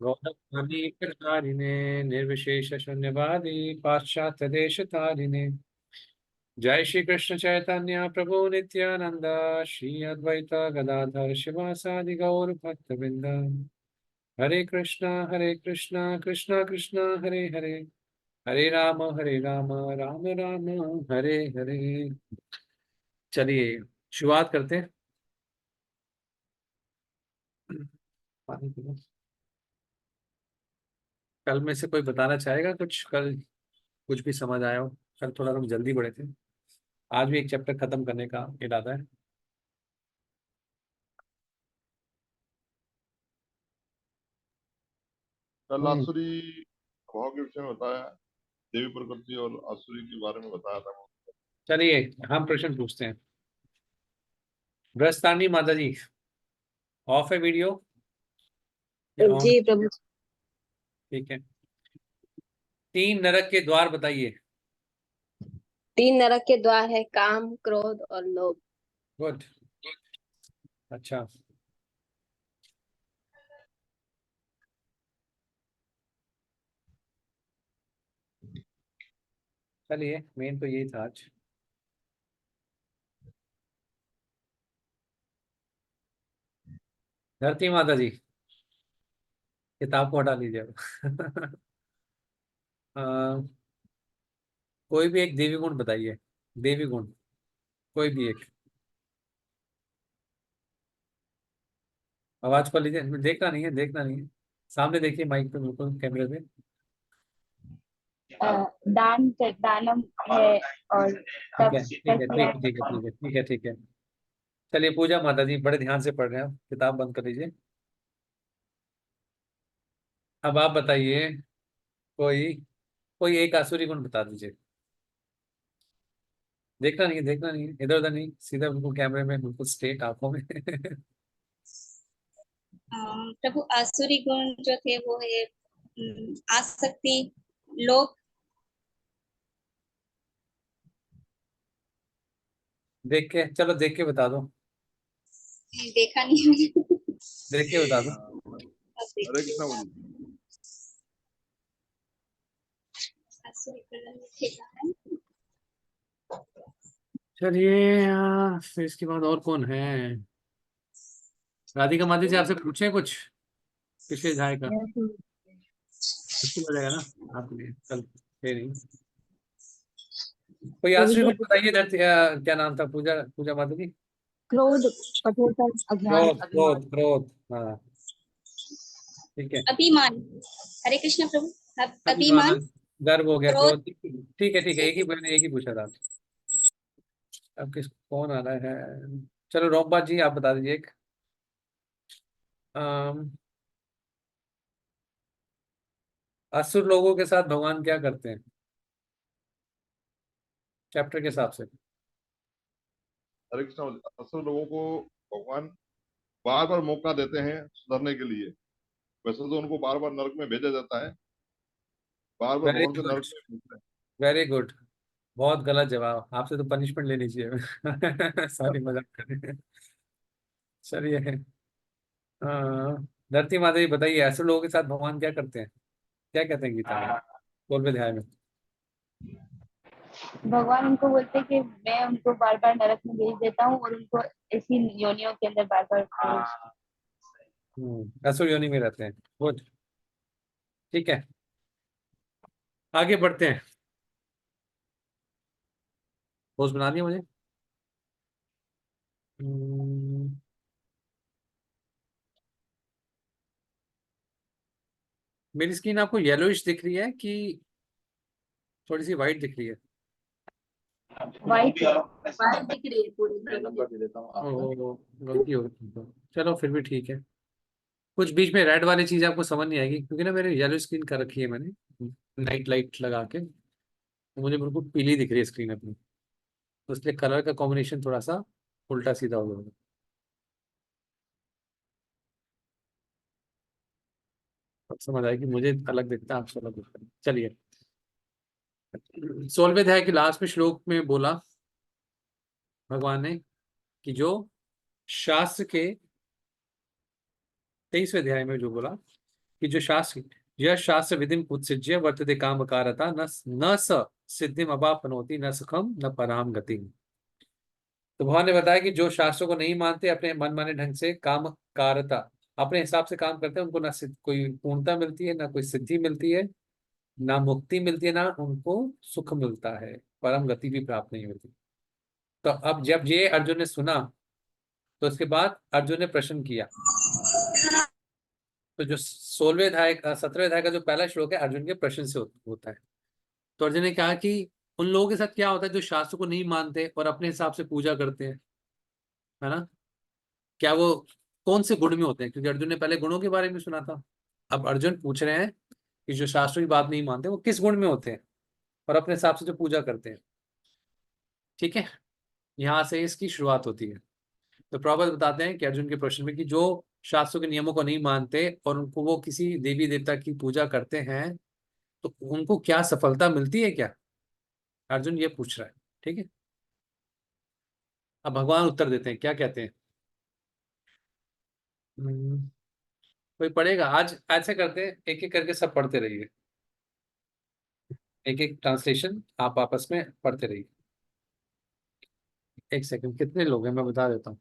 गौतमनिकटारिणे निर्विशेष शून्यवादी पाश्चात्य देश तारिणे। जय श्री कृष्ण चैतन्य प्रभु नित्यानंद श्री अद्वैत गदाधर शिवासादि गौर भक्त वृंद। हरे कृष्णा कृष्णा कृष्णा हरे हरे, हरे राम राम राम हरे हरे। चलिए शुरुआत करते हैं। पानी पी लो। कल में से कोई बताना चाहेगा कुछ, कल कुछ भी समझ आया हो? कल थोड़ा हम जल्दी बढ़े थे, आज भी एक चैप्टर खत्म करने का इरादा है। कल आसुरी भाव के विषय में बताया, देवी प्रकृति और आसुरी के बारे में बताया था। चलिए हम प्रश्न पूछते हैं। ब्रस्तानी माता जी, ऑफ है वीडियो या ऑन? जी प्रभु। ठीक है। 3 नरक के द्वार बताइए। 3 नरक के द्वार है काम, क्रोध और लोभ। गुड। अच्छा, चलिए मेन तो यही था आज। धरती माता जी, किताब को हटा लीजिए अब। अ, कोई भी एक देवी गुण बताइए। देवी गुण कोई भी एक। आवाज पर लीजिए, देखना नहीं है, देखना नहीं है, सामने देखिए माइक पे, बिल्कुल कैमरे पे। दानम है और ठीक है ठीक है ठीक है ठीक है ठीक है ठीक है ठीक है। चलिए पूजा माता जी, बड़े ध्यान से पढ़ रहे हैं आप, किताब बंद कर लीजिए। अब आप बताइए, कोई कोई एक आसुरी गुण बता दीजिए। देखना नहीं है, देखना नहीं है, इधर उधर नहीं, सीधा बिल्कुल कैमरे में, बिल्कुल स्ट्रेट आंखों में। प्रभु आसुरी गुण जो थे वो है आसक्ति, लोभ। देख के, चलो देख के बता दो, देखा नहीं मैंने। देख के बता दो। हरे कृष्णा बोलिए। आसुरी गुण देखा है। चलिए फिर इसके बाद और कौन है? राधिका माता जी आपसे पूछें कुछ, पिछले अध्याय का मुश्किल हो जाएगा ना आपके लिए कल, है नहीं। कोई आसुरी गुण बताइए। धरती क्या नाम था पूजा पूजा माता जी? क्रोध, कठोरता, अज्ञान। क्रोध क्रोध क्रोध, हाँ ठीक है। अभिमान। हरे कृष्ण प्रभु। अभिमान, अभिमान, गर्व हो गया, क्रोध। क्रोध। ठीक है, एक ही मैंने एक ही पूछा था। अब किस कौन आ रहा है? चलो रोमबा जी आप बता दीजिए एक। अम, असुर लोगों के साथ भगवान क्या करते हैं चैप्टर के हिसाब से? हरे कृष्णा बोलिए। असुर लोगों को भगवान बार बार मौका देते हैं सुधरने के लिए। वैसे तो उनको बार बार नरक में भेजा जाता है, बार बार वेरी भगवान से गुड, नरक में भेजते हैं। Very good. बहुत गलत जवाब, आपसे तो पनिशमेंट लेनी चाहिए। सारी मजाक कर रहे हैं। चलिए धरती माता जी बताइए, ऐसे लोगों के साथ भगवान क्या करते हैं, क्या कहते हैं गीता में 16वें अध्याय में? भगवान उनको बोलते हैं कि मैं उनको बार बार नरक में भेज देता हूँ और उनको ऐसी योनियों के अंदर बार बार असुर योनि में रहते हैं। गुड, ठीक है, आगे बढ़ते हैं। पोस्ट बना दिया मुझे। हम्म, मेरी स्क्रीन आपको येलोइश दिख रही है कि थोड़ी सी वाइट दिख रही है? वाइट बात दिख रही है पूरी। ओह, गलती हो गई तो। चलो फिर भी ठीक है। कुछ बीच में रेड वाली चीज आपको समझ नहीं आएगी, क्योंकि ना मैंने येलो स्क्रीन कर रखी है मैंने, नाइट लाइट लगा के, तो मुझे बिल्कुल पीली दिख रही है स्क्रीन अपनी, तो इसलिए कलर का कॉम्बिनेशन थोड़ा सा उल्टा सीधा हो गया। अब समझ आएगी, मुझे अलग दिखता है, आपसे अलग दिखता है। चलिए 16वें अध्याय के लास्ट में श्लोक में बोला भगवान ने कि जो शास्त्र के 23वें अध्याय में जो बोला कि जो शास्त्र, यह शास्त्र विधिम उत्सृज्य वर्तते कामकारता न स सिद्धिम अवाप्नोति न सुखम न पराम गति। तो भगवान ने बताया कि जो शास्त्रों को नहीं मानते, अपने मन माने ढंग से काम कारता, अपने हिसाब से काम करते हैं, उनको ना कोई पूर्णता मिलती है, ना कोई सिद्धि मिलती है, ना मुक्ति मिलती है, ना उनको सुख मिलता है, परम गति भी प्राप्त नहीं होती। तो अब जब ये अर्जुन ने सुना, तो उसके बाद अर्जुन ने प्रश्न किया। तो जो 16वें अध्याय 17वें अध्याय का जो पहला श्लोक है, अर्जुन के प्रश्न से होता है। तो अर्जुन ने कहा कि उन लोगों के साथ क्या होता है जो शास्त्र को नहीं मानते और अपने हिसाब से पूजा करते हैं, है ना? क्या वो कौन से गुण में होते हैं? क्योंकि अर्जुन ने पहले गुणों के बारे में सुना था। अब अर्जुन पूछ रहे हैं कि जो शास्त्रों की बात नहीं मानते वो किस गुण में होते हैं और अपने हिसाब से जो पूजा करते हैं। ठीक है, यहाँ से इसकी शुरुआत होती है। तो प्रभात बताते हैं कि अर्जुन के प्रश्न में कि जो शास्त्रों के नियमों को नहीं मानते और उनको वो किसी देवी देवता की पूजा करते हैं, तो उनको क्या सफलता मिलती है क्या? अर्जुन ये पूछ रहा है। ठीक है, अब भगवान उत्तर देते हैं, क्या कहते हैं? कोई पढ़ेगा? आज ऐसे करते हैं, एक एक करके सब पढ़ते रहिए, एक एक ट्रांसलेशन आप आपस में पढ़ते रहिए। एक सेकंड, कितने लोग हैं मैं बता देता हूँ।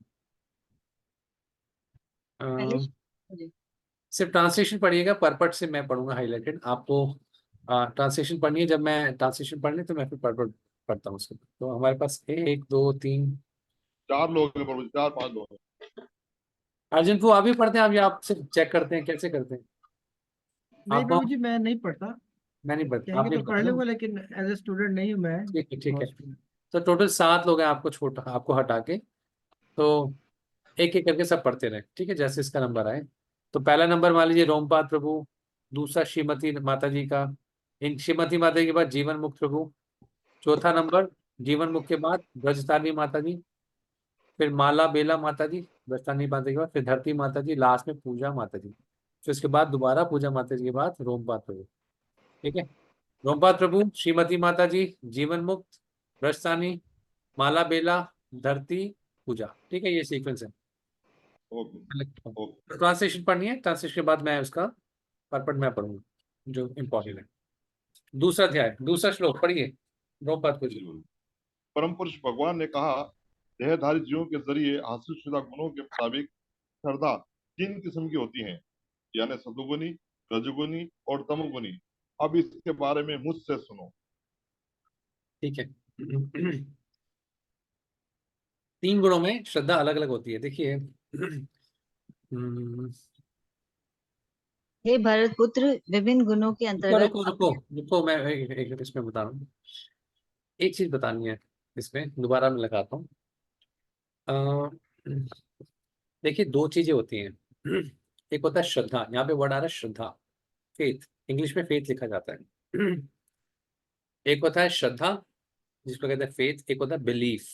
सिर्फ ट्रांसलेशन पढ़िएगा, परपट से मैं पढ़ूंगा हाईलाइटेड। आपको ट्रांसलेशन पढ़नी है। जब मैं ट्रांसलेशन पढ़ तो मैं फिर परपट पढ़ता हूँ उसको। तो हमारे पास 1 2 3 4 लोग हैं प्रभु जी, 4-5 लोग हैं। अर्जुन को आप भी पढ़ते हैं? आप, या आप सिर्फ चेक करते हैं? कैसे करते हैं नहीं आप? प्रभु जी, मैं नहीं पढ़ता। मैं नहीं पढ़ता, आप कहेंगे भी तो पढ़ पढ़ते हो? लूंगा, लेकिन एज ए स्टूडेंट नहीं हूँ मैं। ठीक है, ठीक है। तो टोटल 7 लोग हैं, आपको छोटा, आपको हटा के। तो एक एक करके सब पढ़ते रहे, ठीक है, जैसे इसका नंबर आए। तो पहला नंबर मान लीजिए रोमपाद प्रभु, दूसरा श्रीमती माता जी का, इन श्रीमती माता जी के बाद जीवन मुक्त प्रभु, चौथा नंबर जीवन मुक्त के बाद ब्रजतारिणी माता जी, फिर माला बेला माता जी, ब्रजतारिणी माता के बाद फिर धरती माता जी, लास्ट में पूजा माता जी। फिर उसके बाद दोबारा पूजा माता जी के बाद रोमपाद प्रभु। ठीक है, रोमपाद प्रभु, श्रीमती माता जी, जीवन मुक्त, ब्रजतारिणी, माला बेला, धरती, पूजा। ठीक है, ये सीक्वेंस है। Okay okay. ट्रांसलेशन पढ़नी है, ट्रांसलेशन के बाद मैं उसका परपट मैं पढ़ूंगा जो इम्पोर्टेंट है। दूसरा अध्याय, दूसरा श्लोक पढ़िए, द्रौपद को जी। परम पुरुष भगवान ने कहा, देहधारी जीवों के जरिए हासिल शुदा गुणों के मुताबिक श्रद्धा 3 किस्म की होती है, यानी सतुगुनी, रजगुनी और तमोगुनी। अब इसके बारे में मुझसे सुनो। ठीक है। 3 गुणों में श्रद्धा अलग अलग होती है। देखिए, हे भरत पुत्र, विभिन्न गुणों के रुको अंतर्गत रुको रुको रुको, मैं एक इसमें बता रहा हूँ। एक चीज बतानी है, इसमें दोबारा मैं लगाता हूँ। देखिए, 2 चीजें होती हैं। एक होता है श्रद्धा, यहाँ पे वर्ड आ रहा है श्रद्धा, फेथ, इंग्लिश में फेथ लिखा जाता है। एक होता है श्रद्धा जिसको कहते हैं फेथ, एक होता है बिलीफ।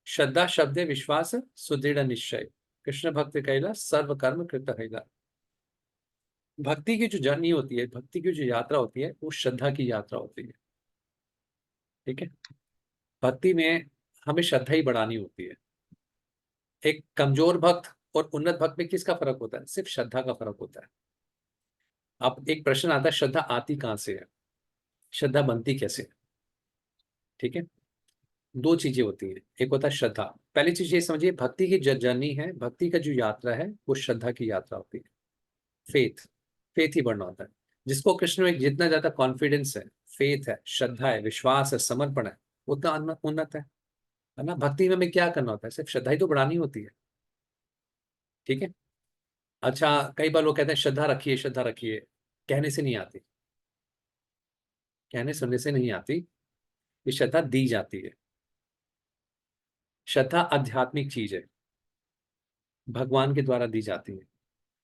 श्रद्धा शब्द है विश्वास, सुदृढ़ निश्चय, कृष्ण भक्त कहला, सर्व कर्म कृत कहला। भक्ति की जो जर्नी होती है, भक्ति की जो यात्रा होती है, वो श्रद्धा की यात्रा होती है। ठीक है, भक्ति में हमें श्रद्धा ही बढ़ानी होती है। एक कमजोर भक्त और उन्नत भक्त में किसका फर्क होता है? सिर्फ श्रद्धा का फर्क होता है। अब एक प्रश्न आता है, श्रद्धा आती कहां से है, श्रद्धा बनती कैसे है? ठीक है, 2 चीजें होती हैं। एक होता है श्रद्धा, पहली चीज ये समझिए, भक्ति की जो जर्नी है, भक्ति का जो यात्रा है, वो श्रद्धा की यात्रा होती है। फेथ, फेथ ही बढ़ना होता है। जिसको कृष्ण में जितना ज्यादा कॉन्फिडेंस है, फेथ है, श्रद्धा है, विश्वास है, समर्पण है, उतना उन्नत है ना? भक्ति में हमें क्या करना होता है? सिर्फ श्रद्धा ही तो बढ़ानी होती है। ठीक है, अच्छा, कई बार लोग कहते हैं श्रद्धा रखिए, श्रद्धा रखिए, कहने से नहीं आती, कहने सुनने से नहीं आती, ये श्रद्धा दी जाती है। श्रद्धा आध्यात्मिक चीज है, भगवान के द्वारा दी जाती है।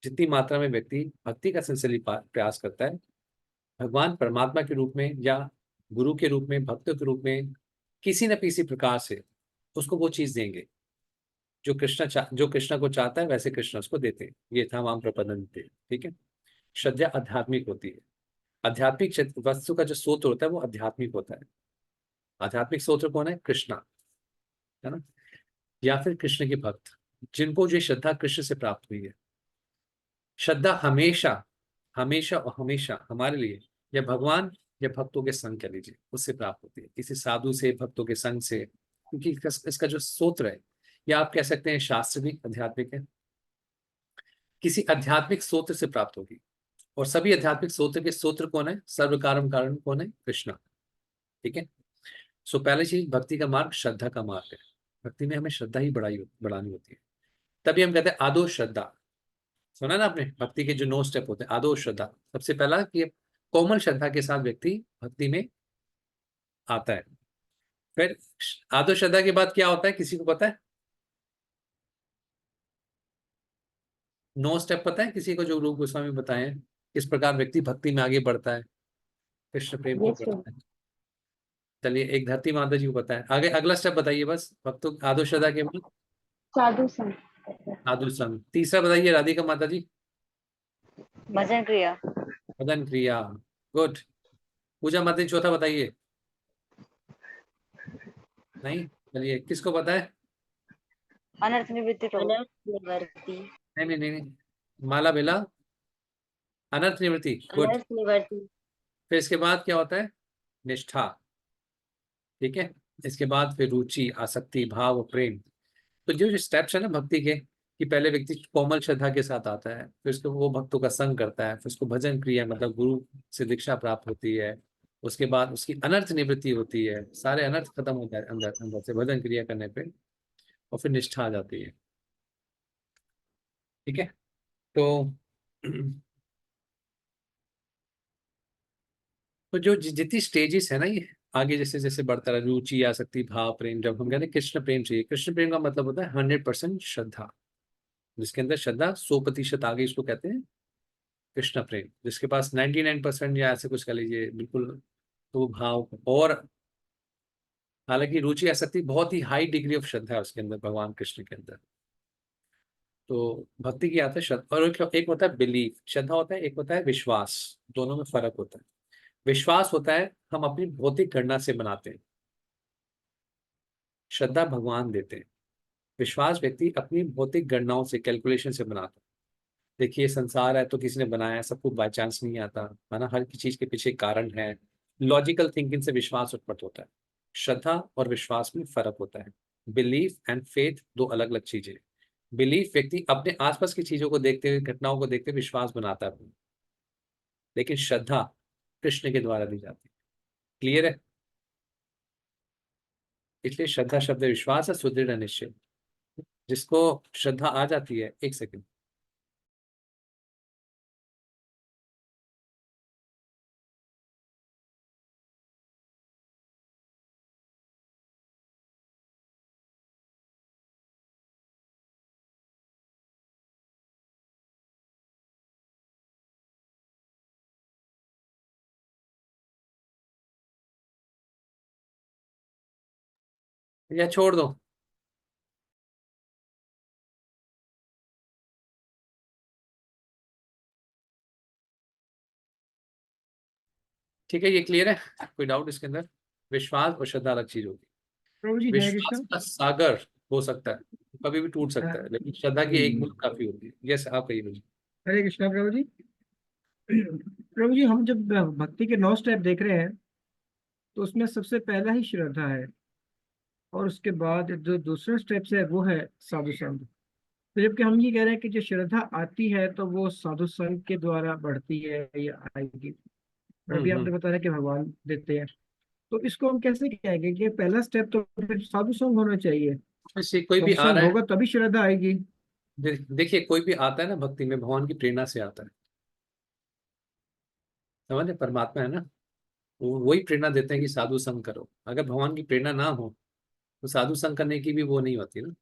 जितनी मात्रा में व्यक्ति भक्ति का सिलसिली प्रयास करता है, भगवान परमात्मा के रूप में या गुरु के रूप में, भक्त के रूप में, किसी न किसी प्रकार से उसको वो चीज देंगे जो जो कृष्ण को चाहता है, वैसे कृष्ण उसको देते हैं। ये था वाम प्रपदन्ते। ठीक है, श्रद्धा आध्यात्मिक होती है। आध्यात्मिक वस्तु का जो स्रोत होता है वो आध्यात्मिक होता है। आध्यात्मिक स्रोत कौन है? कृष्णा, है ना? या फिर कृष्ण के भक्त, जिनको जो श्रद्धा कृष्ण से प्राप्त हुई है। श्रद्धा हमेशा हमेशा और हमेशा हमारे लिए या भगवान या भक्तों के संग कह लीजिए उससे प्राप्त होती है, किसी साधु से, भक्तों के संग से, क्योंकि इसका जो सूत्र है, या आप कह सकते हैं शास्त्र भी आध्यात्मिक है, किसी आध्यात्मिक सूत्र से प्राप्त होगी। और सभी आध्यात्मिक सूत्र के सूत्र कौन है? सर्व कारण कारण कौन है? कृष्णा। ठीक है। सो पहली चीज, भक्ति का मार्ग श्रद्धा का मार्ग है। भक्ति में हमें श्रद्धा ही बढ़ानी होती है। तभी हम कहते हैं आदो श्रद्धा। सुना ना आपने? भक्ति के जो 9 स्टेप होते हैं, आदो श्रद्धा। सबसे पहला कि कोमल श्रद्धा के साथ व्यक्ति भक्ति में आता है। फिर आदो श्रद्धा के बाद क्या होता है, किसी को पता है? 9 स्टेप पता है किसी को, जो रूप गोस्वामी बताए हैं, किस प्रकार व्यक्ति भक्ति में आगे बढ़ता है, कृष्ण प्रेम को Yes, sir. बढ़ता है? चलिए, एक धरती माता जी को पता है। आगे अगला स्टेप बताइए बस, भक्तों आदो श्रद्धा के बाद साधु संग। साधु संग। तीसरा बताइए राधिका माता जी। भजन क्रिया। भजन क्रिया। गुड। पूजा माता जी चौथा बताइए। नहीं? चलिए, किसको पता है? अनर्थ निवृत्ति प्रभु। अनर्थ निवर्ती। नहीं। माला बेला। अनर्थ निवृत्ति। गुड। अनर्थ निवर्ती। फिर इसके बाद क्या होता है? निष्ठा। ठीक है। इसके बाद फिर रुचि, आसक्ति, भाव, प्रेम। तो जो स्टेप्स है ना भक्ति के, कि पहले व्यक्ति कोमल श्रद्धा के साथ आता है, फिर उसको वो भक्तों का संग करता है, फिर उसको भजन क्रिया मतलब गुरु से दीक्षा प्राप्त होती है, उसके बाद उसकी अनर्थ निवृत्ति होती है, सारे अनर्थ खत्म हो जाए अंदर अंदर से भजन क्रिया करने पे, और फिर निष्ठा आ जाती है। ठीक है। तो तो जो जितनी स्टेजेस है ना, ये आगे जैसे जैसे बढ़ता रहा, रुचि, आसक्ति, भाव, प्रेम, जब हम कहते हैं कृष्ण प्रेम चाहिए, कृष्ण प्रेम का मतलब होता है 100% श्रद्धा, जिसके अंदर श्रद्धा 100% आ गई, इसको कहते हैं कृष्ण प्रेम। जिसके पास 99% या ऐसे कुछ कह लीजिए बिल्कुल, तो वो भाव। और हालांकि रुचि, आसक्ति बहुत ही हाई डिग्री ऑफ श्रद्धा है उसके अंदर, भगवान कृष्ण के अंदर। तो भक्ति की आता है श्रद्धा, और एक होता है बिलीफ, श्रद्धा होता है, एक होता है विश्वास। दोनों में फर्क होता है। विश्वास होता है हम अपनी भौतिक गणना से बनाते हैं, श्रद्धा भगवान देते हैं। विश्वास व्यक्ति अपनी भौतिक गणनाओं से, कैलकुलेशन से बनाता है। देखिए, संसार है तो किसी ने बनाया है, सब कुछ बाय चांस नहीं आता है ना, हर चीज के पीछे कारण है। लॉजिकल थिंकिंग से विश्वास उत्पन्न होता है। श्रद्धा और विश्वास में फर्क होता है। बिलीफ एंड फेथ दो अलग अलग चीजें। बिलीफ व्यक्ति अपने आसपास की चीजों को देखते हुए, घटनाओं को देखते हुए विश्वास बनाता है, लेकिन श्रद्धा कृष्ण के द्वारा दी जाती है। क्लियर है? इसलिए श्रद्धा शब्द विश्वास है, सुदृढ़ निश्चय। जिसको श्रद्धा आ जाती है, एक सेकंड, या छोड़ दो। ठीक है, ये क्लियर है? कोई डाउट इसके अंदर? विश्वास और श्रद्धा अलग चीज होगी। प्रभु जी हरे विश्वास कृष्ण। का सागर हो सकता है, कभी भी टूट सकता है, लेकिन श्रद्धा की एक बूंद काफी होती है। यस, आप कहिए मुझे। हरे कृष्णा प्रभु जी। प्रभु जी, हम जब भक्ति के 9 स्टेप देख रहे हैं तो उसमें सबसे पहला ही श्रद्धा है, और उसके बाद जो दूसरा स्टेप है वो है साधु संग। तो जबकि हम ये कह रहे हैं कि जो श्रद्धा आती है तो वो साधु संग के द्वारा बढ़ती है या आएगी, और अभी आपने हम्म। बताया कि भगवान देते हैं। तो इसको हम कैसे कहेंगे कि पहला स्टेप तो फिर साधु संग होना चाहिए? इससे कोई भी साधु आ संग रहा है, होगा तभी श्रद्धा आएगी। देखिए कोई भी आता है ना भक्ति में, भगवान की प्रेरणा से आता है। समझे? परमात्मा है ना, वो वही प्रेरणा देते हैं कि साधु संग करो। अगर भगवान की प्रेरणा ना हो तो साधु संग करने की भी वो नहीं होती ना।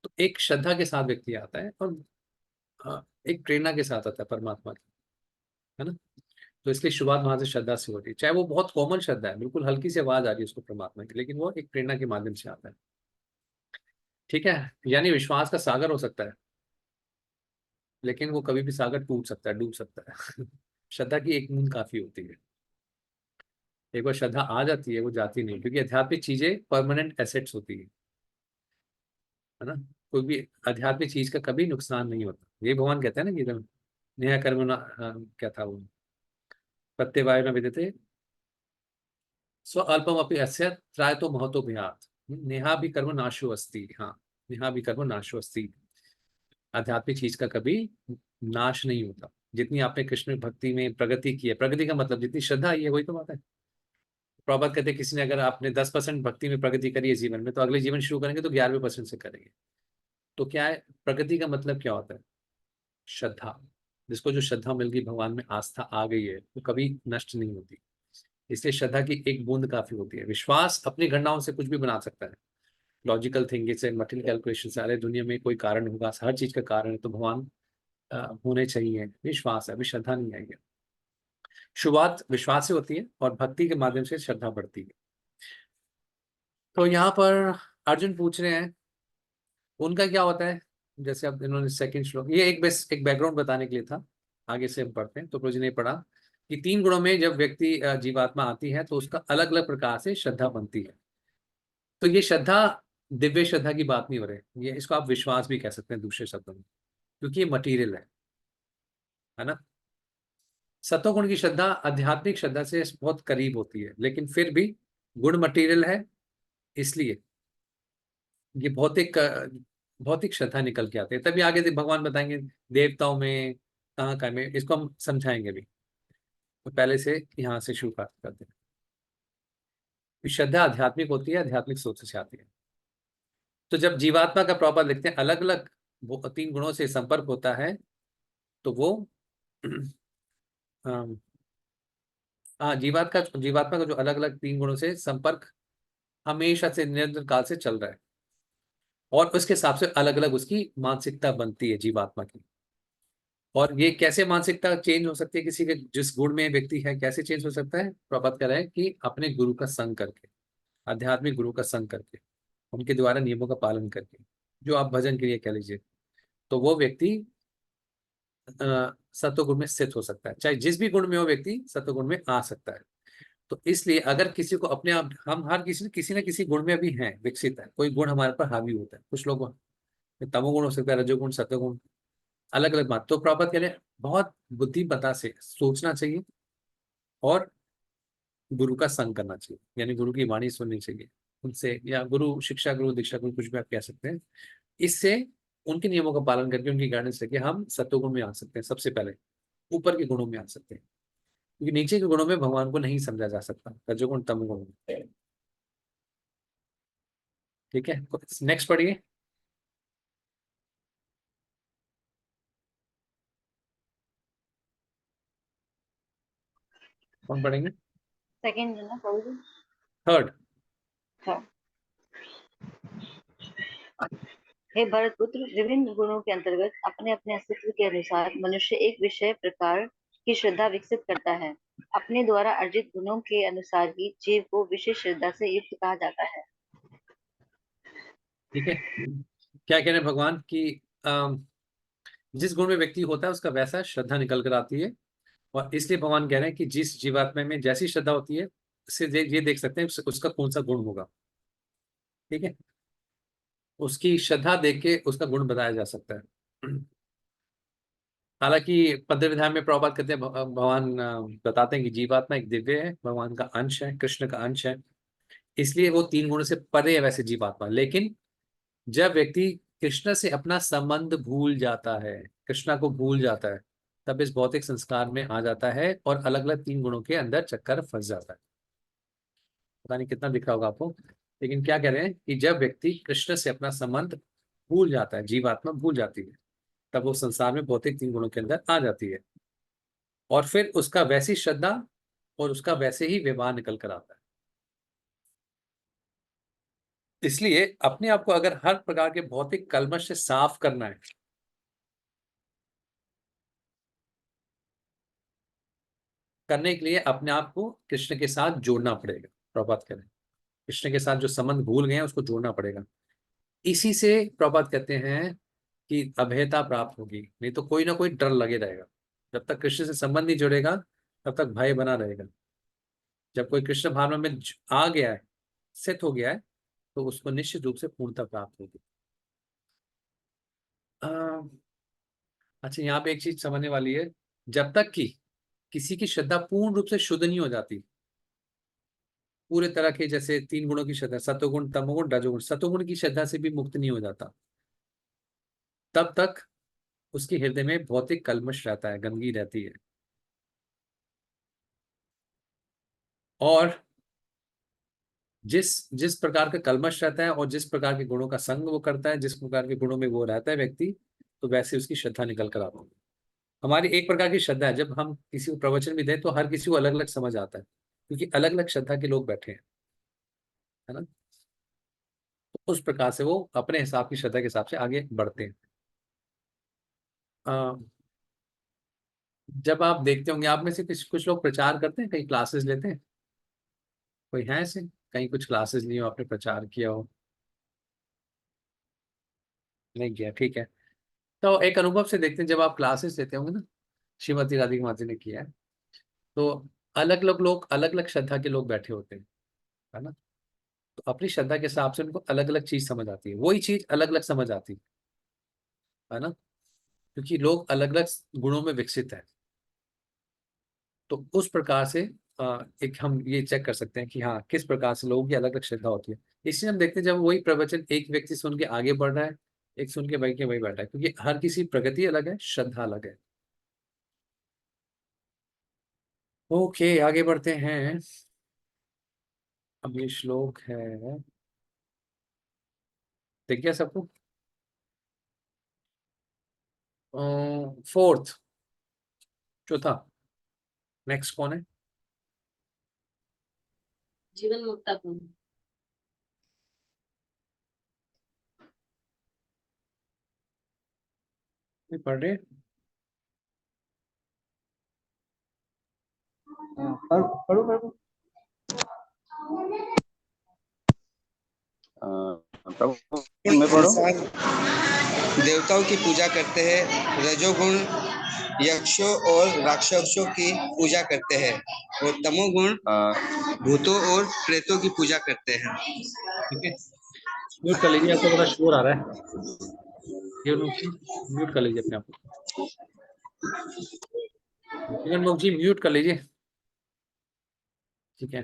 तो एक श्रद्धा के साथ व्यक्ति आता है, और एक प्रेरणा के साथ आता है परमात्मा की, है ना। तो इसलिए शुरुआत वहां से श्रद्धा से होती है, चाहे वो बहुत कॉमन श्रद्धा है, बिल्कुल हल्की सी आवाज आ रही है उसको परमात्मा की, लेकिन वो एक प्रेरणा के माध्यम से आता है। ठीक है। यानी विश्वास का सागर हो सकता है, लेकिन वो कभी भी सागर टूट सकता है, डूब सकता है। श्रद्धा की एक बूंद काफी होती है। एक बार श्रद्धा आ जाती है, वो जाती नहीं, क्योंकि आध्यात्मिक चीजें परमानेंट एसेट्स होती है ना। कोई भी आध्यात्मिक चीज का कभी नुकसान नहीं होता। ये भगवान कहते हैं ना गीता में, नेहा कर्म न, क्या था वो, प्रत्यवाय न विद्यते स्व अल्पम अपि अस्य त्रायतो महतो भयात्, नेहा भी कर्म नाशो अस्ति। हाँ, नेहा भी कर्म नाशो अस्ति। आध्यात्मिक चीज का कभी नाश नहीं होता। जितनी आपने कृष्ण भक्ति में प्रगति की है, प्रगति का मतलब जितनी श्रद्धा आई है, वही तो बात है। प्रभात कहते हैं किसी ने, अगर आपने 10% भक्ति में प्रगति करी है जीवन में, तो अगले जीवन शुरू करेंगे तो 11वें% से करेंगे। तो क्या है प्रगति का मतलब, क्या होता है? श्रद्धा। जिसको जो श्रद्धा मिल गई, भगवान में आस्था आ गई है, वो कभी नष्ट नहीं होती। इसलिए श्रद्धा की एक बूंद काफी होती है। विश्वास अपनी गणनाओं से कुछ भी बना सकता है, लॉजिकल थिंकिंग से, मटेरियल कैलकुलेशन से। अरे दुनिया में कोई कारण होगा, हर चीज का कारण है, तो भगवान होने चाहिए। विश्वास है, अभी श्रद्धा नहीं आएगी। शुरुआत विश्वास से होती है और भक्ति के माध्यम से श्रद्धा बढ़ती है। तो यहाँ पर अर्जुन पूछ रहे हैं उनका क्या होता है। जैसे अब इन्होंने सेकंड श्लोक, ये एक बैकग्राउंड बताने के लिए था, आगे से हम पढ़ते हैं। तो प्रभु जी ने पढ़ा कि 3 गुणों में जब व्यक्ति जीवात्मा आती है तो उसका अलग अलग प्रकार से श्रद्धा बनती है। तो ये श्रद्धा दिव्य श्रद्धा की बात नहीं हो रही, ये इसको आप विश्वास भी कह सकते हैं दूसरे शब्दों में, क्योंकि ये मटीरियल है ना। सत्वगुण की श्रद्धा आध्यात्मिक श्रद्धा से बहुत करीब होती है, लेकिन फिर भी गुण मटीरियल है, इसलिए ये भौतिक श्रद्धा निकल के आते हैं। तभी आगे भगवान बताएंगे देवताओं में कहाँ कहाँ में, इसको हम समझाएंगे भी। तो पहले से यहाँ से शुरू करते हैं। श्रद्धा आध्यात्मिक होती है, आध्यात्मिक सोच से आती है। तो जब जीवात्मा का प्रॉपर लिखते हैं अलग अलग 3 गुणों से संपर्क होता है, तो वो जीवात्मा का जो अलग अलग 3 गुणों से संपर्क हमेशा से निरंतर काल से चल रहा है, और उसके हिसाब से अलग अलग उसकी मानसिकता बनती है जीवात्मा की। और ये कैसे मानसिकता चेंज हो सकती है किसी के, जिस गुण में व्यक्ति है, कैसे चेंज हो सकता है? प्रभात कह रहा है कि अपने गुरु का संग करके, आध्यात्मिक गुरु का संग करके, उनके द्वारा नियमों का पालन करके, जो आप भजन के लिए कह लीजिए, तो वो व्यक्ति सत्वगुण में स्थित हो सकता है। चाहे जिस भी गुण में हो व्यक्ति सत्वगुण में आ सकता है। तो इसलिए अगर किसी को अपने आप, हम हर किसी न किसी गुण में अभी हैं, विकसित है, कोई गुण हमारे पर हावी होता है। कुछ लोग तमोगुण हो सकता है, रजोगुण, सत्वगुण, अलग अलग बात। तो प्रॉपर के लिए बहुत बुद्धिमत्ता से सोचना चाहिए और गुरु का संग करना चाहिए, यानी गुरु की वाणी सुननी चाहिए उनसे, या गुरु शिक्षा, गुरु दीक्षा, गुरु कुछ भी आप कह सकते हैं। इससे उनके नियमों का पालन करके, उनकी गाइडेंस लेके हम सत्वगुण में आ सकते हैं। सबसे पहले ऊपर के गुणों में आ सकते हैं, क्योंकि नीचे के गुणों में भगवान को नहीं समझा जा सकता, रजोगुण तमोगुण में। ठीक है, नेक्स्ट पढ़िए। कौन पढ़ेंगे? सेकंड है ना प्रभु जी? थर्ड। हाँ। हे भरत पुत्र, विभिन्न गुणों के अंतर्गत अपने अपने अस्तित्व के अनुसार मनुष्य एक विषय प्रकार की श्रद्धा विकसित करता है। अपने द्वारा अर्जित गुणों के अनुसार ही जीव को विशेष श्रद्धा से युक्त कहा जाता है। ठीक है, क्या कह रहे हैं भगवान की जिस गुण में व्यक्ति होता है उसका वैसा श्रद्धा निकल कर आती है। और इसलिए भगवान कह रहे हैं कि जिस जीवात्मा में जैसी श्रद्धा होती है, उससे ये देख सकते हैं उसका कौन सा गुण होगा। ठीक है, उसकी श्रद्धा देख के उसका गुण बताया जा सकता है। हालांकि पद्य विधान में प्रभुपाद कहते हैं, भगवान बताते हैं कि जीवात्मा एक दिव्य है, भगवान का अंश है, कृष्ण का अंश है, इसलिए वो 3 गुणों से परे है वैसे जीवात्मा। लेकिन जब व्यक्ति कृष्ण से अपना संबंध भूल जाता है, कृष्णा को भूल जाता है, तब इस भौतिक संस्कार में आ जाता है और अलग अलग 3 गुणों के अंदर चक्कर फंस जाता है। पता नहीं कितना दिख रहा होगा आपको, लेकिन क्या कह रहे हैं कि जब व्यक्ति कृष्ण से अपना संबंध भूल जाता है, जीवात्मा भूल जाती है, तब वो संसार में भौतिक 3 गुणों के अंदर आ जाती है, और फिर उसका वैसी श्रद्धा और उसका वैसे ही व्यवहार निकल कर आता है। इसलिए अपने आप को अगर हर प्रकार के भौतिक कलमश से साफ करना है, करने के लिए अपने आप को कृष्ण के साथ जोड़ना पड़ेगा। प्रभात करें, कृष्ण के साथ जो संबंध भूल गए हैं उसको जोड़ना पड़ेगा। इसी से प्रभात कहते हैं कि अभेयता प्राप्त होगी, नहीं तो कोई ना कोई डर लगे रहेगा। जब तक कृष्ण से संबंध नहीं जुड़ेगा तब तक भय बना रहेगा। जब कोई कृष्ण भावना में आ गया है, स्थित हो गया है, तो उसको निश्चित रूप से पूर्णता प्राप्त होगी। अच्छा, यहाँ पे एक चीज समझने वाली है। जब तक कि किसी की श्रद्धा पूर्ण रूप से शुद्ध नहीं हो जाती, पूरे तरह के, जैसे 3 गुणों की श्रद्धा, सतोगुण तमोगुण रजोगुण, सतोगुण की श्रद्धा से भी मुक्त नहीं हो जाता, तब तक उसके हृदय में भौतिक कल्मश रहता है, गंदगी रहती है। और जिस जिस प्रकार का कल्मश रहता है और जिस प्रकार के गुणों का संग वो करता है, जिस प्रकार के गुणों में वो रहता है व्यक्ति, तो वैसे उसकी श्रद्धा निकल कर आती है। हमारी एक प्रकार की श्रद्धा है, जब हम किसी को प्रवचन भी दें तो हर किसी को अलग अलग समझ आता है, क्योंकि अलग अलग श्रद्धा के लोग बैठे हैं, है ना। तो उस प्रकार से वो अपने हिसाब की श्रद्धा के हिसाब से आगे बढ़ते हैं। अ, जब आप देखते होंगे, आप में से कुछ कुछ लोग प्रचार करते हैं, कहीं क्लासेस लेते हैं, कोई है ऐसे कहीं कुछ क्लासेस लिए हो, आपने प्रचार किया हो? नहीं किया, ठीक है। तो एक अनुभव से देखते हैं, जब आप क्लासेस लेते होंगे ना, श्रीमती राधिका माता ने किया है, तो अलग अलग लोग, अलग अलग श्रद्धा के लोग बैठे होते हैं, है ना। तो अपनी श्रद्धा के हिसाब से उनको अलग अलग चीज समझ आती है, वही चीज अलग अलग समझ आती है ना, क्योंकि लोग अलग अलग गुणों में विकसित है। तो उस प्रकार से एक हम ये चेक कर सकते हैं कि हाँ, किस प्रकार से लोगों की अलग अलग श्रद्धा होती है। इसलिए हम देखते हैं, जब वही प्रवचन एक व्यक्ति सुन के आगे बढ़ रहा है, एक सुन के वही बैठा है, क्योंकि हर किसी प्रगति अलग है, श्रद्धा अलग है। ओके, आगे बढ़ते हैं। अब ये श्लोक है, देख गया सबको? फोर्थ, चौथा, नेक्स्ट कौन है? जीवन मुक्ता को। नहीं पढ़ रहे? पढ़ो पढ़ो पढ़ो। प्रभु मैं पढ़ो। इंसान देवताओं की पूजा करते हैं, रजोगुण यक्षों और राक्षसों की पूजा करते हैं, और तमोगुण भूतों और प्रेतों की पूजा करते हैं। ठीक है, म्यूट कर लीजिए, आपको बड़ा शोर आ रहा है, ये म्यूट कर लीजिए अपने आप को। किरण मुख जी, म्यूट कर लीजिए, ठीक है।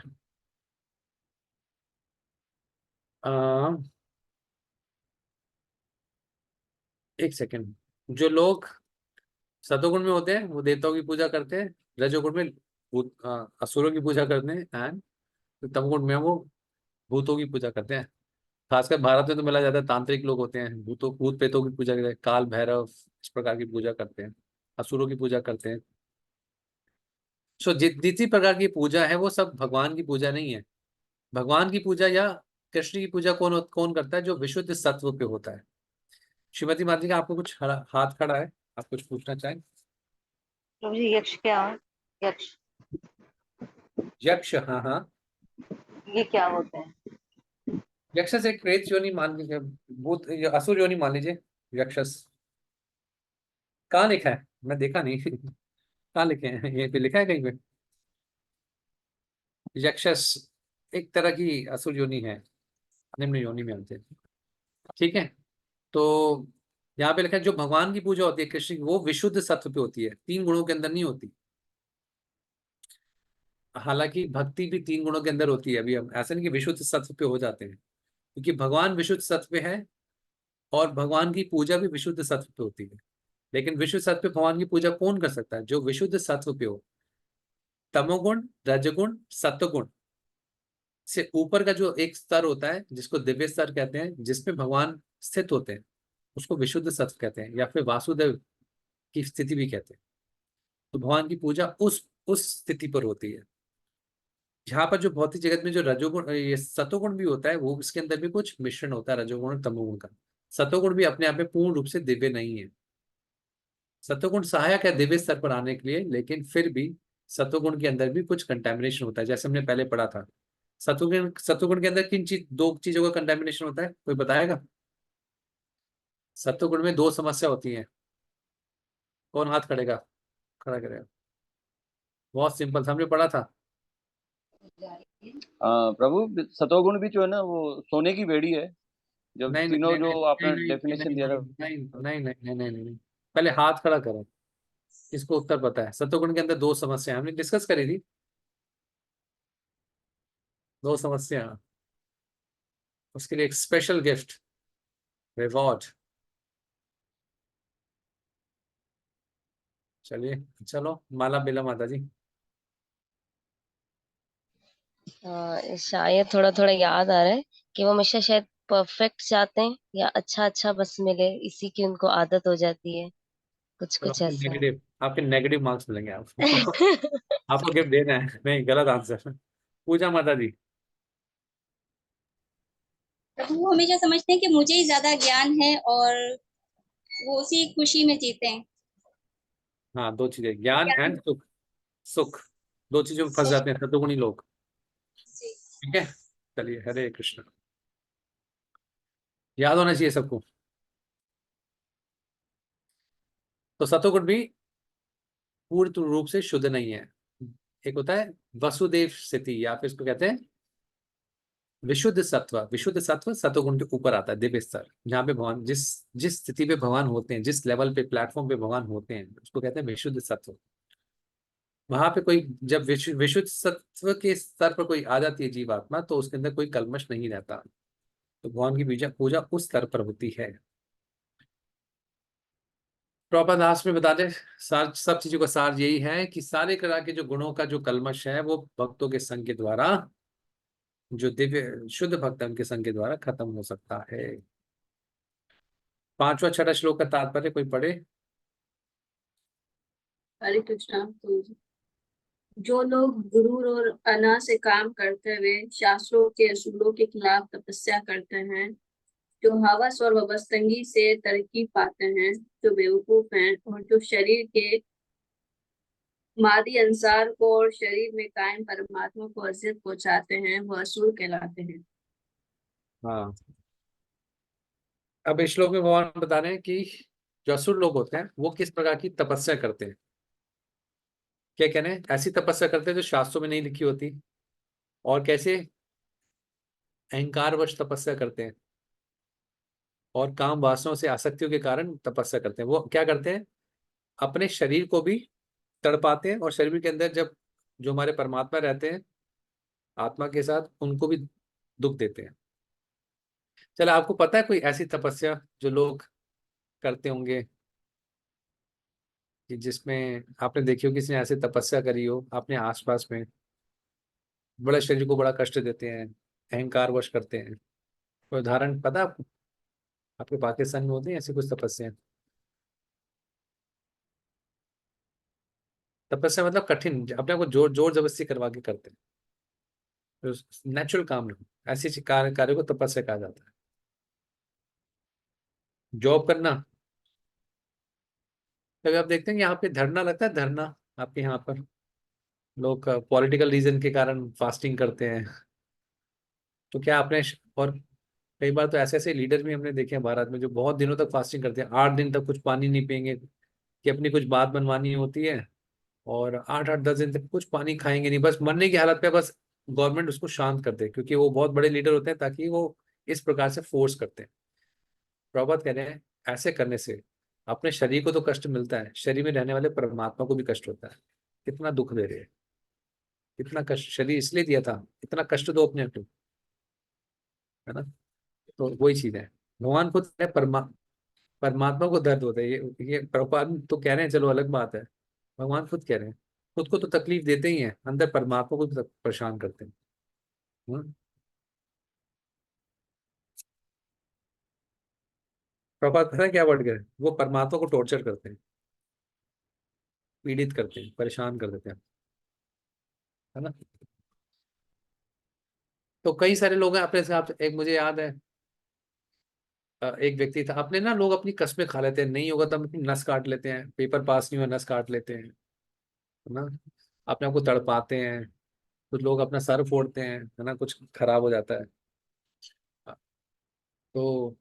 एक सेकंड। जो लोग सतोगुण में होते हैं वो देवताओं की पूजा करते हैं, रजोगुण में असुरों की पूजा करते हैं, एंड तमोगुण में वो भूतों की पूजा करते हैं। खासकर भारत में तो मिला जाता है, तांत्रिक लोग होते हैं, भूत प्रेतों की पूजा करते हैं, काल भैरव इस प्रकार की पूजा करते हैं, असुरों की पूजा करते हैं। सो जितनी प्रकार की पूजा है वो सब भगवान की पूजा नहीं है। भगवान की पूजा या कृष्ण की पूजा कौन कौन करता है? जो विशुद्ध सत्व पे होता है। श्रीमती माता जी का आपको कुछ हाथ खड़ा है, आप कुछ पूछना चाहें? प्रभु जी यक्ष क्या है? यक्ष यक्ष, हाँ हाँ, ये क्या होते हैं? यक्षस एक प्रेत योनि मान लीजिए, भूत असुर योनि मान लीजिए। यक्षस कहाँ लिखा है? मैं देखा नहीं कहाँ लिखे हैं? ये पे लिखा है कहीं पे? यक्षस एक तरह की असुर योनि है, निम्न योनि में आते हैं, ठीक है। तो यहाँ पे लिखा है जो भगवान की पूजा होती है कृष्ण की, वो विशुद्ध सत्व पे होती है, 3 गुणों के अंदर नहीं होती। हालांकि भक्ति भी 3 गुणों के अंदर होती है, अभी हम ऐसा नहीं कि विशुद्ध सत्व पे हो जाते हैं, क्योंकि भगवान विशुद्ध सत्व पे है और भगवान की पूजा भी विशुद्ध सत्व पे होती है। लेकिन विशुद्ध सत्व पे भगवान की पूजा कौन कर सकता है? जो विशुद्ध सत्व पे हो। तमोगुण, रजगुण, सत्वगुण से ऊपर का जो एक स्तर होता है, जिसको दिव्य स्तर कहते हैं, जिसमें भगवान स्थित होते हैं, उसको विशुद्ध सत्व कहते हैं, या फिर वासुदेव की स्थिति भी कहते हैं। तो भगवान की पूजा उस स्थिति पर होती है, जहां पर जो भौतिक जगत में जो रजोगुण, ये सतोगुण भी होता है, वो इसके अंदर भी कुछ मिश्रण होता है, रजोगुण और तमोगुण का। सतोगुण भी अपने आप में पूर्ण रूप से दिव्य नहीं है। सतोगुण सहायक है दिव्य स्तर पर आने के लिए, लेकिन फिर भी सतोगुण के अंदर भी कुछ कंटेमिनेशन होता है, जैसे हमने पहले पढ़ा था। सतोगुण के अंदर दो चीजों का कंटेमिनेशन होता है, कोई बताएगा? सतोगुण में 2 समस्या होती है, कौन हाथ खड़ा करेगा? बहुत सिंपल, हमने पढ़ा था। प्रभु सतोगुण भी जो है ना, वो सोने की बेड़ी है। जब नहीं नहीं तीनों नहीं जो नहीं आपने नहीं डेफिनेशन दिया था। नहीं नहीं नहीं नहीं नहीं नहीं। पहले हाथ खड़ा करो, इसको उत्तर पता है। सत्वगुण के अंदर दो समस्या हमने डिस्कस करी थी, दो समस्या, उसके लिए एक स्पेशल गिफ्ट, रिवॉर्ड। चलिए, चलो माला बेला माता जी। शायद थोड़ा थोड़ा याद आ रहा है कि वो हमेशा शायद परफेक्ट चाहते हैं या अच्छा अच्छा बस मिले, इसी की उनको आदत हो जाती है, कुछ चलो कुछ ऐसा है। आपके नेगेटिव मार्क्स मिलेंगे आपको। आपको गिफ्ट देना है, नहीं गलत आंसर। पूजा माता जी। प्रभु वो हमेशा समझते हैं कि मुझे ही ज्यादा ज्ञान है और वो उसी खुशी में जीते हैं। हाँ, दो चीजें, ज्ञान ज्ञान एंड सुख। सुख, दो चीजों में फंस सुख जाते हैं सतोगुणी लोग। जी। ठीक है, चलिए, हरे कृष्ण। याद होना चाहिए सबको। तो सतोगुण भी पूर्ण रूप से शुद्ध नहीं है। एक होता है वसुदेव स्थिति, या फिर इसको कहते हैं विशुद्ध सत्व। विशुद्ध सत्व सतोगुण के ऊपर आता है, दिव्य स्तर, जहाँ पे भगवान जिस जिस स्थिति पे भगवान होते हैं, जिस लेवल पे प्लेटफॉर्म पे भगवान होते हैं, उसको कहते हैं विशुद्ध सत्व। वहां पे कोई जब विशुद्ध सत्व के स्तर पर कोई आ जाती है जीवात्मा, तो उसके अंदर कोई कल्मश नहीं रहता, तो भगवान की पूजा पूजा उस स्तर पर होती है। प्रभुपाद में बता दें, सार सब चीजों का सार यही है कि सारे तरह के जो गुणों का जो कल्मश है, वो भक्तों के संग के द्वारा, जो दिव्य शुद्ध भक्त है उनके संग के द्वारा खत्म हो सकता है। पांचवा छठा श्लोक का तात्पर्य कोई पढ़े। हरे कृष्णा। तो जो लोग गुरूर और अना से काम करते हुए शास्त्रों के असूलों के खिलाफ तपस्या करते हैं, जो हवस और वबस्तंगी से तरक्की पाते हैं, जो बेवकूफ हैं और जो शरीर के मादी अंसार को और शरीर में कायम परमात्मा को अजियत पहुंचाते हैं, वह असुर कहलाते हैं। हाँ, अब इस श्लोक में भगवान बता रहे हैं कि जो असुर लोग होते हैं वो किस प्रकार की तपस्या करते हैं। क्या कह रहे हैं, ऐसी तपस्या करते हैं जो शास्त्रों में नहीं लिखी होती। और कैसे, अहंकारवश तपस्या करते हैं और काम वासनाओं से आसक्तियों के कारण तपस्या करते हैं। वो क्या करते हैं, अपने शरीर को भी तड़पाते हैं, और शरीर के अंदर जब जो हमारे परमात्मा रहते हैं आत्मा के साथ, उनको भी दुख देते हैं। चलो, आपको पता है कोई ऐसी तपस्या जो लोग करते होंगे, कि जिसमें आपने देखी हो किसी ने ऐसे तपस्या करी हो अपने आसपास में, बड़े शरीर को बड़ा कष्ट देते हैं, अहंकार वश करते हैं। कोई उदाहरण पता है आपको, आपके पाकिस्तान में होती है ऐसी कुछ तपस्या? तपस्या मतलब कठिन, अपने आप को जोर जोर जबरदस्ती करवा के करते हैं, नेचुरल काम नहीं, ऐसी कार्य को तपस्या कहा जाता है। जॉब करना, कभी आप देखते हैं कि यहाँ पे धरना लगता है, धरना आपके यहाँ पर लोग पॉलिटिकल रीजन के कारण फास्टिंग करते हैं। तो क्या आपने और कई बार तो ऐसे ऐसे लीडर भी हमने देखे हैं भारत में, जो बहुत दिनों तक फास्टिंग करते हैं, 8 दिन तक कुछ पानी नहीं पियेंगे, कि अपनी कुछ बात बनवानी होती है, और 8 8 10 दिन तक कुछ पानी खाएंगे नहीं, बस मरने की हालत पे बस गवर्नमेंट उसको शांत कर दे, क्योंकि वो बहुत बड़े लीडर होते हैं, ताकि वो इस प्रकार से फोर्स करते हैं। प्रभात कह रहे हैं ऐसे करने से अपने शरीर को तो कष्ट मिलता है, शरीर में रहने वाले परमात्मा को भी कष्ट होता है। कितना दुख दे रहे हैं, इतना कष्ट शरीर इसलिए दिया था, इतना कष्ट दो अपने को, है ना। तो वही चीज है, भगवान खुद है, परमात्मा को दर्द होता है। ये प्रभुपाद तो कह रहे हैं, चलो अलग बात है, भगवान खुद कह रहे हैं, खुद को तो तकलीफ देते ही हैं, अंदर परमात्मा को भी परेशान करते हैं। हम्म। प्रभुपाद पता है क्या वर्ड करें, वो परमात्मा को टॉर्चर करते हैं, पीड़ित करते हैं, परेशान कर देते हैं, है ना। तो कई सारे लोग हैं अपने हिसाब से, एक मुझे याद है, एक व्यक्ति था, अपने ना लोग अपनी कस्में खा लेते हैं, नहीं होगा तो हम अपनी नस काट लेते हैं, पेपर पास नहीं हुआ नस काट लेते हैं, है ना। अपने आप को तड़पाते हैं, कुछ लोग अपना सर फोड़ते हैं, है ना, कुछ खराब हो जाता है। तो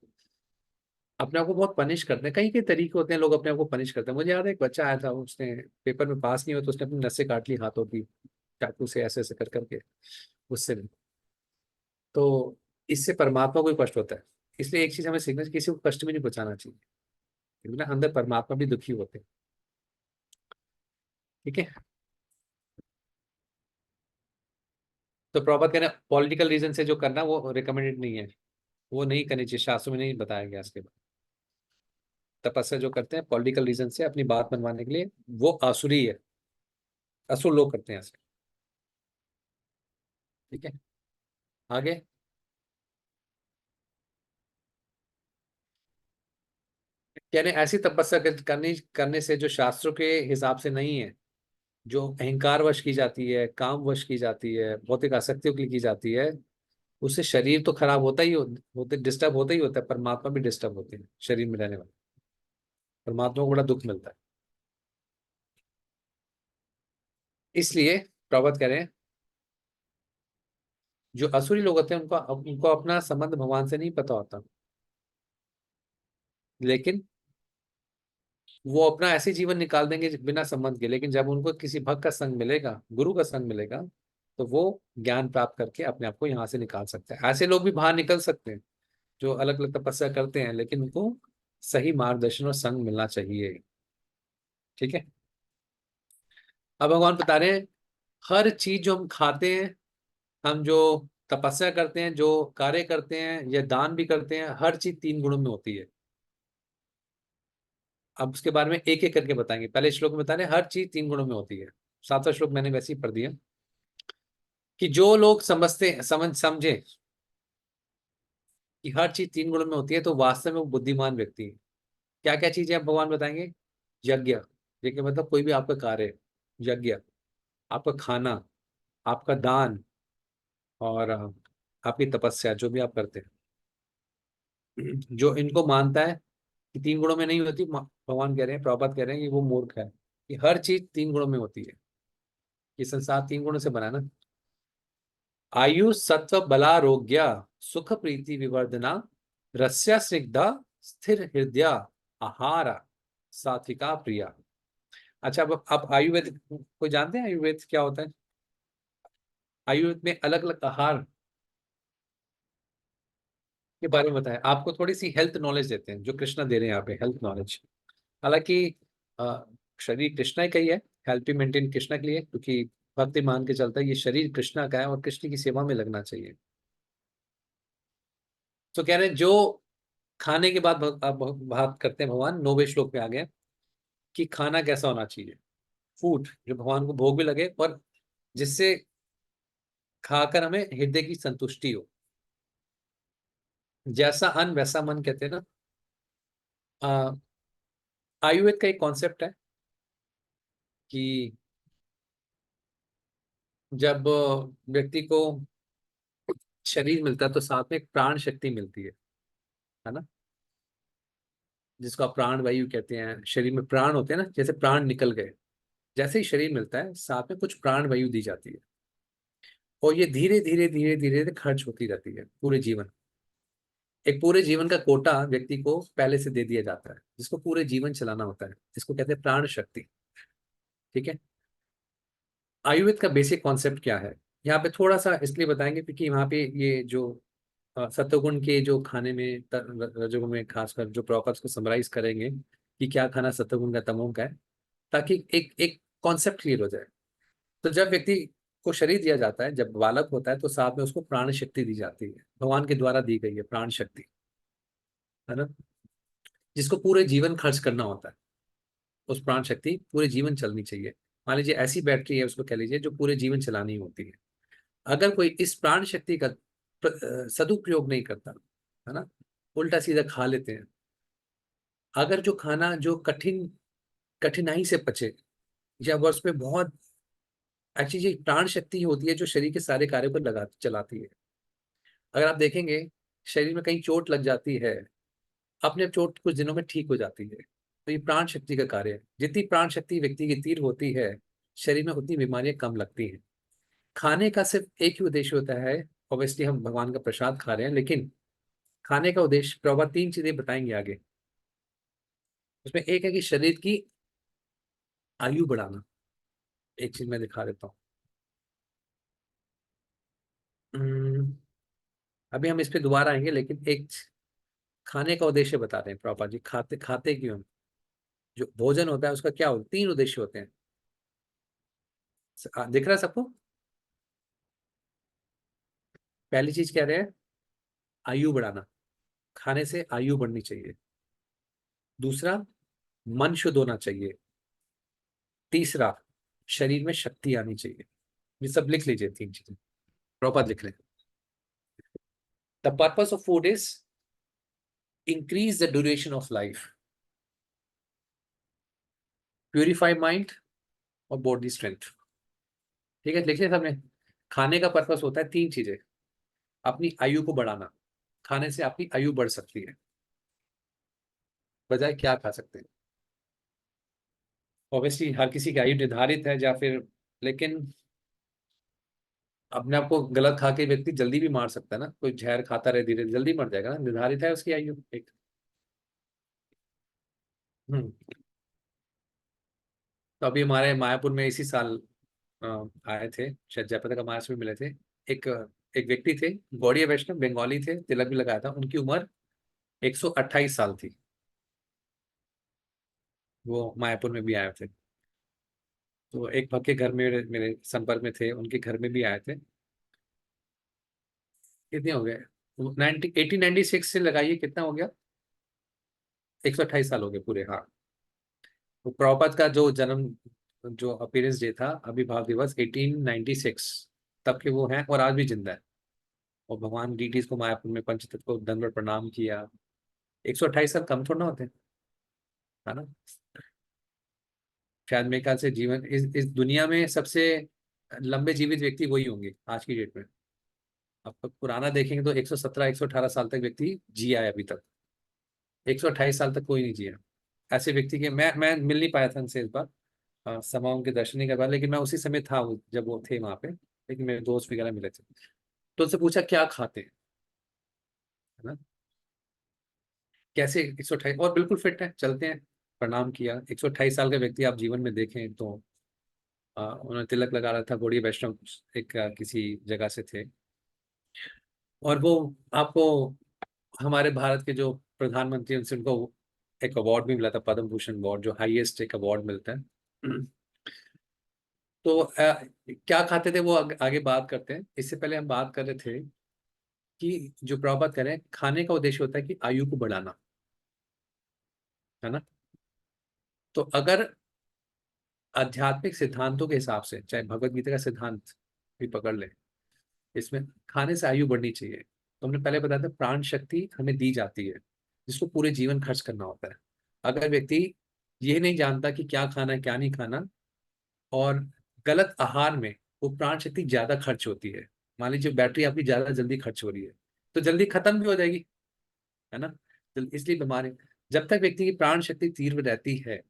अपने आप को बहुत पनिश करते हैं, कई कई तरीके होते हैं, लोग अपने आप को पनिश करते हैं। मुझे याद है एक बच्चा आया था, उसने पेपर में पास नहीं हुआ, तो उसने अपनी नसें काट ली हाथों की, चाकू से ऐसे ऐसे कर करके, उससे भी। तो इससे परमात्मा को भी कष्ट होता है, इसलिए एक चीज हमें सीखना चाहिए, किसी को कष्ट भी नहीं पहुंचाना चाहिए, क्योंकि ना अंदर परमात्मा भी दुखी होते हैं। ठीक है। तो प्रॉपर कहना पॉलिटिकल रीजन से जो करना वो रिकमेंडेड नहीं है, वो नहीं करनी चाहिए, शास्त्रों में नहीं बताया गया इसके बाद। तपस्या जो करते हैं पॉलिटिकल रीजन से अपनी बात मनवाने के लिए, वो आसुरी है, असुर लोग करते हैं ऐसे। ठीक है, आगे। यानी ऐसी तपस्या करने से जो शास्त्रों के हिसाब से नहीं है, जो अहंकार वश की जाती है, काम वश की जाती है, भौतिक आसक्तियों के लिए की जाती है, उससे शरीर तो खराब होता ही होते डिस्टर्ब होता ही होता है, परमात्मा भी डिस्टर्ब होते हैं शरीर में रहने वाले, परमात्मा को बड़ा दुख मिलता है। इसलिए प्रभात कह रहे हैं जो असुरी लोग होते हैं उनको उनको अपना संबंध भगवान से नहीं पता होता, लेकिन वो अपना ऐसे जीवन निकाल देंगे बिना संबंध के, लेकिन जब उनको किसी भक्त का संग मिलेगा, गुरु का संग मिलेगा, तो वो ज्ञान प्राप्त करके अपने आप को यहाँ से निकाल सकते हैं। ऐसे लोग भी बाहर निकल सकते हैं जो अलग अलग तपस्या करते हैं, लेकिन उनको सही मार्गदर्शन और संग मिलना चाहिए। ठीक है। अब भगवान बता रहे हैं हर चीज जो हम खाते हैं, हम जो तपस्या करते हैं, जो कार्य करते हैं या दान भी करते हैं, हर चीज 3 गुणों में होती है। अब उसके बारे में एक एक करके बताएंगे। पहले श्लोक में बता रहे हैं हर चीज 3 गुणों में होती है। 7वां श्लोक मैंने वैसे ही पढ़ दिया कि जो लोग समझे कि हर चीज 3 गुणों में होती है, तो वास्तव में वो बुद्धिमान व्यक्ति है। क्या क्या चीजें अब भगवान बताएंगे? यज्ञ, यज्ञ मतलब कोई भी आपका कार्य, यज्ञ, आपका खाना, आपका दान, और आपकी तपस्या जो भी आप करते हैं, जो इनको मानता है कि 3 गुणों में नहीं होती, भगवान कह रहे हैं, प्रभुपाद कह रहे हैं कि वो मूर्ख है, कि हर चीज 3 गुणों में होती है। ये संसार 3 गुणों से बना है ना। आयु सत्व बलारोग्य सुख प्रीति विवर्धना रस्या स्निग्धा स्थिर हृदय आहार सात्विका प्रिया। अच्छा, अब आयुर्वेद कोई जानते हैं आयुर्वेद क्या होता है? आयुर्वेद में अलग अलग आहार के बारे में बताया, आपको थोड़ी सी हेल्थ नॉलेज देते हैं जो कृष्णा दे रहे हैं यहाँ पे, हेल्थ नॉलेज। हालांकि अ, शरीर कृष्णा का ही है, हेल्थ भी मेंटेन कृष्णा के लिए, क्योंकि भक्ति मान के चलता है ये शरीर कृष्णा का है और कृष्ण की सेवा में लगना चाहिए। तो कह रहे हैं जो खाने के बाद अब बात करते हैं, भगवान 9वें श्लोक पे आ गए कि खाना कैसा होना चाहिए। फूड जो भगवान को भोग भी लगे और जिससे खाकर हमें हृदय की संतुष्टि हो। जैसा अन्न वैसा मन कहते हैं ना। अ, आयुर्वेद का एक कॉन्सेप्ट है कि जब व्यक्ति को शरीर मिलता है तो साथ में एक प्राण शक्ति मिलती है ना, जिसको आप प्राण वायु कहते हैं। शरीर में प्राण होते हैं ना, जैसे प्राण निकल गए, जैसे ही शरीर मिलता है साथ में कुछ प्राण वायु दी जाती है, और ये धीरे धीरे धीरे धीरे धीरे खर्च होती रहती है पूरे जीवन। एक पूरे जीवन का कोटा व्यक्ति को पहले से दे दिया जाता है, जिसको पूरे जीवन चलाना होता है, जिसको कहते हैं प्राण शक्ति। ठीक है। आयुर्वेद का बेसिक कॉन्सेप्ट क्या है, यहाँ पे थोड़ा सा इसलिए बताएंगे क्योंकि वहाँ पे ये जो सत्वगुण के जो खाने में रजोगुण में खासकर जो प्रॉपर्स को समराइज करेंगे कि क्या खाना सत्वगुण का तमोगुण का है, ताकि एक एक कॉन्सेप्ट क्लियर हो जाए। तो जब व्यक्ति को शरीर दिया जाता है, जब बालक होता है, तो साथ में उसको प्राण शक्ति दी जाती है, भगवान के द्वारा दी गई है प्राण शक्ति, है ना, जिसको पूरे जीवन खर्च करना होता है। उस प्राण शक्ति पूरे जीवन चलनी चाहिए। मान लीजिए ऐसी बैटरी है, उसको कह लीजिए, जो पूरे जीवन चलानी होती है। अगर कोई इस प्राण शक्ति का सदुपयोग नहीं करता, है ना, उल्टा सीधा खा लेते हैं, अगर जो खाना जो कठिनाई से पचे, या वर्ष में बहुत, एक्चुअली ये प्राण शक्ति होती है जो शरीर के सारे कार्यों को लगा चलाती है। अगर आप देखेंगे शरीर में कहीं चोट लग जाती है, अपने आप चोट कुछ दिनों में ठीक हो जाती है, तो ये प्राण शक्ति का कार्य है। जितनी प्राण शक्ति व्यक्ति की तीव्र होती है शरीर में, उतनी बीमारियां कम लगती हैं। खाने का सिर्फ एक ही उद्देश्य होता है, ऑब्वियसली हम भगवान का प्रसाद खा रहे हैं, लेकिन खाने का उद्देश्य प्रभुपाद 3 चीजें बताएंगे आगे। उसमें एक है कि शरीर की आयु बढ़ाना। एक चीज मैं दिखा देता हूँ। अभी हम इस पे दोबारा आएंगे, लेकिन एक खाने का उद्देश्य बता रहे हैं प्रभुपाद जी, खाते खाते क्यों हम? जो भोजन होता है उसका क्या होता है? 3 उद्देश्य होते हैं। दिख रहा है सबको? पहली चीज कह रहे हैं आयु बढ़ाना, खाने से आयु बढ़नी चाहिए। दूसरा, मन शुद्ध होना चाहिए। तीसरा, शरीर में शक्ति आनी चाहिए। ये सब लिख लीजिए 3 चीजें, प्रॉपर लिख लें। The purpose of food is increase the duration of life, purify mind और बॉडी स्ट्रेंथ। ठीक है, लिखिए सबने। खाने का पर्पस होता है 3 चीजें। अपनी आयु को बढ़ाना, खाने से आपकी आयु बढ़ सकती है। बजाय क्या खा सकते हैं? ऑब्वियसली हर किसी की आयु निर्धारित है, या फिर, लेकिन अपने आप को गलत खा के व्यक्ति जल्दी भी मार सकता है ना। कोई जहर खाता रहे धीरे जल्दी मर जाएगा ना, निर्धारित है उसकी आयु एक। हम्म। तो अभी हमारे मायापुर में इसी साल अ, आए थे, शायद जयप्रदा का महाराष्ट्र में मिले थे। एक एक व्यक्ति थे, गौड़ीय वैष्णव, बंगाली थे, तिलक भी लगाया था। उनकी उम्र 128 साल थी। वो मायापुर में भी आए थे। तो एक भक्त के घर में मेरे मेरे संपर्क में थे, उनके घर में भी आए थे। कितने हो गए? 1896 से लगाइए, कितना हो गया? 128 साल हो गए पूरे, हाँ। तो प्रभुपाद का जो जन्म, जो अपीयरेंस डे था, आविर्भाव दिवस 1896 तब के वो हैं, और आज भी जिंदा है। और भगवान डीटीज को मायापुर में पंचतत्व को दंडवत प्रणाम किया। 128 साल कम थोड़ा ना होते हैं, है ना। शायद मेरे ख्याल से जीवन इस दुनिया में सबसे लंबे जीवित व्यक्ति वही होंगे आज की डेट में। अब तक पुराना देखेंगे तो 117 118 साल तक व्यक्ति जिया है अभी तक। 128 साल तक कोई नहीं जिया। ऐसे व्यक्ति के मैं मिल नहीं पाया था उनसे इस बार। समा उनके दर्शन नहीं कर पाया, लेकिन मैं उसी समय था जब वो थे वहां पे। लेकिन मेरे दोस्त वगैरह मिले थे, तो उनसे पूछा क्या खाते हैं, है ना, कैसे 128, और बिल्कुल फिट है, चलते हैं। प्रणाम किया। 128 साल का व्यक्ति आप जीवन में देखें तो उन्होंने तिलक लगा रहा था। गौड़ी वैष्णव एक किसी जगह से थे। और वो आपको, हमारे भारत के जो प्रधानमंत्री उनसे उनको एक अवार्ड भी मिला था, पद्म भूषण अवार्ड, जो हाईएस्ट एक अवार्ड मिलता है। तो क्या खाते थे वो आगे बात करते हैं। इससे पहले हम बात कर रहे थे कि जो प्रभुपाद कह रहे हैं, खाने का उद्देश्य होता है कि आयु को बढ़ाना, है ना। तो अगर आध्यात्मिक सिद्धांतों के हिसाब से, चाहे भगवत गीता का सिद्धांत भी पकड़ ले, इसमें खाने से आयु बढ़नी चाहिए। तो हमने पहले बताया था प्राण शक्ति हमें दी जाती है, जिसको पूरे जीवन खर्च करना होता है। अगर व्यक्ति ये नहीं जानता कि क्या खाना है क्या नहीं खाना, और गलत आहार में वो प्राण शक्ति ज्यादा खर्च होती है। मान लीजिए बैटरी आपकी ज्यादा जल्दी खर्च हो रही है, तो जल्दी खत्म भी हो जाएगी, है ना। तो इसलिए बीमारी, जब तक व्यक्ति की प्राण शक्ति तीव्र रहती है,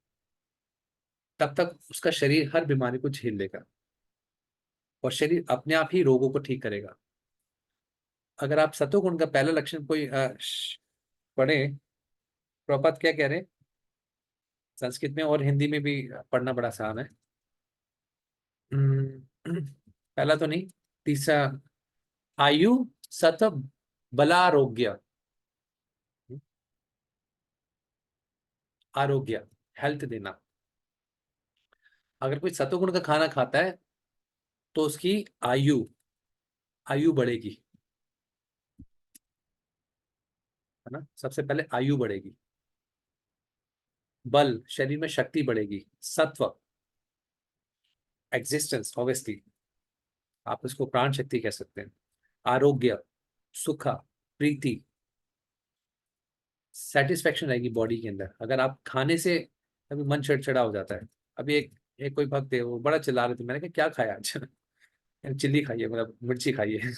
तब तक उसका शरीर हर बीमारी को झेल लेगा, और शरीर अपने आप ही रोगों को ठीक करेगा। अगर आप सतोगुण का पहला लक्षण कोई पढ़े, प्रपात क्या कह रहे हैं, संस्कृत में और हिंदी में भी पढ़ना बड़ा आसान है। पहला तो नहीं, तीसरा, आयु सत बलारोग्य, आरोग्य, हेल्थ देना। अगर कोई सतोगुण का खाना खाता है तो उसकी आयु आयु बढ़ेगी, है ना। सबसे पहले आयु बढ़ेगी, बल, शरीर में शक्ति बढ़ेगी, सत्व, एग्जिस्टेंस, ऑब्वियसली आप इसको प्राण शक्ति कह सकते हैं, आरोग्य, सुख, प्रीति, सेटिस्फेक्शन रहेगी बॉडी के अंदर। अगर आप खाने से कभी मन चिड़चिड़ा हो जाता है। अभी एक कोई भक्त है, वो बड़ा चिल्ला रहे थे, मैंने कहा क्या खाया आज? चिल्ली खाई है, मतलब मिर्ची खाई है।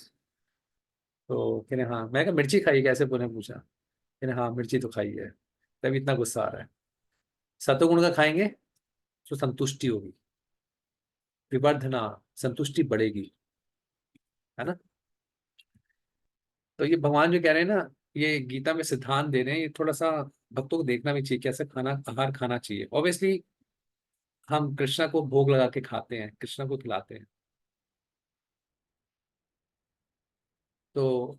तो कहने हाँ, मैं कहा मिर्ची खाई कैसे, पुनः पूछा, कहने हाँ मिर्ची तो खाई है, तभी इतना गुस्सा आ रहा है। सतोगुण का खाएंगे तो संतुष्टि होगी, विवर्धना, संतुष्टि बढ़ेगी, है ना। तो ये भगवान जो कह रहे हैं ना, ये गीता में सिद्धांत दे रहे हैं, ये थोड़ा सा भक्तों को देखना भी चाहिए कैसे खाना आहार खाना चाहिए। ऑब्वियसली हम कृष्णा को भोग लगा के खाते हैं, कृष्णा को खिलाते हैं। तो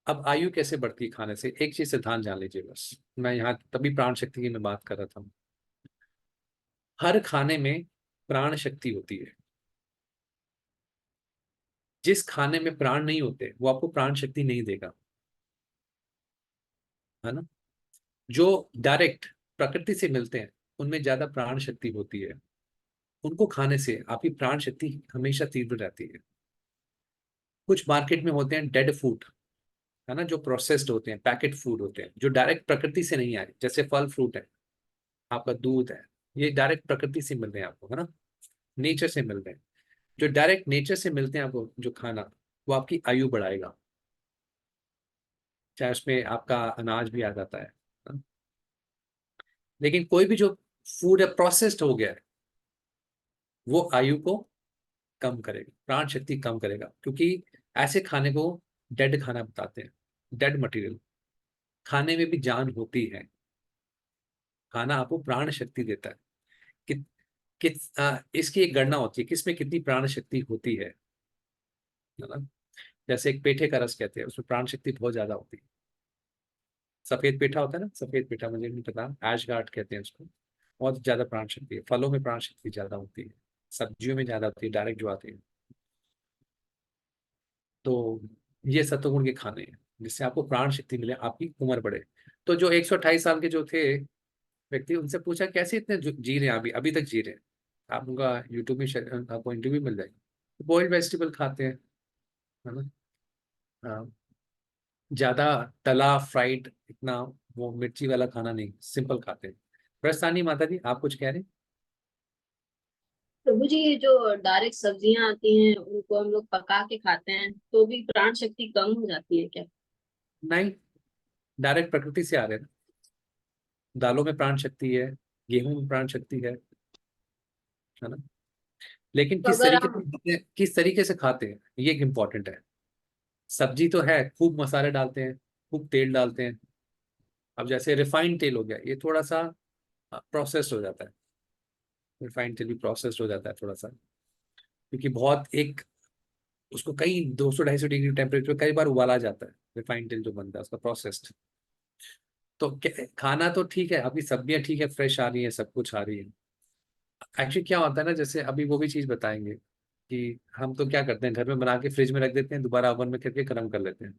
अब आयु कैसे बढ़ती है खाने से, एक चीज सिद्धांत जान लीजिए बस। मैं यहाँ तभी प्राण शक्ति की मैं बात कर रहा था। हर खाने में प्राण शक्ति होती है। जिस खाने में प्राण नहीं होते वो आपको प्राण शक्ति नहीं देगा, है ना। जो डायरेक्ट प्रकृति से मिलते हैं उनमें ज्यादा प्राण शक्ति होती है। उनको खाने से आपकी प्राण शक्ति हमेशा तीव्र रहती है। कुछ मार्केट में होते हैं डेड फूड, है ना, जो प्रोसेस्ड होते हैं, पैकेट फूड होते हैं, जो डायरेक्ट प्रकृति से नहीं आए, जैसे फल फ्रूट है, आपका दूध है, ये डायरेक्ट प्रकृति से मिल रहे हैं आपको, है ना, नेचर से मिल रहे हैं। जो डायरेक्ट नेचर से मिलते हैं आपको जो खाना, वो आपकी आयु बढ़ाएगा, चाहे उसमें आपका अनाज भी आ जाता है ना? लेकिन कोई भी जो फूड है प्रोसेस्ड हो गया है, वो आयु को कम करेगा, प्राण शक्ति कम करेगा, क्योंकि ऐसे खाने को डेड खाना बताते हैं, डेड मटेरियल। खाने में भी जान होती है, खाना आपको प्राण शक्ति देता है। कि, इसकी एक गणना होती है किसमें कितनी प्राण शक्ति होती है ना। जैसे एक पेठे का रस कहते हैं, उसमें प्राण शक्ति बहुत ज्यादा होती है। सफेद पेठा होता है ना, सफेद पेठा मुझे नहीं पता, ऐश गार्ड कहते हैं उसको, बहुत ज्यादा प्राण शक्ति है। फलों में प्राण शक्ति ज्यादा होती है, सब्जियों में ज्यादा होती है, डायरेक्ट जो आती है। तो ये सत्वगुण के खाने हैं जिससे आपको प्राण शक्ति मिले, आपकी उम्र बढ़े। तो जो 128 साल के जो थे व्यक्ति, उनसे पूछा कैसे इतने जी रहे हैं, अभी अभी तक जी रहे हैं। आप उनका यूट्यूब में आपको इंटरव्यू मिल जाएगी। बॉइल्ड वेजिटेबल खाते हैं, है ना, हाँ, ज्यादा तला फ्राइड इतना वो मिर्ची वाला खाना नहीं, सिंपल खाते हैं। प्रस्थानी माता जी आप कुछ कह रहे हैं? प्रभु जी, ये जो डायरेक्ट सब्जियां आती हैं उनको हम लोग पका के खाते हैं तो भी प्राण शक्ति कम हो जाती है क्या? नहीं, डायरेक्ट प्रकृति से आ रहे हैं। दालों में प्राण शक्ति है, गेहूं में प्राण शक्ति है ना। लेकिन तो अगर हम किस तरीके से खाते हैं ये इम्पोर्टेंट है। सब्जी तो है, खूब मसाले डालते हैं, खूब तेल डालते हैं। अब जैसे रिफाइंड तेल हो गया, ये थोड़ा सा प्रोसेस्ड हो जाता है। रिफाइंड तेल भी प्रोसेस्ड हो जाता है थोड़ा सा, क्योंकि बहुत एक उसको कई 200-250 डिग्री टेम्परेचर कई बार उबाला जाता है। रिफाइंड तेल जो बनता है उसका प्रोसेस्ड। तो खाना तो ठीक है, अभी सब्जियां ठीक है, फ्रेश आ रही है, सब कुछ आ रही है। एक्चुअली क्या होता है ना, जैसे अभी वो भी चीज बताएंगे कि हम तो क्या करते हैं, घर में बना के फ्रिज में रख देते हैं, दोबारा ओवन में करके गर्म कर लेते हैं,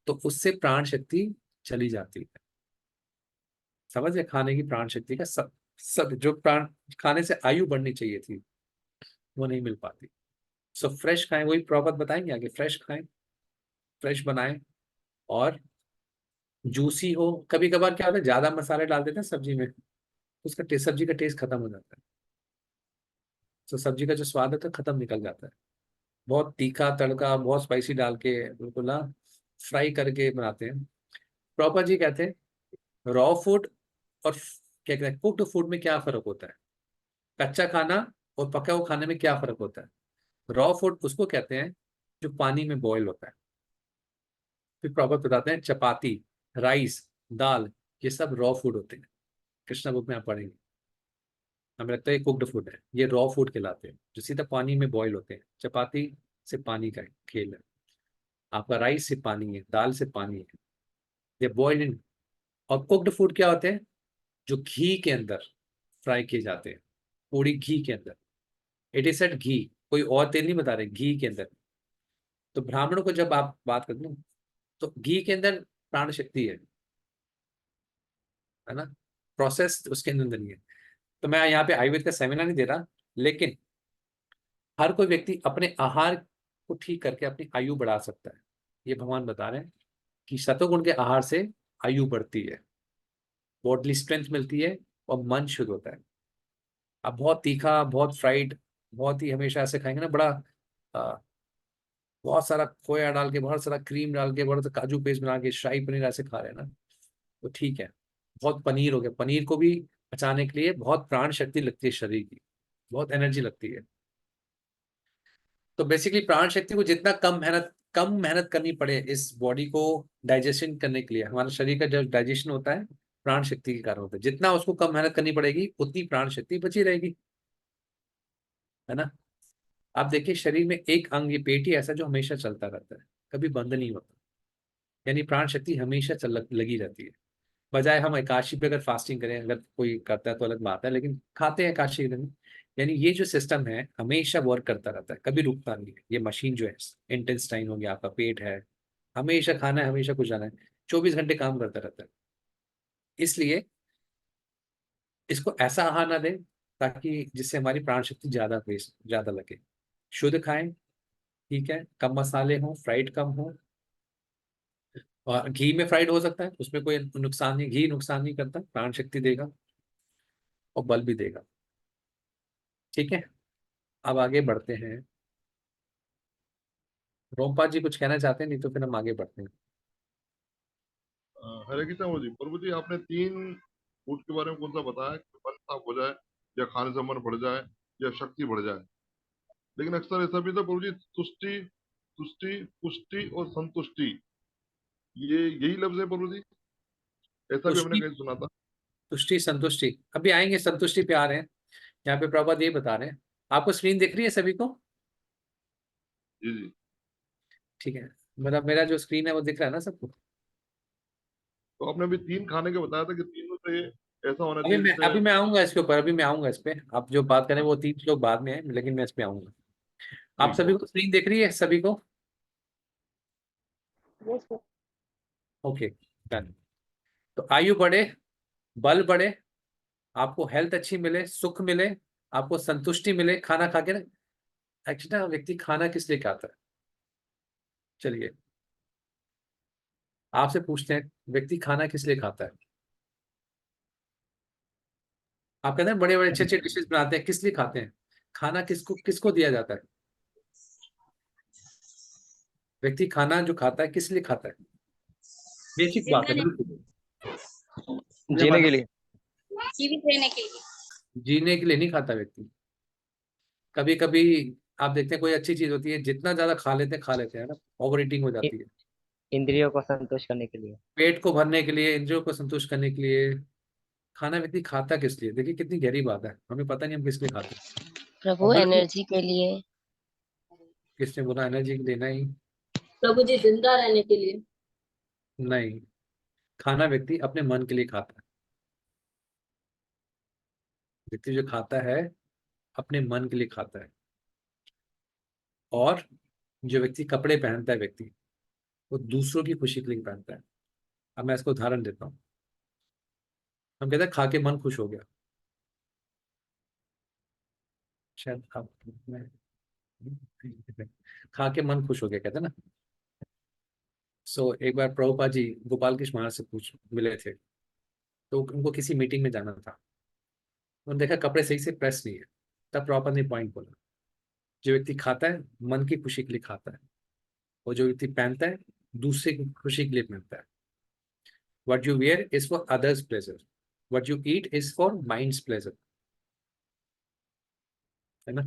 तो उससे प्राण शक्ति चली जाती है। समझ गए, खाने की प्राण शक्ति का सब जो प्राण खाने से आयु बढ़नी चाहिए थी वो नहीं मिल पाती। सो फ्रेश खाएं, वही प्रॉपर बताएंगे आगे, फ्रेश खाएं, फ्रेश बनाएं, और जूसी हो। कभी कभार क्या होता है, ज्यादा मसाले डाल देते हैं सब्जी में, उसका सब्जी का टेस्ट खत्म हो जाता है। तो सब्जी का जो स्वाद है तो खत्म निकल जाता है। बहुत तीखा तड़का, बहुत स्पाइसी डाल के बिल्कुल ना फ्राई करके बनाते हैं। प्रॉपर जी कहते हैं रॉ फूड और क्या कहते हैं कुक्ड फूड में क्या फर्क होता है, कच्चा खाना और पका हुआ खाने में क्या फर्क होता है। रॉ फूड उसको कहते हैं जो पानी में बॉयल होता है। फिर प्रॉपर बताते हैं चपाती, राइस, दाल, ये सब रॉ फूड होते हैं। कृष्णा बुक में आप पढ़ेंगे, हमें लगता है कुक्ड फूड है, ये रॉ फूड कहलाते हैं जो सीधा पानी में बॉयल होते हैं। चपाती से पानी का खेल है, आपका राइस से पानी है, दाल से पानी है, ये बॉइल्ड इन। और कुक्ड फूड क्या होते हैं, जो घी के अंदर फ्राई किए जाते हैं, पूरी घी के अंदर। इट इज सेट घी, कोई और तेल नहीं बता रहे, घी के अंदर। तो ब्राह्मणों को जब आप बात करते हो तो घी के अंदर प्राण शक्ति है ना, प्रोसेस उसके अंदर नहीं है। तो मैं यहाँ पे आयुर्वेद का सेमिनार नहीं दे रहा, लेकिन हर कोई व्यक्ति अपने आहार को ठीक करके अपनी आयु बढ़ा सकता है। ये भगवान बता रहे हैं कि सतोगुण के आहार से आयु बढ़ती है, बॉडली स्ट्रेंथ मिलती है और मन शुद्ध होता है। अब बहुत तीखा, बहुत फ्राइड, बहुत ही हमेशा ऐसे खाएंगे ना, बड़ा बहुत सारा खोया डाल के, बहुत सारा क्रीम डाल के, बहुत सारा काजू पेस्ट बना के शाही पनीर ऐसे खा रहे हैं ना, तो ठीक है। बहुत पनीर हो गया, पनीर को भी पचाने के लिए बहुत प्राण शक्ति लगती है, शरीर की बहुत एनर्जी लगती है। तो बेसिकली प्राण शक्ति को जितना कम मेहनत करनी पड़े इस बॉडी को डाइजेशन करने के लिए, हमारा शरीर का जो डाइजेशन होता है प्राण शक्ति के कारण होता है, जितना उसको कम मेहनत करनी पड़ेगी उतनी प्राण शक्ति बची रहेगी, है ना। आप देखिए शरीर में एक अंग, ये पेट ही ऐसा जो हमेशा चलता रहता है, कभी बंद नहीं होता। यानी प्राण शक्ति हमेशा लगी रहती है। बजाय हम एकादशी पे अगर फास्टिंग करें, अगर कोई करता है तो अलग बात है, लेकिन खाते हैं एकादशी के दिन। यानी ये जो सिस्टम है हमेशा वर्क करता रहता है, कभी रुकता नहीं है। ये मशीन जो है, इंटेस्टाइन हो गया, आपका पेट है, हमेशा खाना है, हमेशा कुछ जाना है, 24 घंटे काम करता रहता है। इसलिए इसको ऐसा आहार ना दें ताकि जिससे हमारी प्राण शक्ति ज्यादा लगे। शुद्ध खाएं, ठीक है, कम मसाले हो, फ्राइड कम हो, और घी में फ्राइड हो सकता है, उसमें कोई नुकसान नहीं, घी नुकसान नहीं करता, प्राण शक्ति देगा और बल भी देगा। ठीक है, अब आगे बढ़ते हैं। रोमपाल जी कुछ कहना चाहते हैं, नहीं तो फिर हम आगे बढ़ते हैं। हरे कृष्णा प्रभु जी। प्रभु जी, आपने 3 फूड के बारे में कौन सा बताया कि मन साफ हो जाए, या खाने से मन बढ़ जाए, या शक्ति बढ़ जाए। लेकिन अक्सर ऐसा भी था प्रभु जी, तुष्टि, तुष्टि, पुष्टि और संतुष्टि, ये यही लफ्ज है प्रभु जी, ऐसा भी हमने तुष्टि, कहीं सुना था। तुष्टि, संतुष्टि, अभी आएंगे, संतुष्टि पे आ रहे हैं। यहाँ पे प्रभुपाद ये बता रहे हैं। आपको स्क्रीन दिख रही है सभी को? जी जी। ठीक है, मतलब मेरा जो स्क्रीन है वो दिख रहा है ना सबको? तो आपने अभी 3 खाने के बताया था कि तीनों से ऐसा होना अभी चाहिए मैं जैसे। अभी मैं आऊंगा इसके ऊपर, अभी मैं आऊंगा इस पे। आप जो बात करें वो 3 श्लोक बाद में है, लेकिन मैं इस पे आऊंगा। आप ठीक सभी है। को स्क्रीन दिख रही है सभी को? Yes sir. Okay, done. तो आयु बढ़े, बल बढ़े, आपको हेल्थ अच्छी मिले, सुख मिले, आपको संतुष्टि मिले खाना खा के ना। एक्चुअली ना, व्यक्ति खाना किस लिए खाता है? चलिए आपसे पूछते हैं, व्यक्ति खाना किस लिए खाता है? आप कहते हैं बड़े बड़े अच्छे अच्छे डिशेस बनाते हैं, किस लिए खाते हैं? खाना किसको किसको दिया जाता है? व्यक्ति खाना जो खाता है किस लिए खाता है? बेसिक बात जिंदा है, रह बिल्कुल। मुझे जीने के मानो, लिए। जीवित रहने के लिए। जीने के लिए नहीं खाता व्यक्ति। कभी कभी आप देखते हैं कोई अच्छी चीज होती है, जितना ज्यादा खा लेते हैं ना, ओवर ईटिंग हो इ- जाती है। इंद्रियों को संतुष्ट करने के लिए। पेट को भरने के लिए, इंद्रियों को संतुष्ट करने के लिए खाना व्यक्ति खाता किस लिए? देखिए कितनी गहरी बात है, हमें पता नहीं हम किस लिए खाते हैं। और प्रभु बिल्कुल, एनर्जी के लिए। किसने बोला एनर्जी लेना ही? प्रभु जी जिंदा रहने के लिए। नहीं, खाना व्यक्ति अपने मन के लिए खाता है। व्यक्ति जो खाता है अपने मन के लिए खाता है। और जो व्यक्ति कपड़े पहनता है व्यक्ति, वो दूसरों की खुशी के लिए पहनता है। अब मैं इसको उदाहरण देता हूँ। हम कहते हैं खा के मन खुश हो गया, शायद आप खा के मन खुश हो गया कहते हैं ना। एक बार प्रभुपाद जी गोपाल कृष्ण महाराज से पूछ मिले थे, तो उनको किसी मीटिंग में जाना था। उन्होंने देखा कपड़े सही से प्रेस नहीं है। तब प्रभुपाद ने पॉइंट बोला, जो व्यक्ति खाता है मन की खुशी के लिए खाता है, और जो व्यक्ति पहनता है दूसरे की खुशी के लिए पहनता है। What you wear is for others pleasure, what you eat is for mind's pleasure, है ना?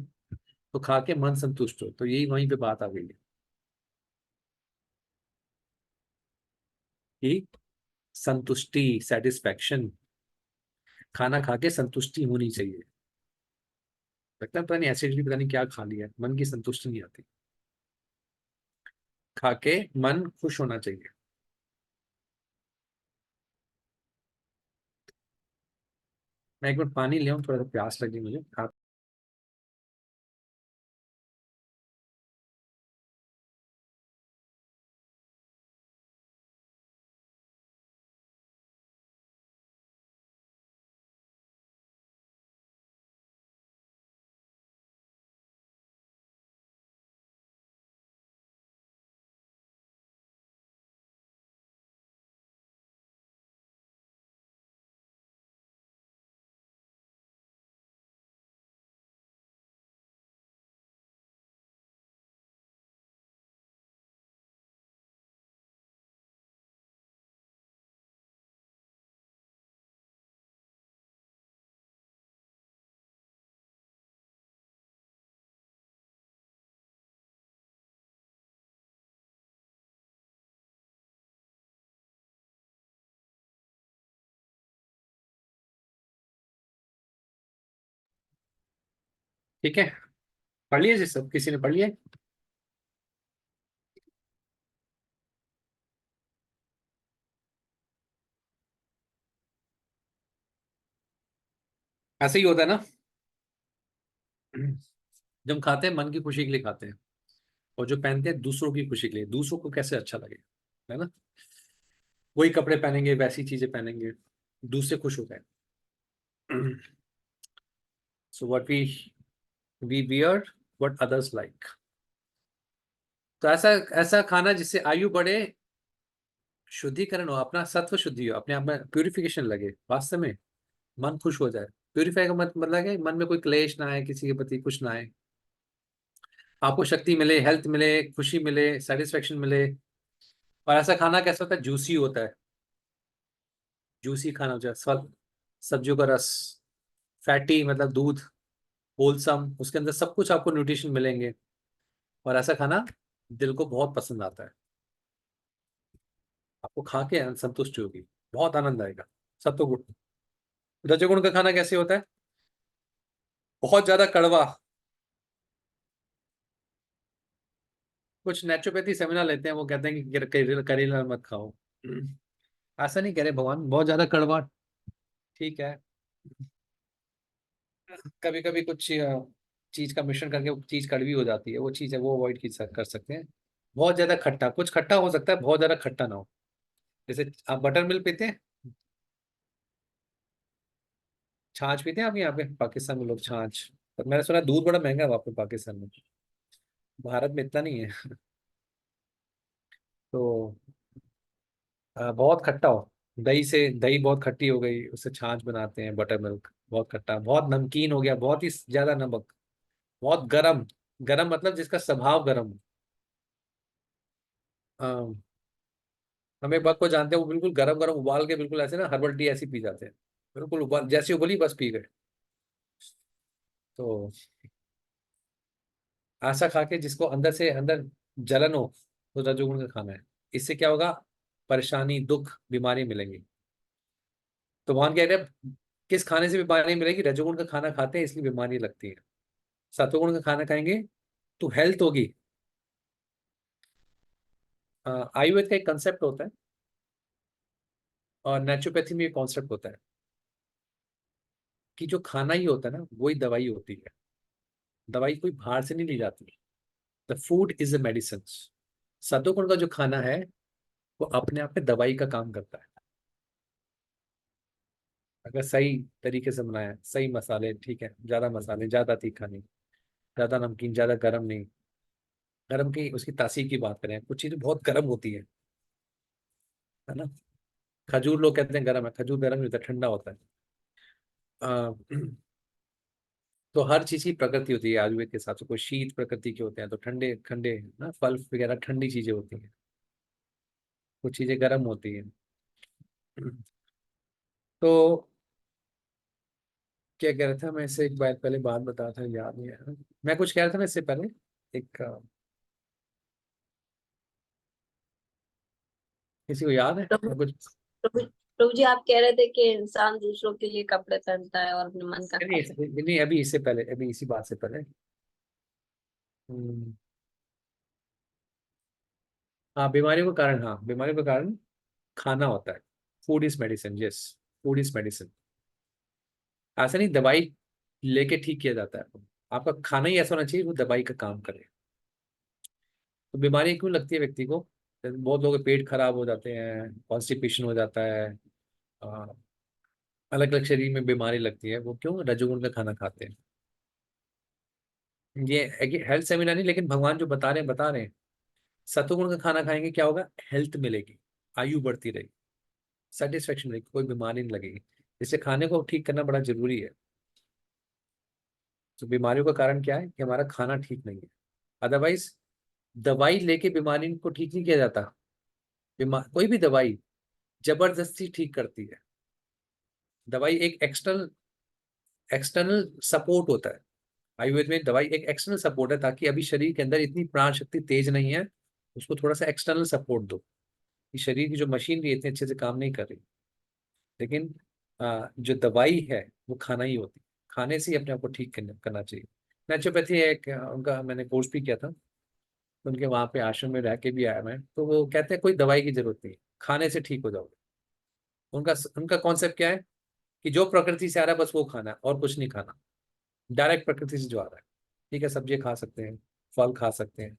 तो खा के मन संतुष्ट हो, तो यही वहीं पे बात आ गई है कि संतुष्टि, सेटिस्फैक्शन, खाना खा के संतुष्टि होनी चाहिए। लगता है पता नहीं एसिडिटी, पता नहीं क्या खा लिया, मन की संतुष्टि नहीं आती। खा के मन खुश होना चाहिए। मैं एक मिनट पानी ले आऊं, थोड़ा सा प्यास लगी मुझे। आप ठीक है, पढ़ लिया जी सब, किसी ने पढ़ लिया? ऐसे ही होता है ना। जब हम खाते हैं मन की खुशी के लिए खाते हैं, और जो पहनते हैं दूसरों की खुशी के लिए, दूसरों को कैसे अच्छा लगे, है ना। वही कपड़े पहनेंगे, वैसी चीजें पहनेंगे, दूसरे खुश हो गए। So what we wear what others like. तो ऐसा ऐसा खाना जिससे आयु बढ़े, शुद्धिकरण हो, अपना सत्व शुद्धि हो, अपने आप में प्यूरिफिकेशन लगे, वास्तव में मन खुश हो जाए। प्यूरिफाई का मतलब है मन में कोई क्लेश ना आए, किसी के प्रति कुछ ना आए, आपको शक्ति मिले, हेल्थ मिले, खुशी मिले, सेटिस्फेक्शन मिले। और ऐसा खाना कैसा होता है? जूसी होता है। जूसी खाना हो जाए, सब्जियों का रस, फैटी मतलब दूध, होलसम, उसके अंदर सब कुछ आपको न्यूट्रिशन मिलेंगे। और ऐसा खाना दिल को बहुत पसंद आता है, आपको खा के संतुष्टि होगी, बहुत आनंद आएगा। सत्वगुण। रजोगुण का खाना कैसे होता है? बहुत ज्यादा कड़वा। कुछ नेचुरोपैथी सेमिनार लेते हैं, वो कहते हैं कि करेला मत खाओ। ऐसा नहीं कह रहे भगवान, बहुत ज्यादा कड़वा ठीक है, कभी कभी कुछ चीज का मिश्रण करके वो चीज कड़वी हो जाती है, वो चीज है वो अवॉइड कर सकते हैं। बहुत ज्यादा खट्टा, कुछ खट्टा हो सकता है, बहुत ज्यादा खट्टा ना हो। जैसे आप बटर मिल्क पीते हैं, छाछ पीते हैं आप यहाँ पे पाकिस्तान में लोग, छाछ। पर मैंने सुना दूध बड़ा महंगा है वहाँ पे पाकिस्तान में, भारत में इतना नहीं है। तो बहुत खट्टा हो, दही बहुत खट्टी हो गई, उससे छाछ बनाते हैं, बटर मिल्क बहुत खट्टा, बहुत नमकीन हो गया, बहुत ही ज्यादा नमक, बहुत गरम। गरम मतलब जिसका स्वभाव गरम हो। अ, हम एक बात को जानते हैं, वो बिल्कुल गरम गरम उबाल के, बिल्कुल ऐसे ना हर्बल टी ऐसी पी जाते हैं, बिल्कुल उबाल, जैसी उबली बस पी गए। तो ऐसा खा के जिसको अंदर से अंदर जलन हो, तो रजोगुण का खाना है। इससे क्या होगा? परेशानी, दुख, बीमारी मिलेंगी। तो भगवान कह रहे हैं किस खाने से बीमारी मिलेगी? रजोगुण का खाना खाते हैं इसलिए बीमारी लगती है। सत्वगुण का खाना खाएंगे तो हेल्थ होगी। आयुर्वेद का एक कंसेप्ट होता है, और नेचुरोपैथी में एक कॉन्सेप्ट होता है कि जो खाना ही होता है ना, वही दवाई होती है। दवाई कोई बाहर से नहीं ली जाती। The food is a medicine. सत्वगुण का जो खाना है वो अपने आप में दवाई का काम करता है, अगर सही तरीके से बनाया, सही मसाले, ठीक है, ज्यादा मसाले, ज्यादा तीखा नहीं, ज्यादा नमकीन, ज्यादा गर्म नहीं। गर्म की उसकी तासीर की बात करें, कुछ चीजें बहुत गर्म होती है ना। खजूर लोग कहते हैं गर्म है, खजूर गर्म नहीं होता, ठंडा होता है। अ, तो हर चीज की प्रकृति होती है आयुर्वेद के हिसाब से, कोई शीत प्रकृति के होते हैं, तो ठंडे ठंडे ना फल वगैरह ठंडी चीजें होती हैं, कुछ चीजें गर्म होती हैं। तो क्या कह रहा था मैं, इससे एक बार पहले बात बता था, याद नहीं है। मैं कुछ कह रहा था ना इससे पहले, एक किसी को याद है प्रभु मैं कुछ। प्रभु प्रभु जी, आप कह रहे थे कि इंसान दूसरों के लिए कपड़े पहनता है और अपने मन का नहीं खाता नहीं, अभी इससे पहले, अभी इसी बात से पहले। हम्म, हाँ बीमारियों का कारण, हाँ बीमारियों का कारण खाना होता है। Food is medicine, yes, food is medicine. ऐसा नहीं दवाई लेके ठीक किया जाता है, आपका खाना ही ऐसा होना चाहिए वो दवाई का काम करे। तो बीमारी क्यों लगती है व्यक्ति को? बहुत लोगों के पेट खराब हो जाते हैं, कॉन्स्टिपेशन हो जाता है, अलग अलग शरीर में बीमारी लगती है, वो क्यों? रजोगुण का खाना खाते हैं। ये हेल्थ सेमिनार नहीं, लेकिन भगवान जो बता रहे हैं, सतुगुण का खाना खाएंगे क्या होगा? हेल्थ मिलेगी, आयु बढ़ती रहेगी, सेटिस्फेक्शन रहेगी, कोई बीमारी नहीं लगेगी। इससे खाने को ठीक करना बड़ा जरूरी है। तो बीमारियों का कारण क्या है? कि हमारा खाना ठीक नहीं है। अदरवाइज दवाई लेके बीमारी को ठीक नहीं किया जाता। कोई भी दवाई जबरदस्ती ठीक करती है। दवाई एक एक्सटर्नल एक्सटर्नल सपोर्ट होता है। आयुर्वेद में दवाई एक एक्सटर्नल सपोर्ट है, ताकि अभी शरीर के अंदर इतनी प्राण शक्ति तेज नहीं है, उसको थोड़ा सा एक्सटर्नल सपोर्ट दो, कि शरीर की जो मशीनरी इतने अच्छे से काम नहीं कर रही। लेकिन जो दवाई है वो खाना ही होती है, खाने से ही अपने आप को ठीक करना चाहिए। नेचुरोपैथी एक उनका मैंने कोर्स भी किया था, तो उनके वहाँ पे आश्रम में रह के भी आया मैं, तो वो कहते हैं कोई दवाई की जरूरत नहीं, खाने से ठीक हो जाओगे। उनका उनका कॉन्सेप्ट क्या है? कि जो प्रकृति से आ रहा है बस वो खाना है और कुछ नहीं खाना, डायरेक्ट प्रकृति से जो आ रहा है। ठीक है, सब्जी खा सकते हैं, फल खा सकते हैं।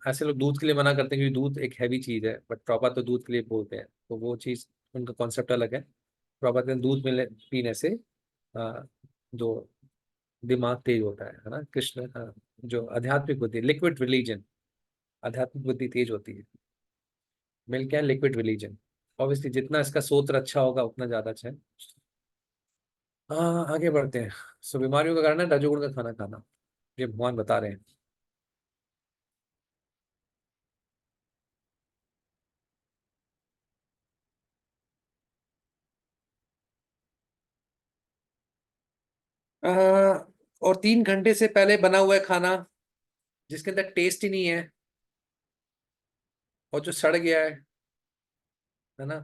ऐसे लोग दूध के लिए मना करते हैं क्योंकि दूध एक हैवी चीज है, बट प्रॉपर तो दूध के लिए बोलते हैं, तो वो चीज उनका कॉन्सेप्ट अलग है। प्रॉपर दूध पीने से जो दिमाग तेज होता है ना, कृष्ण जो आध्यात्मिक बुद्धि, लिक्विड रिलीजन, आध्यात्मिक बुद्धि तेज होती है। मिल क्या है? Liquid religion. ऑब्वियसली जितना इसका सूत्र अच्छा होगा उतना ज्यादा अच्छा है। हाँ, आगे बढ़ते हैं। सो बीमारियों का कारण है रजोगुण का खाना खाना, ये भगवान बता रहे हैं। आ, और 3 घंटे से पहले बना हुआ है खाना जिसके अंदर टेस्ट ही नहीं है और जो सड़ गया है ना,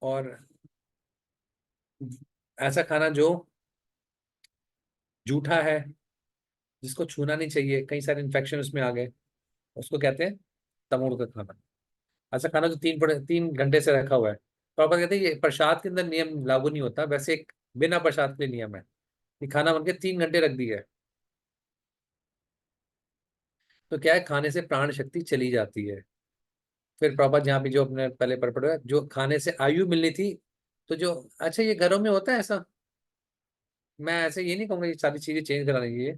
और ऐसा खाना जो जूठा है, जिसको छूना नहीं चाहिए, कई सारे इन्फेक्शन उसमें आ गए, उसको कहते हैं तमोड़ का खाना। ऐसा खाना जो 3 घंटे से रखा हुआ है। पापा कहते हैं ये प्रसाद के अंदर नियम लागू नहीं होता, वैसे एक बिना प्रसाद के नियम है कि खाना बनके 3 घंटे रख दिया है तो क्या है, खाने से प्राण शक्ति चली जाती है। फिर प्रॉपर जहाँ भी जो अपने पहले पर पड़ा है, जो खाने से आयु मिलनी थी, तो जो अच्छा ये घरों में होता है ऐसा, मैं ऐसे ये नहीं कहूंगा ये सारी चीजें चेंज करानी चाहिए।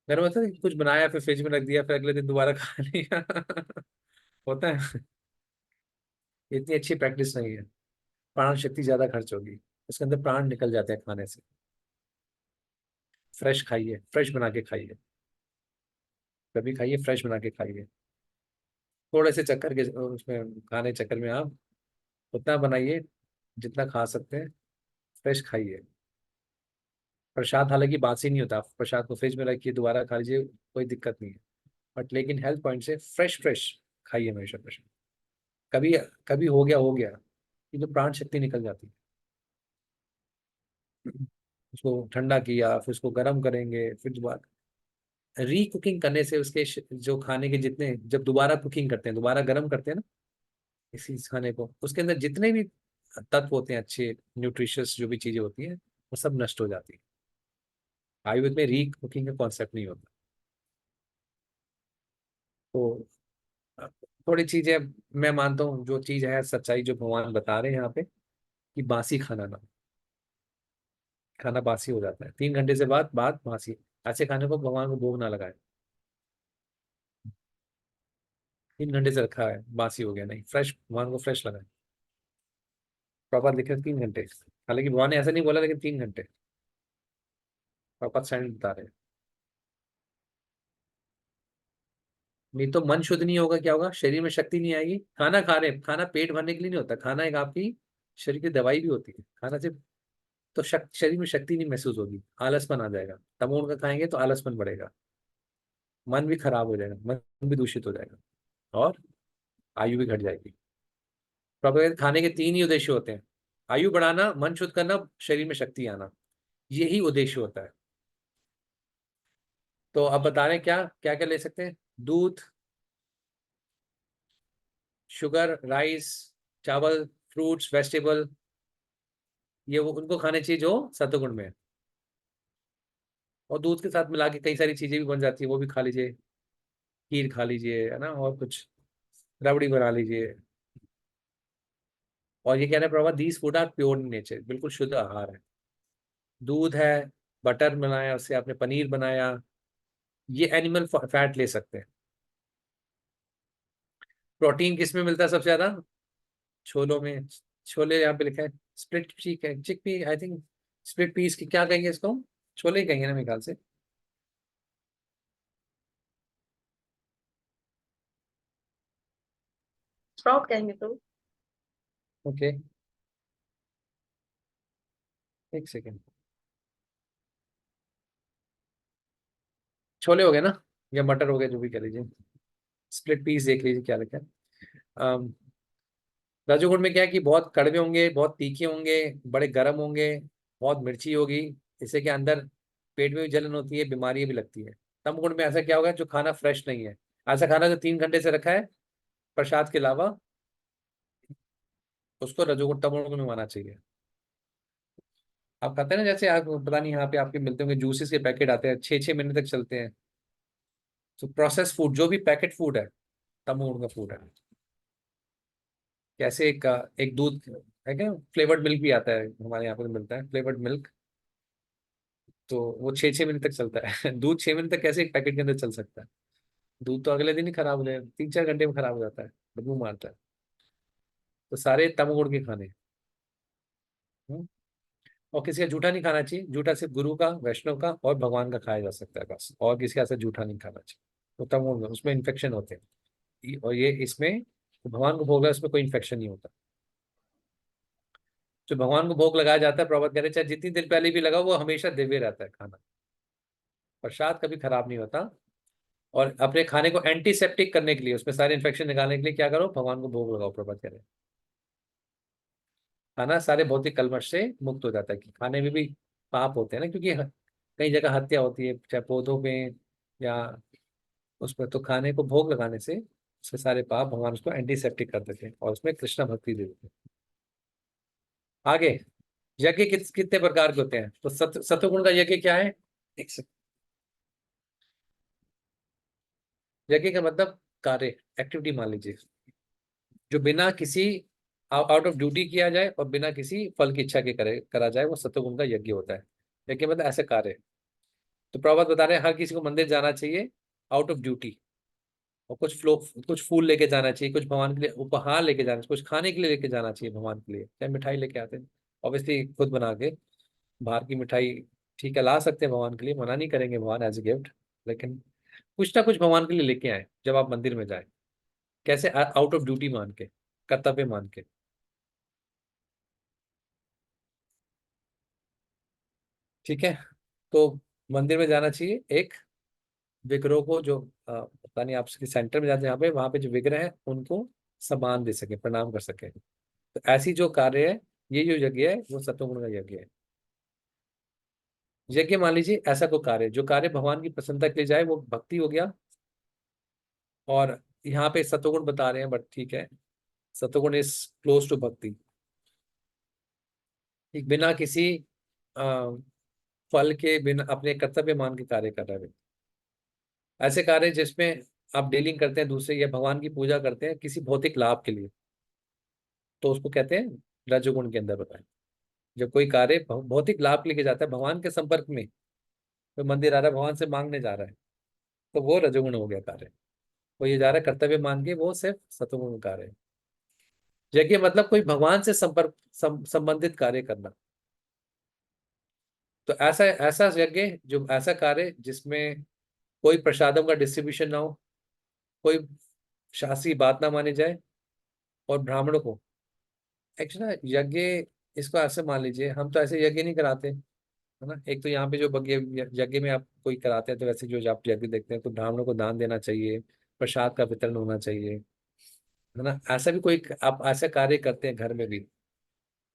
घर में होता है कि कुछ बनाया फिर फ्रिज में रख दिया फिर अगले दिन दोबारा खा लिया होता है। इतनी अच्छी प्रैक्टिस नहीं है, प्राण शक्ति ज्यादा खर्च होगी, उसके अंदर प्राण निकल जाते हैं खाने से। फ्रेश खाइए, फ्रेश बना के खाइए, कभी खाइए फ्रेश बना के खाइए। थोड़े से चक्कर के उसमें खाने चक्कर में आप उतना बनाइए जितना खा सकते हैं, फ्रेश खाइए। प्रसाद हालांकि बासी नहीं होता, आप प्रसाद को फ्रिज में रखिए दोबारा खा लीजिए, कोई दिक्कत नहीं है, बट लेकिन हेल्थ पॉइंट से फ्रेश फ्रेश खाइए हमेशा प्रसाद। कभी कभी हो गया कि जो प्राण शक्ति निकल जाती है, उसको ठंडा किया फिर उसको गर्म करेंगे, फिर दोबारा रीकुकिंग करने से उसके जो खाने के जितने, जब दोबारा कुकिंग करते हैं, दोबारा गर्म करते हैं ना इसी खाने को, उसके अंदर जितने भी तत्व होते हैं अच्छे न्यूट्रिशियस जो भी चीजें होती हैं वो सब नष्ट हो जाती है। आयुर्वेद में रीकुकिंग का कॉन्सेप्ट नहीं होता। तो थोड़ी चीजें मैं मानता हूँ, जो चीज है सच्चाई जो भगवान बता रहे हैं यहाँ पे, कि बासी खाना ना, खाना बासी हो जाता है 3 घंटे से बाद बासी। ऐसे खाने को भगवान को भोग ना लगाए, 3 घंटे से रखा है बासी हो गया, नहीं, फ्रेश भगवान को फ्रेश लगाए। प्रॉपर लिखे 3 घंटे, हालांकि भगवान ने ऐसा नहीं बोला लेकिन 3 घंटे प्रॉपर साइंस बता रहे हैं। नहीं तो मन शुद्ध नहीं होगा, क्या होगा, शरीर में शक्ति नहीं आएगी। खाना खा रहे हैं, खाना पेट भरने के लिए नहीं होता, खाना एक आपकी शरीर की दवाई भी होती है। खाना से तो शरीर में शक्ति नहीं महसूस होगी, आलसपन आ जाएगा। तमोगुण का खाएंगे तो आलसपन बढ़ेगा, मन भी खराब हो जाएगा, मन भी दूषित हो जाएगा और आयु भी घट जाएगी। प्रॉपर खाने के 3 ही उद्देश्य होते हैं, आयु बढ़ाना, मन शुद्ध करना, शरीर में शक्ति आना, यही उद्देश्य होता है। तो अब बता रहे हैं क्या क्या क्या ले सकते हैं। दूध, शुगर, राइस, चावल, फ्रूट्स, वेजिटेबल, ये वो उनको खाने चाहिए जो सत्वगुण में है। और दूध के साथ मिला के कई सारी चीजें भी बन जाती है, वो भी खा लीजिए, खीर खा लीजिए, है ना, और कुछ रबड़ी बना लीजिए। और ये कह रहे हैं Prabha, these food are pure in nature, बिल्कुल शुद्ध आहार है। दूध है, बटर बनाया उससे आपने पनीर बनाया, ये एनिमल फैट ले सकते हैं। प्रोटीन किस में मिलता है सबसे ज्यादा? छोलों में। छोले यहाँ पे लिखा है स्प्लिट चीक है, chickpea I think, split peas की क्या कहेंगे इसको, छोले ही कहेंगे ना मेरे ख्याल से। स्प्राउट कहेंगे तो। ओके, एक सेकेंड, छोले हो गए ना, या मटर हो गए, जो भी कह लीजिए। स्प्लिट पीस देख लीजिए क्या लिखा है। अम, रजोगुण में क्या है कि बहुत कड़वे होंगे, बहुत तीखे होंगे, बड़े गर्म होंगे, बहुत मिर्ची होगी, इससे के अंदर पेट में भी जलन होती है, बीमारियां भी लगती है। तम गुण में ऐसा क्या होगा, जो खाना फ्रेश नहीं है, ऐसा खाना जो 3 घंटे से रखा है प्रसाद के अलावा, उसको रजोगुण तमोगुण में माना चाहिए। आप खाते हैं ना, जैसे आप पता नहीं यहाँ पे आपके मिलते होंगे जूसेस के पैकेट आते हैं, 6-6 महीने तक चलते हैं। तो प्रोसेस फूड जो भी पैकेट फूड है तमोगुण का फूड है। कैसे एक दूध है क्या, फ्लेवर्ड मिल्क भी आता है हमारे यहाँ पर मिलता है फ्लेवर्ड मिल्क, तो वो 6-6 महीने तक चलता है। दूध 6 महीने तक कैसे एक पैकेट के अंदर चल सकता है? दूध तो अगले दिन ही खराब हो जाएगा, 3-4 घंटे में खराब हो जाता है, बदबू मारता है। तो सारे तमोगुण के खाने। हम्म? और किसी का जूठा नहीं खाना चाहिए, जूठा सिर्फ गुरु का, वैष्णव का और भगवान का खाया जा सकता है बस, और किसी का ऐसा जूठा नहीं खाना चाहिए। तो तमोगुण में उसमें इन्फेक्शन होते हैं, और ये इसमें तो भगवान को भोग लगा उसमें कोई इन्फेक्शन नहीं होता। जो भगवान को भोग लगाया जाता है, प्रभात कह रहे हैं, चाहे जितनी दिन पहले भी लगा वो हमेशा दिव्य रहता है खाना, प्रसाद कभी खराब नहीं होता। और अपने खाने को एंटीसेप्टिक करने के लिए, उसमें सारे इन्फेक्शन निकालने के लिए क्या करो, भगवान को भोग लगाओ, प्रभात कह रहे हैं। खाना सारे भौतिक कलमश से मुक्त हो जाता है, कि खाने में भी पाप होते हैं ना, क्योंकि कई जगह हत्या होती है, चाहे पौधों में या उसमें, तो खाने को भोग लगाने से उसके सारे पाप भगवान उसको एंटीसेप्टिक कर देते हैं और उसमें कृष्णा भक्ति दे देते हैं। आगे, यज्ञ कितने प्रकार के होते हैं? तो सत्वगुण का यज्ञ क्या है? एक सेकंड। यज्ञ का मतलब कार्य, एक्टिविटी मान लीजिए, जो बिना किसी आउट ऑफ ड्यूटी किया जाए और बिना किसी फल की इच्छा के करा जाए, वो सत्वगुण का यज्ञ होता है। यज्ञ मतलब ऐसे कार्य। तो प्रभात बता रहे हैं हर किसी को मंदिर जाना चाहिए आउट ऑफ ड्यूटी, और कुछ फूल लेके जाना चाहिए, कुछ भगवान के लिए उपहार लेके जाना चाहिए, कुछ खाने के लिए लेके जाना चाहिए भगवान के लिए, चाहे मिठाई लेके आते हैं ऑब्वियसली खुद बना के, बाहर की मिठाई ठीक है ला सकते हैं भगवान के लिए, मना नहीं करेंगे भगवान एज ए गिफ्ट, लेकिन कुछ ना कुछ भगवान के लिए लेके आए जब आप मंदिर में जाए। कैसे? आउट ऑफ ड्यूटी मान के, कर्तव्य मान के। ठीक है, तो मंदिर में जाना चाहिए, एक विग्रह को जो पता नहीं आपके सेंटर में जाते हैं, यहाँ पे वहां पे जो विग्रह है उनको सम्मान दे सके, प्रणाम कर सके। तो ऐसी जो कार्य है, ये जो यज्ञ है वो सत्वगुण का यज्ञ है। यज्ञ मान लीजिए ऐसा कोई कार्य, जो कार्य भगवान की प्रसन्नता के लिए जाए, वो भक्ति हो गया। और यहाँ पे सत्वगुण बता रहे हैं, बट ठीक है, सत्वगुण इज क्लोज टू भक्ति। ठीक, बिना किसी आ, फल के, बिना अपने कर्तव्य मान के कार्य कर रहे हैं। ऐसे कार्य जिसमें आप डीलिंग करते हैं दूसरे या भगवान की पूजा करते हैं किसी भौतिक लाभ के लिए, तो उसको कहते हैं रजोगुण के अंदर बताएं। जब कोई कार्य भौतिक लाभ के लिए जाता है, भगवान के संपर्क में, कोई मंदिर आ रहा है भगवान से मांगने जा रहा है, तो वो रजोगुण हो गया कार्य। वो ये जा रहा है कर्तव्य मान के, वो सिर्फ सतोगुण कार्य है। यज्ञ मतलब कोई भगवान से संपर्क संबंधित कार्य करना। तो ऐसा ऐसा यज्ञ, जो ऐसा कार्य जिसमें कोई प्रसादम का डिस्ट्रीब्यूशन ना हो, कोई शास्त्रीय बात ना मानी जाए, और ब्राह्मणों को एक्चुअली ना यज्ञ, इसको ऐसे मान लीजिए, हम तो ऐसे यज्ञ नहीं कराते है ना। एक तो यहाँ पे जो यज्ञ यज्ञ में आप कोई कराते हैं, तो वैसे जो आप यज्ञ देखते हैं, तो ब्राह्मणों को दान देना चाहिए, प्रसाद का वितरण होना चाहिए, है ना। ऐसा भी कोई आप ऐसा कार्य करते हैं घर में भी,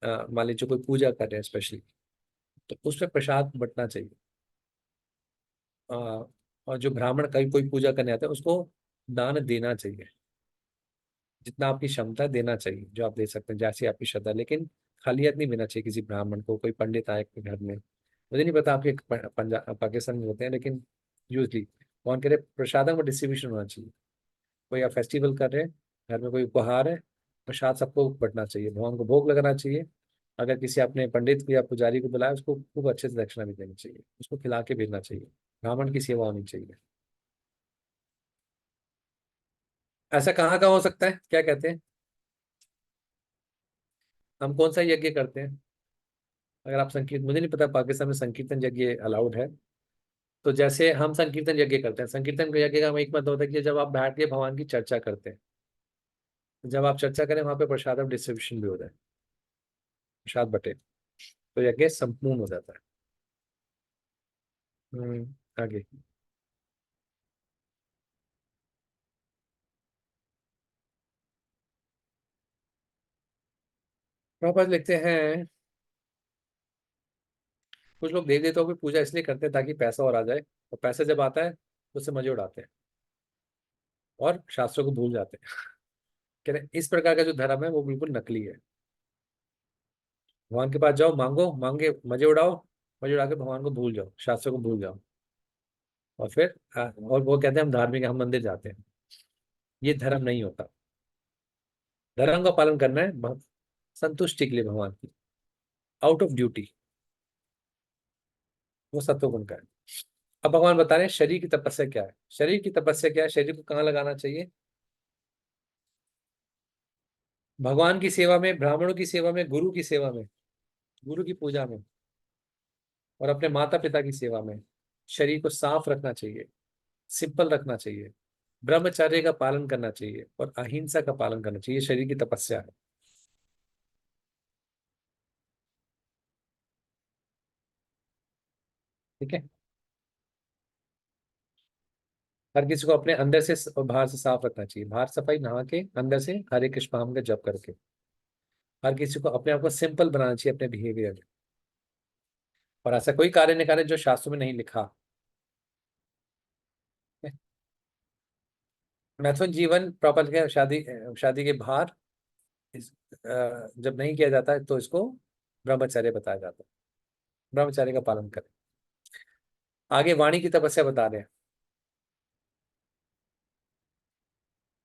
मान लीजिए कोई पूजा कर रहे हैं स्पेशली, तो उसमें प्रसाद बंटना चाहिए। अ, और जो ब्राह्मण कहीं कोई पूजा करने आता है, उसको दान देना चाहिए, जितना आपकी क्षमता है देना चाहिए, जो आप दे सकते हैं जैसी आपकी श्रद्धा, लेकिन खाली हाथ नहीं देना चाहिए किसी ब्राह्मण को। कोई पंडित आए आपके घर में, मुझे नहीं पता आपके पंजाब पाकिस्तान में होते हैं, लेकिन यूजली कौन करे, प्रसादों का डिस्ट्रीब्यूशन होना चाहिए। कोई आप फेस्टिवल कर रहे हैं, घर में कोई उपहार है, प्रसाद सबको बंटना चाहिए, भगवान को भोग लगाना चाहिए। अगर किसी आपने पंडित को या पुजारी को बुलाया, उसको खूब अच्छे से दक्षिणा भी देनी चाहिए, उसको खिला के भेजना चाहिए, ब्राह्मण की सेवा होनी चाहिए। ऐसा कहाँ कहाँ हो सकता है, क्या कहते हैं? हम कौन सा यज्ञ करते हैं? अगर आप संकीर्तन, मुझे नहीं पता पाकिस्तान में संकीर्तन यज्ञ अलाउड है। तो जैसे हम संकीर्तन यज्ञ करते हैं, संकीर्तन यज्ञ का एक मतलब होता है कि जब आप बैठ के भगवान की चर्चा करते हैं, जब आप चर्चा करें वहां पे प्रसाद डिस्ट्रीब्यूशन भी हो जाए, प्रसाद बटे, तो यज्ञ संपूर्ण हो जाता है। आगे, वापस लिखते हैं, कुछ लोग देवी देवताओं की पूजा इसलिए करते हैं ताकि पैसा और आ जाए, और पैसा जब आता है तो उससे मजे उड़ाते हैं और शास्त्रों को भूल जाते हैं। कह रहे हैं, इस प्रकार का जो धर्म है वो बिल्कुल नकली है। भगवान के पास जाओ, मांगो, मांगे मजे उड़ाओ, मजे उड़ा के भगवान को भूल जाओ, शास्त्रों को भूल जाओ। और फिर और वो कहते हैं हम धार्मिक हैं, हम मंदिर जाते हैं। ये धर्म नहीं होता। धर्म का पालन करना है संतुष्टि के लिए भगवान की, आउट ऑफ ड्यूटी। वो सत्वगुण का है। अब भगवान बता रहे हैं शरीर की तपस्या क्या है। शरीर की तपस्या क्या है, शरीर को कहाँ लगाना चाहिए? भगवान की सेवा में, ब्राह्मणों की सेवा में, गुरु की सेवा में, गुरु की पूजा में, और अपने माता पिता की सेवा में। शरीर को साफ रखना चाहिए, सिंपल रखना चाहिए, ब्रह्मचर्य का पालन करना चाहिए और अहिंसा का पालन करना चाहिए। शरीर की तपस्या है। ठीक है। हर किसी को अपने अंदर से और बाहर से साफ रखना चाहिए। बाहर सफाई नहा के, अंदर से हरे कृष्ण नाम का जप करके। हर किसी को अपने आप को सिंपल बनाना चाहिए अपने बिहेवियर में, और ऐसा कोई कार्य नहीं करना जो शास्त्रों में नहीं लिखा। मैथुन जीवन प्रॉपर के शादी, शादी के बाहर जब नहीं किया जाता है तो इसको ब्रह्मचर्य बताया जाता है। ब्रह्मचर्य का पालन करें। आगे वाणी की तपस्या बता रहे हैं।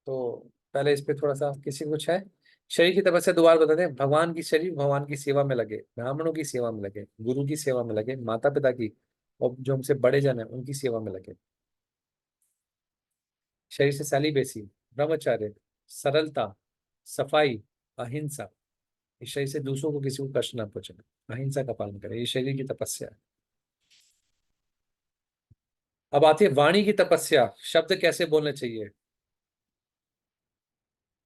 तो पहले इस पे थोड़ा सा किसी को कुछ है? शरीर की तपस्या दोबारा बताते हैं। भगवान की शरीर, भगवान की सेवा में लगे, ब्राह्मणों की सेवा में लगे, गुरु की सेवा में लगे, माता पिता की और जो हमसे बड़े जन है उनकी सेवा में लगे। शरीर से सेलिबेसी, ब्रह्मचर्य, सरलता, सफाई, अहिंसा। इस शरीर से दूसरों को किसी को कष्ट ना पहुंचे, अहिंसा का पालन करें। ये शरीर की तपस्या है। अब आती है वाणी की तपस्या। शब्द कैसे बोलने चाहिए?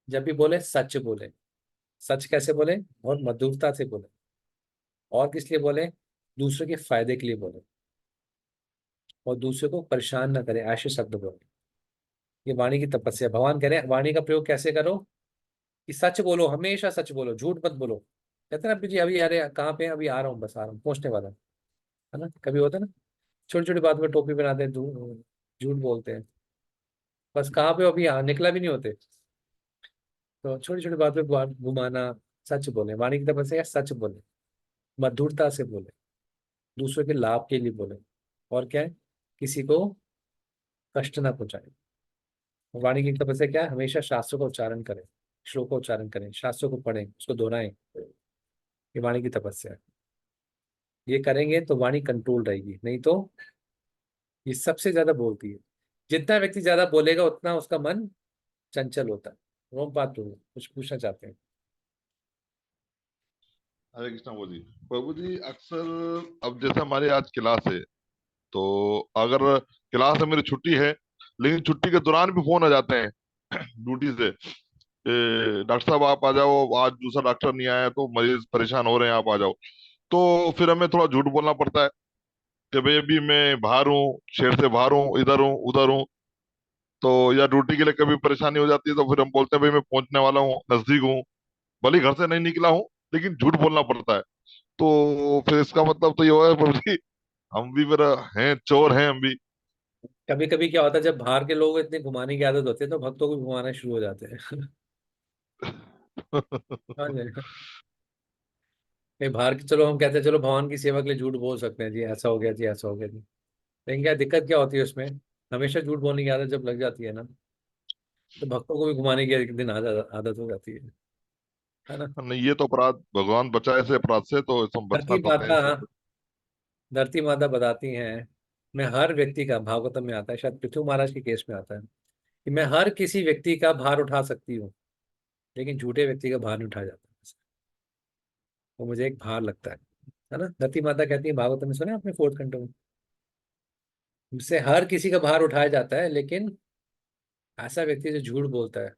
जब भी बोले सच बोले। सच कैसे बोले? और मधुरता से बोले। और किस लिए बोले? दूसरे के फायदे के लिए बोले, और दूसरे को परेशान ना करें, ऐसे शब्द बोले। ये वाणी की तपस्या। भगवान कह रहे हैं वाणी का प्रयोग कैसे करो कि सच बोलो, हमेशा सच बोलो, झूठ मत बोलो। कहते हैं ना जी अभी, अरे कहाँ पे हैं? अभी आ रहा हूँ, बस आ रहा हूँ, पहुंचने वाला है ना। कभी होता है ना, छोटी छोटी बात में टोपी बनाते हैं, झूठ बोलते हैं। बस कहाँ पे हो? अभी निकला भी नहीं होते। तो छोटी छोटी बात पे बात घुमाना। सच बोले, वाणी की तपस्या सच बोले, मधुरता से बोले, दूसरों के लाभ के लिए बोले, और क्या है, किसी को कष्ट ना पहुंचाए। वाणी की तपस्या क्या है? हमेशा शास्त्रों का उच्चारण करें, श्लोक का उच्चारण करें, शास्त्रों को पढ़ें, उसको दोहराएं। ये वाणी की तपस्या है। ये करेंगे तो वाणी कंट्रोल रहेगी, नहीं तो ये सबसे ज्यादा बोलती है। जितना व्यक्ति ज्यादा बोलेगा उतना उसका मन चंचल होता है। रोम बात तो कुछ पूछना चाहते हैं? हरे कृष्णा प्रभु जी अक्सर, अब जैसे हमारी आज क्लास है, तो अगर क्लास में मेरी छुट्टी है, लेकिन छुट्टी के दौरान भी फोन आ जाते हैं ड्यूटी से, डॉक्टर साहब आप आ जाओ, आज दूसरा डॉक्टर नहीं आया तो मरीज परेशान हो रहे हैं, आप आ जाओ। तो फिर हमें थोड़ा झूठ बोलना पड़ता है कि भाई अभी मैं बाहर हूँ, शहर से बाहर हूँ, इधर हूँ उधर हूँ। तो या ड्यूटी के लिए कभी परेशानी हो जाती है तो फिर हम बोलते हैं भाई मैं पहुंचने वाला हूँ, नजदीक हूँ, भले ही घर से नहीं निकला हूँ, लेकिन झूठ बोलना पड़ता है। तो फिर इसका मतलब तो ये हुआ है प्रभु जी, हम भी फिर हैं, चोर हैं हम भी। कभी कभी क्या होता है, जब बाहर के लोग इतने घुमाने की आदत होती है तो भक्तों को भी घुमाना शुरू हो जाते हैं। हाँ जी। नहीं बाहर की, चलो हम कहते हैं चलो भगवान की सेवा के लिए झूठ बोल सकते हैं जी, ऐसा हो गया जी, ऐसा हो गया जी। लेकिन क्या दिक्कत क्या होती है उसमें? हमेशा झूठ बोलने की आदत जब लग जाती है ना, तो भक्तों को भी घुमाने की एक दिन आदत हो जाती है ना। नहीं, ये तो अपराध, भगवान बचाए से अपराध से, तो इसमें बचना धरती तो है माता, इससे। धरती माता बताती हैं, मैं हर व्यक्ति का, भागवतम में आता है, शायद पृथ्वी महाराज के केस में आता है, कि मैं हर किसी व्यक्ति का भार उठा सकती हूँ, लेकिन झूठे व्यक्ति का भार नहीं उठाया जाता। वो मुझे एक भार लगता है ना। धरती माता कहती है, भागवतम में सुना है आपने 4th कंटो में, मुझसे हर किसी का भार उठाया जाता है, लेकिन ऐसा व्यक्ति जो झूठ बोलता है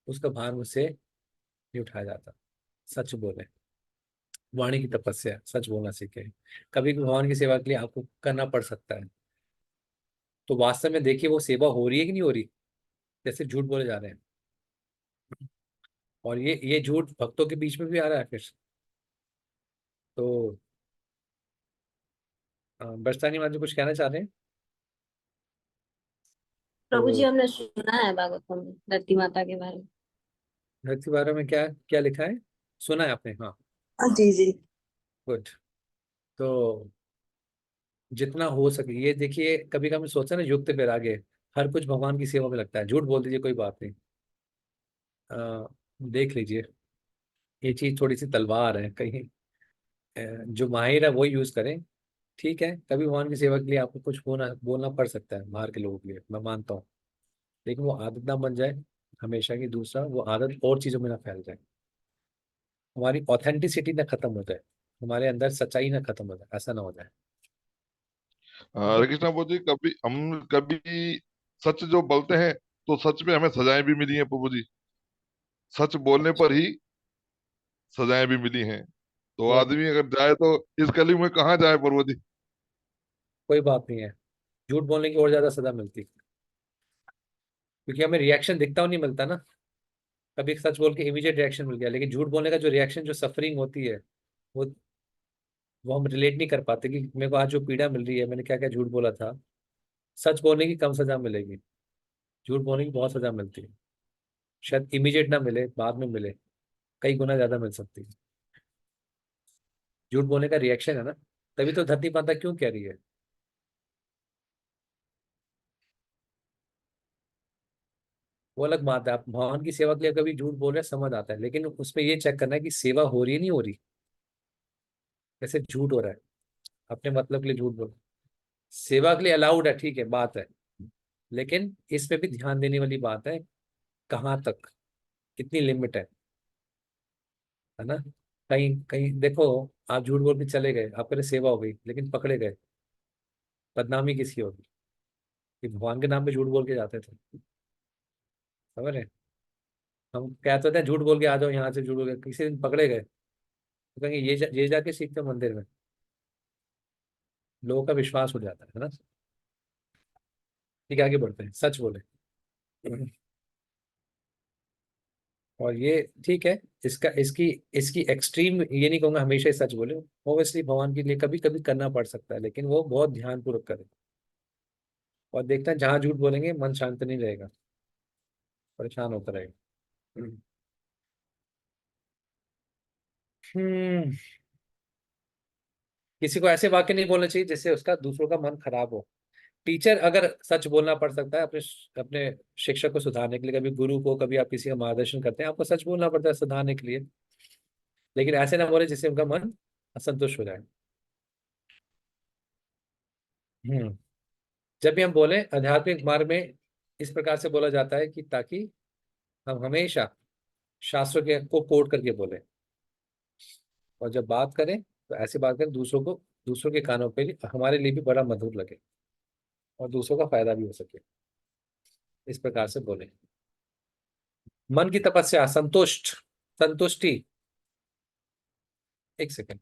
उसका भार मुझसे नहीं उठाया जाता। सच बोले, वाणी की तपस्या, सच बोलना सीखे। कभी भी भगवान की सेवा के लिए आपको करना पड़ सकता है, तो वास्तव में देखिए वो सेवा हो रही है कि नहीं हो रही, जैसे झूठ बोले जा रहे हैं। और ये झूठ भक्तों के बीच में भी आ रहा है फिर। तो बरसानी मान जी कुछ कहना चाह रहे हैं? प्रभु जी तो हमने सुना है भागवतम में धरती माता के बारे में। धरती बारे में क्या क्या लिखा है? सुना है आपने? हाँ। जी जी। गुड। तो जितना हो सके ये देखिए, कभी कभी सोचते हैं ना युक्त वैराग्य, हर कुछ भगवान की सेवा में लगता है, झूठ बोल दीजिए कोई बात नहीं। देख लीजिए, ये चीज थोड़ी सी तलवार है कहीं, जो माहिर है वो यूज करें। ठीक है, कभी भगवान की सेवा के लिए आपको कुछ बोलना बोलना पड़ सकता है बाहर के लोगों के लिए, मैं मानता हूँ, लेकिन वो आदत ना बन जाए हमेशा की। दूसरा, वो आदत और चीजों में ना फैल जाए, हमारी ऑथेंटिसिटी ना खत्म हो जाए, हमारे अंदर सच्चाई ना खत्म हो जाए, ऐसा ना हो जाए। ठीक है। हरे कृष्णा प्रभु जी, कभी सच जो बोलते हैं तो सच में हमें सजाएं भी मिली हैं प्रभु जी। सच बोलने पर ही सजाएं भी मिली हैं। तो बहुत, आदमी अगर जाए तो इस कली में कहाँ जाए प्रभु जी। कोई बात नहीं है, झूठ बोलने की और ज्यादा सजा मिलती है, क्योंकि हमें रिएक्शन दिखता हुआ नहीं मिलता ना। कभी सच बोल के इमीडिएट रिएक्शन मिल गया, लेकिन झूठ बोलने का जो रिएक्शन, जो सफरिंग होती है, वो वो हम रिलेट नहीं कर पाते कि मेरे को आज जो पीड़ा मिल रही है, मैंने क्या क्या झूठ बोला था। सच बोलने की कम सजा मिलेगी, झूठ बोलने की बहुत सजा मिलती है। शायद इमीडिएट ना मिले, बाद में मिले, कई गुना ज्यादा मिल सकती है। झूठ बोलने का रिएक्शन है ना, तभी तो धरती माता क्यों कह रही है। वो अलग बात है, आप भगवान की सेवा के लिए कभी झूठ बोल रहे हैं, समझ आता है, लेकिन उसमें ये चेक करना है कि सेवा हो रही है नहीं हो रही। जैसे झूठ हो रहा है, अपने मतलब के लिए झूठ बोल, सेवा के लिए अलाउड है, ठीक है, बात है, लेकिन इसमें भी ध्यान देने वाली बात है, कहाँ तक, कितनी लिमिट है ना। कहीं कहीं देखो, आप झूठ बोल के चले गए, आपके लिए सेवा हो गई, लेकिन पकड़े गए, बदनामी किसकी होगी, कि भगवान के नाम पे झूठ बोल के जाते थे। समझ रहे हैं? हम कहते थे झूठ बोल के आ जाओ, यहाँ से झूठ बोल के, किसी दिन पकड़े गए तो कहेंगे ये जाके सीखते हो मंदिर में, लोगों का विश्वास हो जाता है ना। ठीक है, आगे बढ़ते हैं, सच बोले। और ये ठीक है, इसका इसकी इसकी एक्सट्रीम ये नहीं कहूंगा हमेशा ही सच बोले, ऑब्वियसली भगवान के लिए कभी कभी करना पड़ सकता है, लेकिन वो बहुत ध्यानपूर्वक करें। और देखते हैं जहां झूठ बोलेंगे मन शांत नहीं रहेगा, परेशान होता रहेगा। हम्म किसी को ऐसे वाक्य नहीं बोलने चाहिए जिससे उसका दूसरों का मन खराब हो। टीचर अगर सच बोलना पड़ सकता है अपने अपने शिक्षक को सुधारने के लिए, कभी गुरु को, कभी आप किसी का मार्गदर्शन करते हैं, आपको सच बोलना पड़ता है सुधारने के लिए, लेकिन ऐसे ना बोले जिससे उनका मन असंतुष्ट हो जाए। हम्म जब भी हम बोले आध्यात्मिक मार्ग में, इस प्रकार से बोला जाता है कि ताकि हम हमेशा शास्त्रों के को कोट करके बोले, और जब बात करें तो ऐसी बात करें दूसरों के कानों पे हमारे लिए भी बड़ा मधुर लगे, और दूसरों का फायदा भी हो सके, इस प्रकार से बोले। मन की तपस्या, संतुष्टि। एक सेकेंड।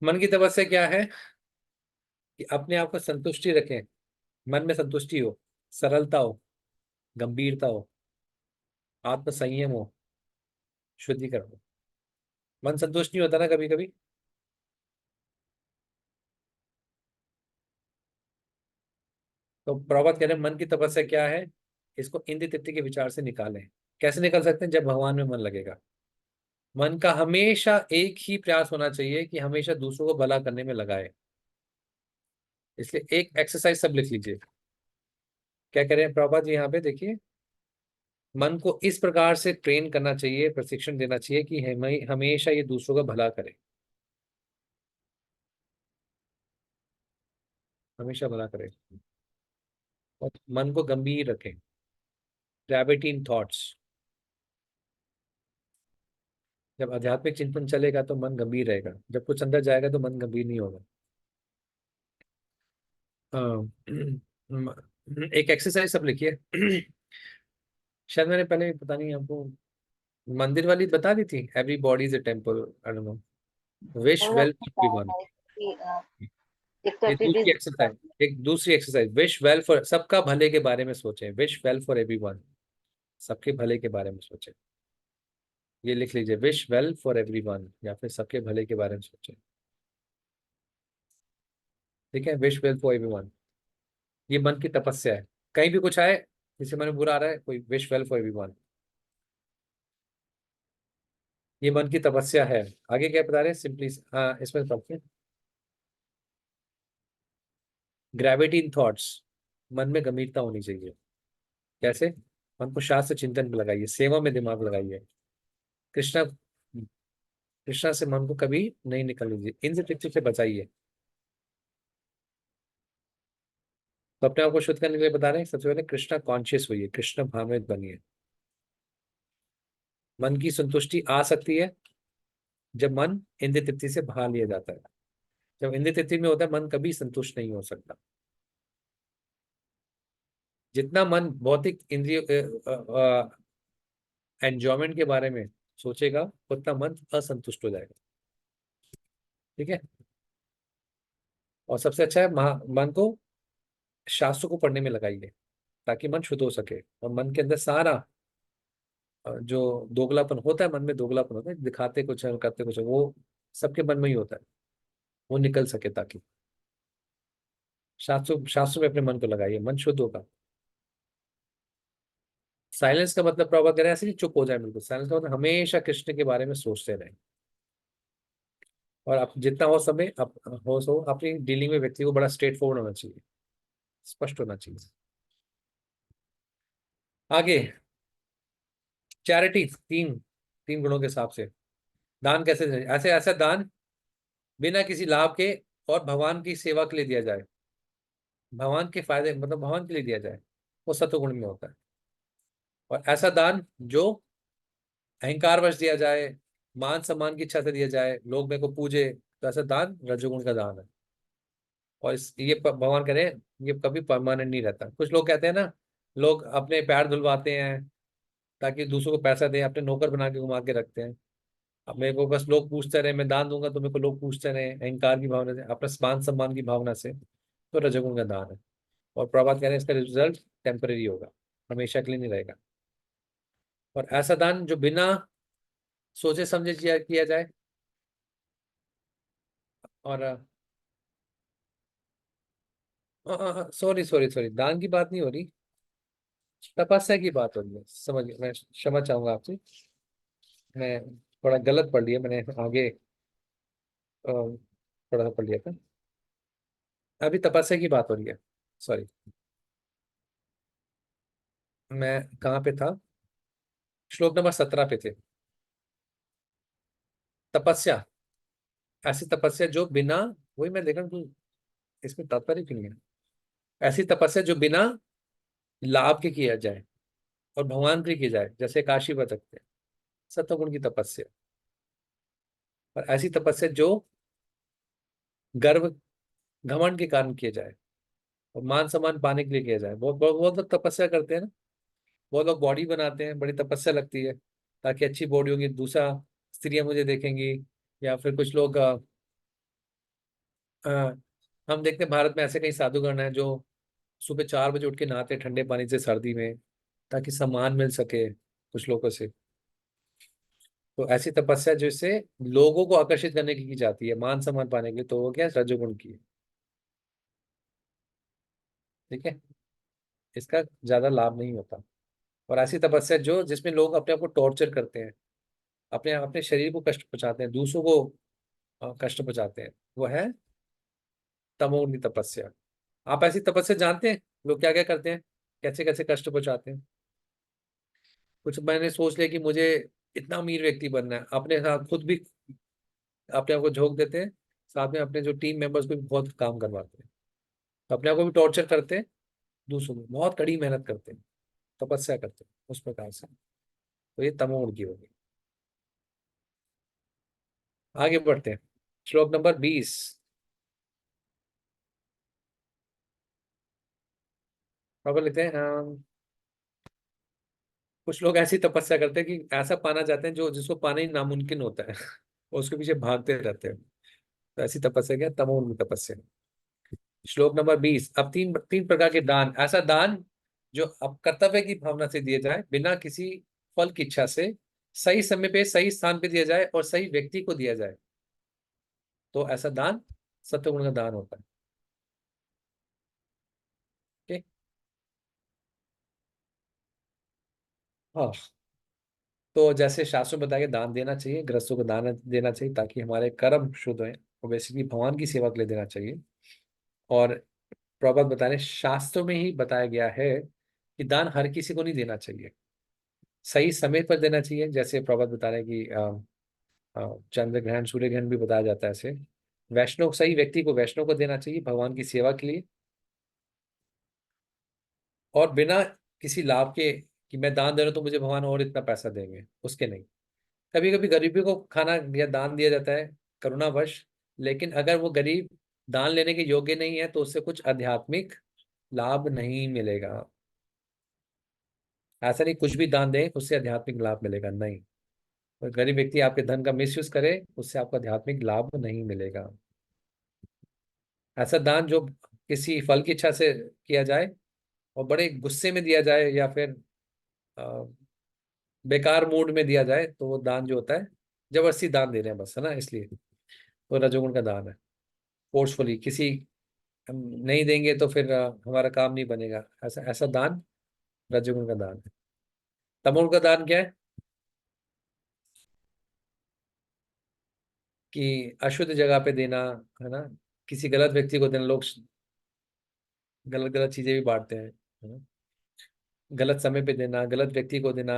मन की तपस्या क्या है? कि अपने आप को संतुष्टि रखें, मन में संतुष्टि हो, सरलता हो, गंभीरता हो, आत्म संयम हो, शुद्धिकरण हो। मन संतुष्ट नहीं होता ना कभी कभी, तो प्रभात कह रहे हैं मन की तपस्या क्या है, इसको इंद्र तृप्ति के विचार से निकालें। कैसे निकल सकते हैं? जब भगवान में मन लगेगा। मन का हमेशा एक ही प्रयास होना चाहिए कि हमेशा दूसरों को भला करने में लगाए। इसलिए एक एक्सरसाइज सब लिख लीजिए। क्या कह रहे हैं प्रभात जी यहाँ पे देखिए, मन को इस प्रकार से ट्रेन करना चाहिए, प्रशिक्षण देना चाहिए कि हमेशा ये दूसरों का भला करे, हमेशा भला करे, और मन को गंभीर रखें, ग्रेविटी इन थॉट्स। जब आध्यात्मिक चिंतन चलेगा तो मन गंभीर रहेगा, जब कुछ अंदर जाएगा तो मन गंभीर नहीं होगा। एक एक्सरसाइज सब लिखिए। शायद मैंने पहले पता नहीं आपको मंदिर वाली बता दी थी, every body is a temple, I don't know, wish मैंने वेल आपको फॉर बताया एवरीवन। है कि एक तो ये दूसरी एक्टिविटीज एक्सरसाइज, एक दूसरी एक्सरसाइज, विश वेल फॉर, सबका भले के बारे में सोचें, विश वेल फॉर एवरीवन। सबके भले के बारे में सोचे। ये लिख लीजिए, विश वेल फॉर एवरीवन, या फिर सबके भले के बारे में सोचे। ठीक है, विश वेल फॉर एवरीवन, ये मन की तपस्या है। कहीं भी कुछ आए, किसी मन में बुरा आ रहा है, कोई विश वेल फॉर एवरीवन, ये मन की तपस्या है। आगे क्या बता रहे हैं, सिंपली, हाँ इसमें पढ़ते हैं, ग्रेविटी इन थॉट्स, मन में गंभीरता होनी चाहिए। कैसे? मन को शास्त्र चिंतन में लगाइए, सेवा में दिमाग लगाइए, कृष्णा कृष्णा से मन को कभी नहीं निकलने दीजिए, इन सब चीजों से बचाइए। तो अपने आप को शुद्ध करने के लिए बता रहे हैं, सबसे पहले कृष्णा कॉन्शियस होइए, कृष्ण भावनात्मक बनिए। मन की संतुष्टि आ सकती है जब मन इंद्रिय तृप्ति से बाहर लिया जाता है। जब इंद्रिय तृप्ति में होता है, मन कभी संतुष्ट नहीं हो सकता। जितना मन भौतिक इंद्रिय एंजॉयमेंट के बारे में सोचेगा, उतना मन असंतुष्ट हो जाएगा। ठीक है, और सबसे अच्छा है मन को शास्त्रों को पढ़ने में लगाइए, ताकि मन शुद्ध हो सके, और मन के अंदर सारा जो दोगलापन होता है, मन में दोगलापन होता है, दिखाते कुछ है करते कुछ है, वो सबके मन में ही होता है, वो निकल सके। ताकि शास्त्रों में अपने मन को लगाइए, मन शुद्ध होगा। साइलेंस का मतलब प्रभाव करें ऐसे कि चुप हो जाए बिल्कुल। साइलेंस का मतलब हमेशा कृष्ण के बारे में सोचते रहें, और आप जितना हो समय हो अपनी डीलिंग में व्यक्ति को बड़ा स्ट्रेट फॉरवर्ड होना चाहिए, स्पष्ट होना चाहिए। आगे चैरिटी, तीन तीन गुणों के हिसाब से दान कैसे दें? ऐसे ऐसा दान बिना किसी लाभ के और भगवान की सेवा के लिए दिया जाए, भगवान के फायदे मतलब भगवान के लिए दिया जाए, वो सत्वगुण में होता है। और ऐसा दान जो अहंकारवश दिया जाए, मान सम्मान की इच्छा से दिया जाए, लोग मेरे को पूजे, तो ऐसा दान रजोगुण का दान है। और ये भगवान कह रहे हैं, ये कभी परमानेंट नहीं रहता। कुछ लोग कहते हैं ना, लोग अपने पैर धुलवाते हैं ताकि दूसरों को पैसा दें, अपने नौकर बना के घुमा के रखते हैं। अब मेरे को बस लोग पूछते रहे, मैं दान दूंगा तो मेरे को लोग पूछते रहे, अहंकार की भावना से, अपने मान सम्मान की भावना से, तो रजोगुण का दान है। और प्रभात कह रहे हैं इसका रिजल्ट टेम्परेरी होगा, हमेशा के लिए नहीं रहेगा। और ऐसा दान जो बिना सोचे समझे किया जाए, और सॉरी सॉरी सॉरी, दान की बात नहीं हो रही, तपस्या की बात हो रही है। समझ गया, मैं क्षमा चाहूंगा आपसे, मैं थोड़ा गलत पढ़ लिया, मैंने आगे थोड़ा सा पढ़ लिया था। अभी तपस्या की बात हो रही है, सॉरी। मैं कहाँ पे था? श्लोक नंबर 17 पे थे। तपस्या, ऐसी तपस्या जो बिना, वही मैं देख रहा हूँ, इसमें तात्पर्य क्यों नहीं है? ऐसी तपस्या जो बिना लाभ के किया जाए और भगवान के लिए किया जाए, जैसे काशी व्रत रखते हैं, सत्वगुण की तपस्या। और ऐसी तपस्या जो गर्व घमंड के कारण किया जाए और मान सम्मान पाने के लिए किया जाए। बहुत लोग तपस्या करते हैं ना, बहुत लोग बॉडी बनाते हैं, बड़ी तपस्या लगती है ताकि अच्छी बॉडी होगी, दूसरा स्त्रियां मुझे देखेंगी। या फिर कुछ लोग अ, हम देखते हैं भारत में ऐसे कई साधुगण हैं जो सुबह 4 बजे उठ के नहाते हैं ठंडे पानी से सर्दी में, ताकि सम्मान मिल सके कुछ लोगों से। तो ऐसी तपस्या जिससे लोगों को आकर्षित करने की जाती है, मान सम्मान पाने के लिए, तो वो क्या है? रजोगुण की है। ठीक है, इसका ज्यादा लाभ नहीं होता। और ऐसी तपस्या जो जिसमें लोग अपने आप को टॉर्चर करते हैं, अपने अपने शरीर को कष्ट पहुंचाते हैं, दूसरों को कष्ट पहुंचाते हैं, वो है तमोगुण की तपस्या। आप ऐसी तपस्या जानते हैं लोग क्या क्या करते हैं, कैसे कैसे कष्ट पहुंचाते हैं? कुछ मैंने सोच लिया कि मुझे इतना अमीर व्यक्ति बनना है, अपने साथ खुद भी अपने आप को झोंक देते हैं, साथ में अपने जो टीम मेंबर्स को भी बहुत काम करवाते हैं, तो अपने आप को भी टॉर्चर करते हैं, दूसरों को बहुत कड़ी मेहनत करते हैं, तपस्या करते हैं उस प्रकार से। तो ये तमोगुण की होगी। आगे बढ़ते हैं, श्लोक नंबर 20। अब लेते हैं कुछ लोग ऐसी तपस्या करते हैं कि ऐसा पाना चाहते हैं जो जिसको पाना ही नामुमकिन होता है और उसके पीछे भागते रहते हैं। तो ऐसी तपस्या क्या? तमोगुण की तपस्या। श्लोक नंबर 20। अब तीन तीन प्रकार के दान, ऐसा दान जो अब कर्तव्य की भावना से दिए जाए, बिना किसी फल की इच्छा से, सही समय पे सही स्थान पे दिया जाए और सही व्यक्ति को दिया जाए, तो ऐसा दान सत्वगुण का दान होता है। ठीक। हाँ, तो जैसे शास्त्रों में बताया कि दान देना चाहिए, गृहस्थों को दान देना चाहिए ताकि हमारे कर्म शुद्ध हों, और बेसिकली भगवान की सेवा के लिए देना चाहिए। और प्रभात बता रहे शास्त्रों में ही बताया गया है कि दान हर किसी को नहीं देना चाहिए, सही समय पर देना चाहिए। जैसे प्रभात बता रहे हैं कि चंद्र ग्रहण सूर्य ग्रहण भी बताया जाता है ऐसे। वैष्णव, सही व्यक्ति को वैष्णव को देना चाहिए भगवान की सेवा के लिए, और बिना किसी लाभ के कि मैं दान दे रहा हूं तो मुझे भगवान और इतना पैसा देंगे, उसके नहीं। कभी कभी गरीबी को खाना या दान दिया जाता है करुणावश, लेकिन अगर वो गरीब दान लेने के योग्य नहीं है तो उससे कुछ आध्यात्मिक लाभ नहीं मिलेगा। ऐसा नहीं कुछ भी दान दें उससे आध्यात्मिक लाभ मिलेगा, नहीं। और गरीब व्यक्ति आपके धन का मिसयूज करे उससे आपको आध्यात्मिक लाभ नहीं मिलेगा। ऐसा दान जो किसी फल की इच्छा से किया जाए और बड़े गुस्से में दिया जाए या फिर अ, बेकार मूड में दिया जाए, तो वो दान जो होता है जबरदस्ती दान दे रहे हैं बस, है ना, इसलिए वो रजोगुण का दान है। फोर्सफुली किसी हम नहीं देंगे तो फिर हमारा काम नहीं बनेगा, ऐसा ऐसा दान रजोगुण का दान है। तमोगुण का दान क्या है कि अशुद्ध जगह पे देना, है ना, किसी गलत व्यक्ति को देना। लोग गलत गलत चीजें भी बांटते हैं, है ना? गलत समय पे देना, गलत व्यक्ति को देना,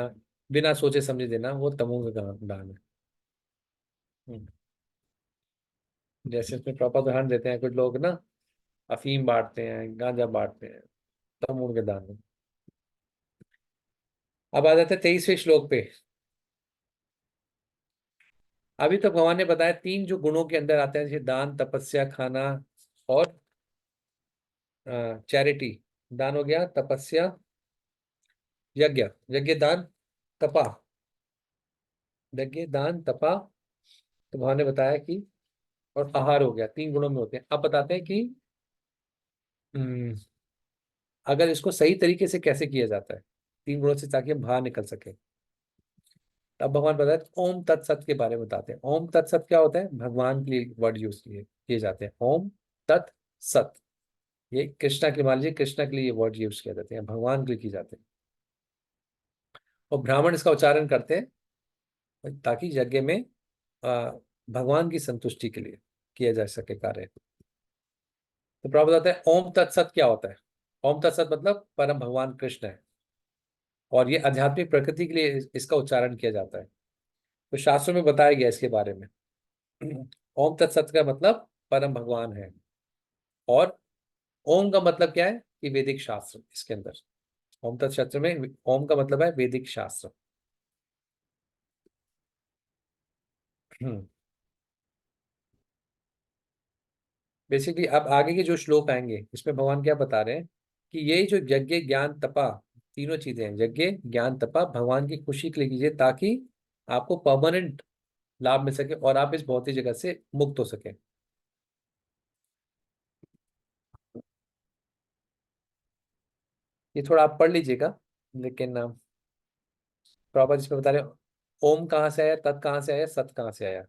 बिना सोचे समझे देना, वो तमोगुण का दान है। हम्म। जैसे उसमें प्रॉपर उदाहरण देते हैं, कुछ लोग ना अफीम बांटते हैं, गांजा बांटते हैं, तमोगुण के दान है। अब आ जाते हैं 23वें श्लोक पे। अभी तो भगवान ने बताया तीन जो गुणों के अंदर आते हैं, जैसे दान, तपस्या, खाना और चैरिटी। दान हो गया, तपस्या, यज्ञ, यज्ञ दान तपा, यज्ञ दान तपा। तो भगवान ने बताया कि और आहार हो गया, तीन गुणों में होते हैं। अब बताते हैं कि हम्म, अगर इसको सही तरीके से कैसे किया जाता है तीन गुणों से, ताकि हम बाहर निकल सके। तब भगवान बताते हैं ओम तत्सत के बारे में बताते हैं। ओम तत्सत क्या होता है? भगवान के लिए वर्ड यूज किए जाते हैं, ओम तत्सत। ये कृष्णा के, मान लीजिए कृष्णा के लिए ये वर्ड यूज किए जाते हैं, भगवान के लिए किए जाते हैं। और ब्राह्मण इसका उच्चारण करते हैं ताकि यज्ञ में आ, भगवान की संतुष्टि के लिए किया जा सके कार्य। तो प्रभु बताते हैं ओम तत्सत क्या होता है। ओम तत्सत मतलब परम भगवान कृष्ण है, और ये आध्यात्मिक प्रकृति के लिए इसका उच्चारण किया जाता है। तो शास्त्रों में बताया गया इसके बारे में। ओम तत्सत का मतलब परम भगवान है, और ओम का मतलब क्या है कि वैदिक शास्त्र इसके अंदर। ओम तत्सत में ओम का मतलब है वैदिक शास्त्र। बेसिकली अब आगे के जो श्लोक आएंगे इसमें भगवान क्या बता रहे हैं कि यही जो यज्ञ ज्ञान तपा, तीनों चीजें हैं, यज्ञ ज्ञान तपा, भगवान की खुशी के लिए कीजिए ताकि आपको परमानेंट लाभ मिल सके और आप इस भौतिक जगत से मुक्त हो सके। ये थोड़ा आप पढ़ लीजिएगा, लेकिन प्रॉपर इसमें बता रहे हैं ओम कहाँ से आया, तत् कहाँ से आया, सत कहाँ से आया।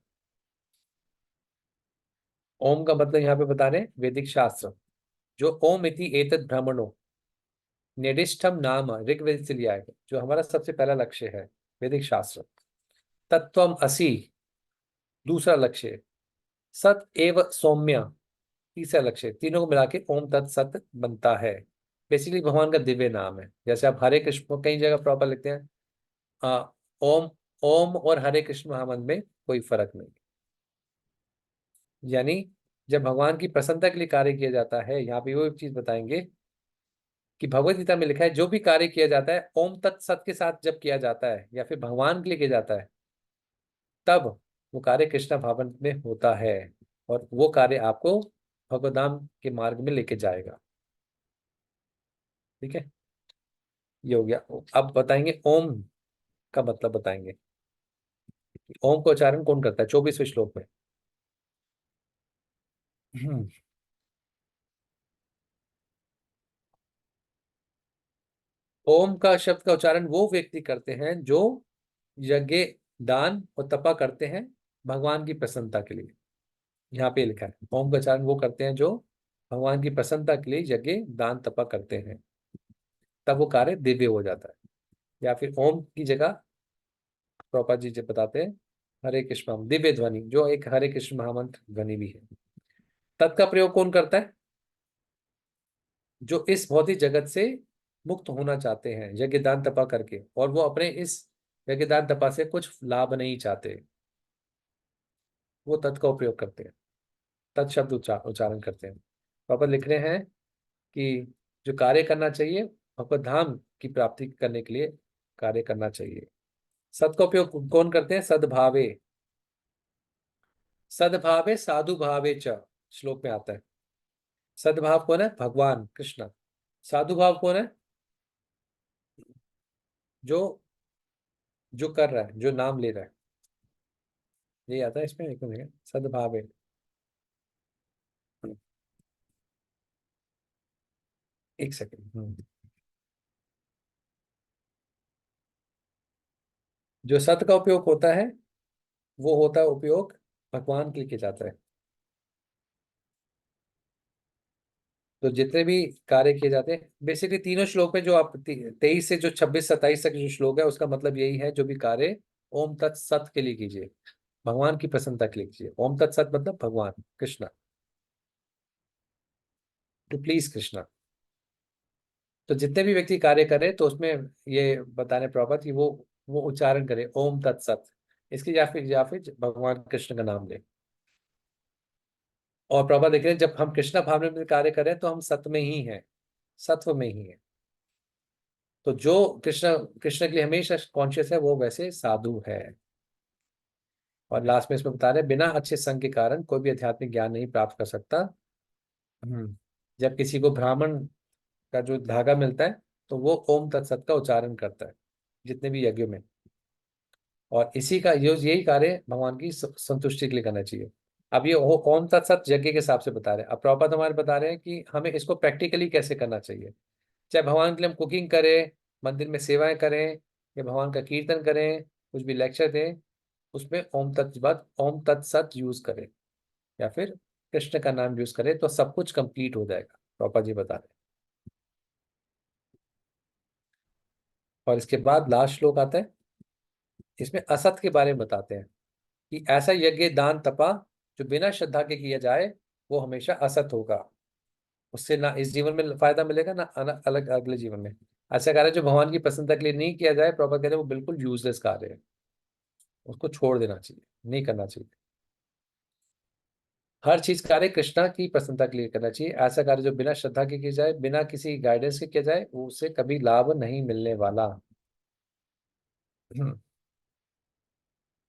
ओम का मतलब यहाँ पे बता रहे हैं वैदिक शास्त्र, जो ओम इति एतत् ब्रह्मणो निर्दिष्टम नाम ऋग्वेद से लिया है, जो हमारा सबसे पहला लक्ष्य है वैदिक शास्त्र। तत्वम असि दूसरा लक्ष्य, सत एव सौम्य तीसरा लक्ष्य, तीनों को मिला के ओम तत् सत बनता है। बेसिकली भगवान का दिव्य नाम है। जैसे आप हरे कृष्ण कई जगह प्रॉपर लिखते हैं, आ, ओम, ओम और हरे कृष्ण महामंत्र में कोई फर्क नहीं। यानी जब भगवान की प्रसन्नता के लिए कार्य किया जाता है, यहाँ पे वो एक चीज बताएंगे कि भगवत गीता में लिखा है जो भी कार्य किया जाता है ओम तत्सत के साथ जब किया जाता है या फिर भगवान के लिए किया जाता है, तब वो कार्य कृष्णा भावन में होता है, और वो कार्य आपको भगवदाम के मार्ग में लेके जाएगा। ठीक है, ये हो गया। अब बताएंगे ओम का मतलब बताएंगे कि ओम का उच्चारण कौन करता है 24वें श्लोक में। हम्म, ओम का शब्द का उच्चारण वो व्यक्ति करते हैं जो यज्ञ, दान और तपा करते हैं भगवान की प्रसन्नता के लिए। यहाँ पे लिखा है ओम का उच्चारण वो करते हैं जो भगवान की प्रसन्नता के लिए यज्ञ, दान, तपा करते हैं, तब वो कार्य दिव्य हो जाता है। या फिर ओम की जगह प्रभुपाद जी बताते हैं हरे कृष्ण महामंत्र, दिव्य ध्वनि, जो एक हरे कृष्ण महामंत्र ध्वनि भी है। तत् का प्रयोग कौन करता है? जो इस भौतिक जगत से मुक्त होना चाहते हैं यज्ञ, दान, तपा करके, और वो अपने इस यज्ञ, दान, तपा से कुछ लाभ नहीं चाहते, वो तत् का उपयोग करते हैं, तत् शब्द उच्चारण करते हैं। पापा लिख रहे हैं कि जो कार्य करना चाहिए भगवत धाम की प्राप्ति करने के लिए कार्य करना चाहिए। सत का उपयोग कौन करते हैं? सद्भावे, सद्भावे साधु भावे च, श्लोक में आता है। सद्भाव कौन है? भगवान कृष्ण। साधु भाव कौन है? जो जो कर रहा है, जो नाम ले रहा है, ये आता है इसमें। एक सद्भावे, एक सेकंड। जो सत का उपयोग होता है वो होता है उपयोग भगवान के लिए किया जाता है। तो जितने भी कार्य किए जाते हैं बेसिकली तीनों श्लोक में, जो आप 23 से जो 26-27 तक जो श्लोक है, उसका मतलब यही है, जो भी कार्य ओम तत् सत के लिए कीजिए, भगवान की प्रसन्नता के लिए कीजिए। ओम तत् सत मतलब भगवान कृष्ण, टू प्लीज कृष्ण। तो जितने भी व्यक्ति कार्य करे तो उसमें ये बताने प्रॉपर कि वो उच्चारण करे ओम तत् सत, इसकी या फिर भगवान कृष्ण का नाम ले। और प्रभा देख रहे हैं जब हम कृष्णा भावना में कार्य करें तो हम सत्य में ही हैं, सत्व में ही है। तो जो कृष्ण कृष्ण के लिए हमेशा कॉन्शियस है वो वैसे साधु है। और लास्ट में इसमें बता रहे हैं बिना अच्छे संग के कारण कोई भी आध्यात्मिक ज्ञान नहीं प्राप्त कर सकता। जब किसी को ब्राह्मण का जो धागा मिलता है तो वो ओम तत्सत का उच्चारण करता है जितने भी यज्ञों में, और इसी का यही कार्य भगवान की संतुष्टि के लिए करना चाहिए। अब ये ओम तत्सत यज्ञ के हिसाब से बता रहे हैं। अब प्रभुपाद हमारे बता रहे हैं कि हमें इसको प्रैक्टिकली कैसे करना चाहिए। चाहे भगवान के लिए हम कुकिंग करें, मंदिर में सेवाएं करें, या भगवान का कीर्तन करें, कुछ भी लेक्चर दें, उसमें ओम तत्सत यूज करें या फिर कृष्ण का नाम यूज करें तो सब कुछ कंप्लीट हो जाएगा, प्रभुपाद जी बता रहे हैं। और इसके बाद लास्ट श्लोक आता है, इसमें असत के बारे में बताते हैं कि ऐसा यज्ञ, दान, तपा जो बिना श्रद्धा के किया जाए वो हमेशा असत होगा, उससे ना इस जीवन में फायदा मिलेगा ना अलग अगले जीवन में। ऐसा कार्य जो भगवान की प्रसन्नता के लिए नहीं किया जाए, प्रभुपाद कहते हैं वो बिल्कुल यूजलेस कार्य है, उसको छोड़ देना चाहिए, नहीं करना चाहिए। हर चीज कार्य कृष्णा की प्रसन्नता के लिए करना चाहिए। ऐसा कार्य जो बिना श्रद्धा के किया जाए, बिना किसी गाइडेंस के किया जाए, वो उससे कभी लाभ नहीं मिलने वाला।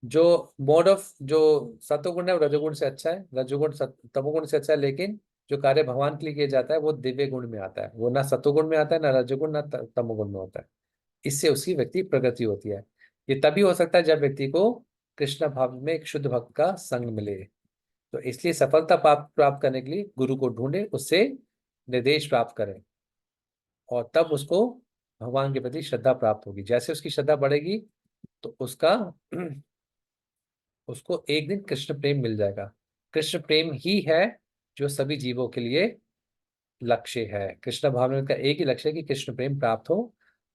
जो मोड ऑफ जो सतोगुण है वो रजोगुण से अच्छा है, रजोगुण तमोगुण से अच्छा है, लेकिन जो कार्य भगवान के लिए किया जाता है वो दिव्य गुण में आता है, वो ना सतोगुण में आता है, ना रजोगुण, ना तमोगुण में होता है। इससे उसकी व्यक्ति प्रगति होती है। ये तभी हो सकता है जब व्यक्ति को कृष्ण भाव में एक शुद्ध भक्त का संग मिले। तो इसलिए सफलता प्राप्त करने के लिए गुरु को ढूंढे, उससे निर्देश प्राप्त करें, और तब उसको भगवान के प्रति श्रद्धा प्राप्त होगी। जैसे उसकी श्रद्धा बढ़ेगी तो उसको एक दिन कृष्ण प्रेम मिल जाएगा। कृष्ण प्रेम ही है जो सभी जीवों के लिए लक्ष्य है। कृष्ण भावना का एक ही लक्ष्य है कि कृष्ण प्रेम प्राप्त हो।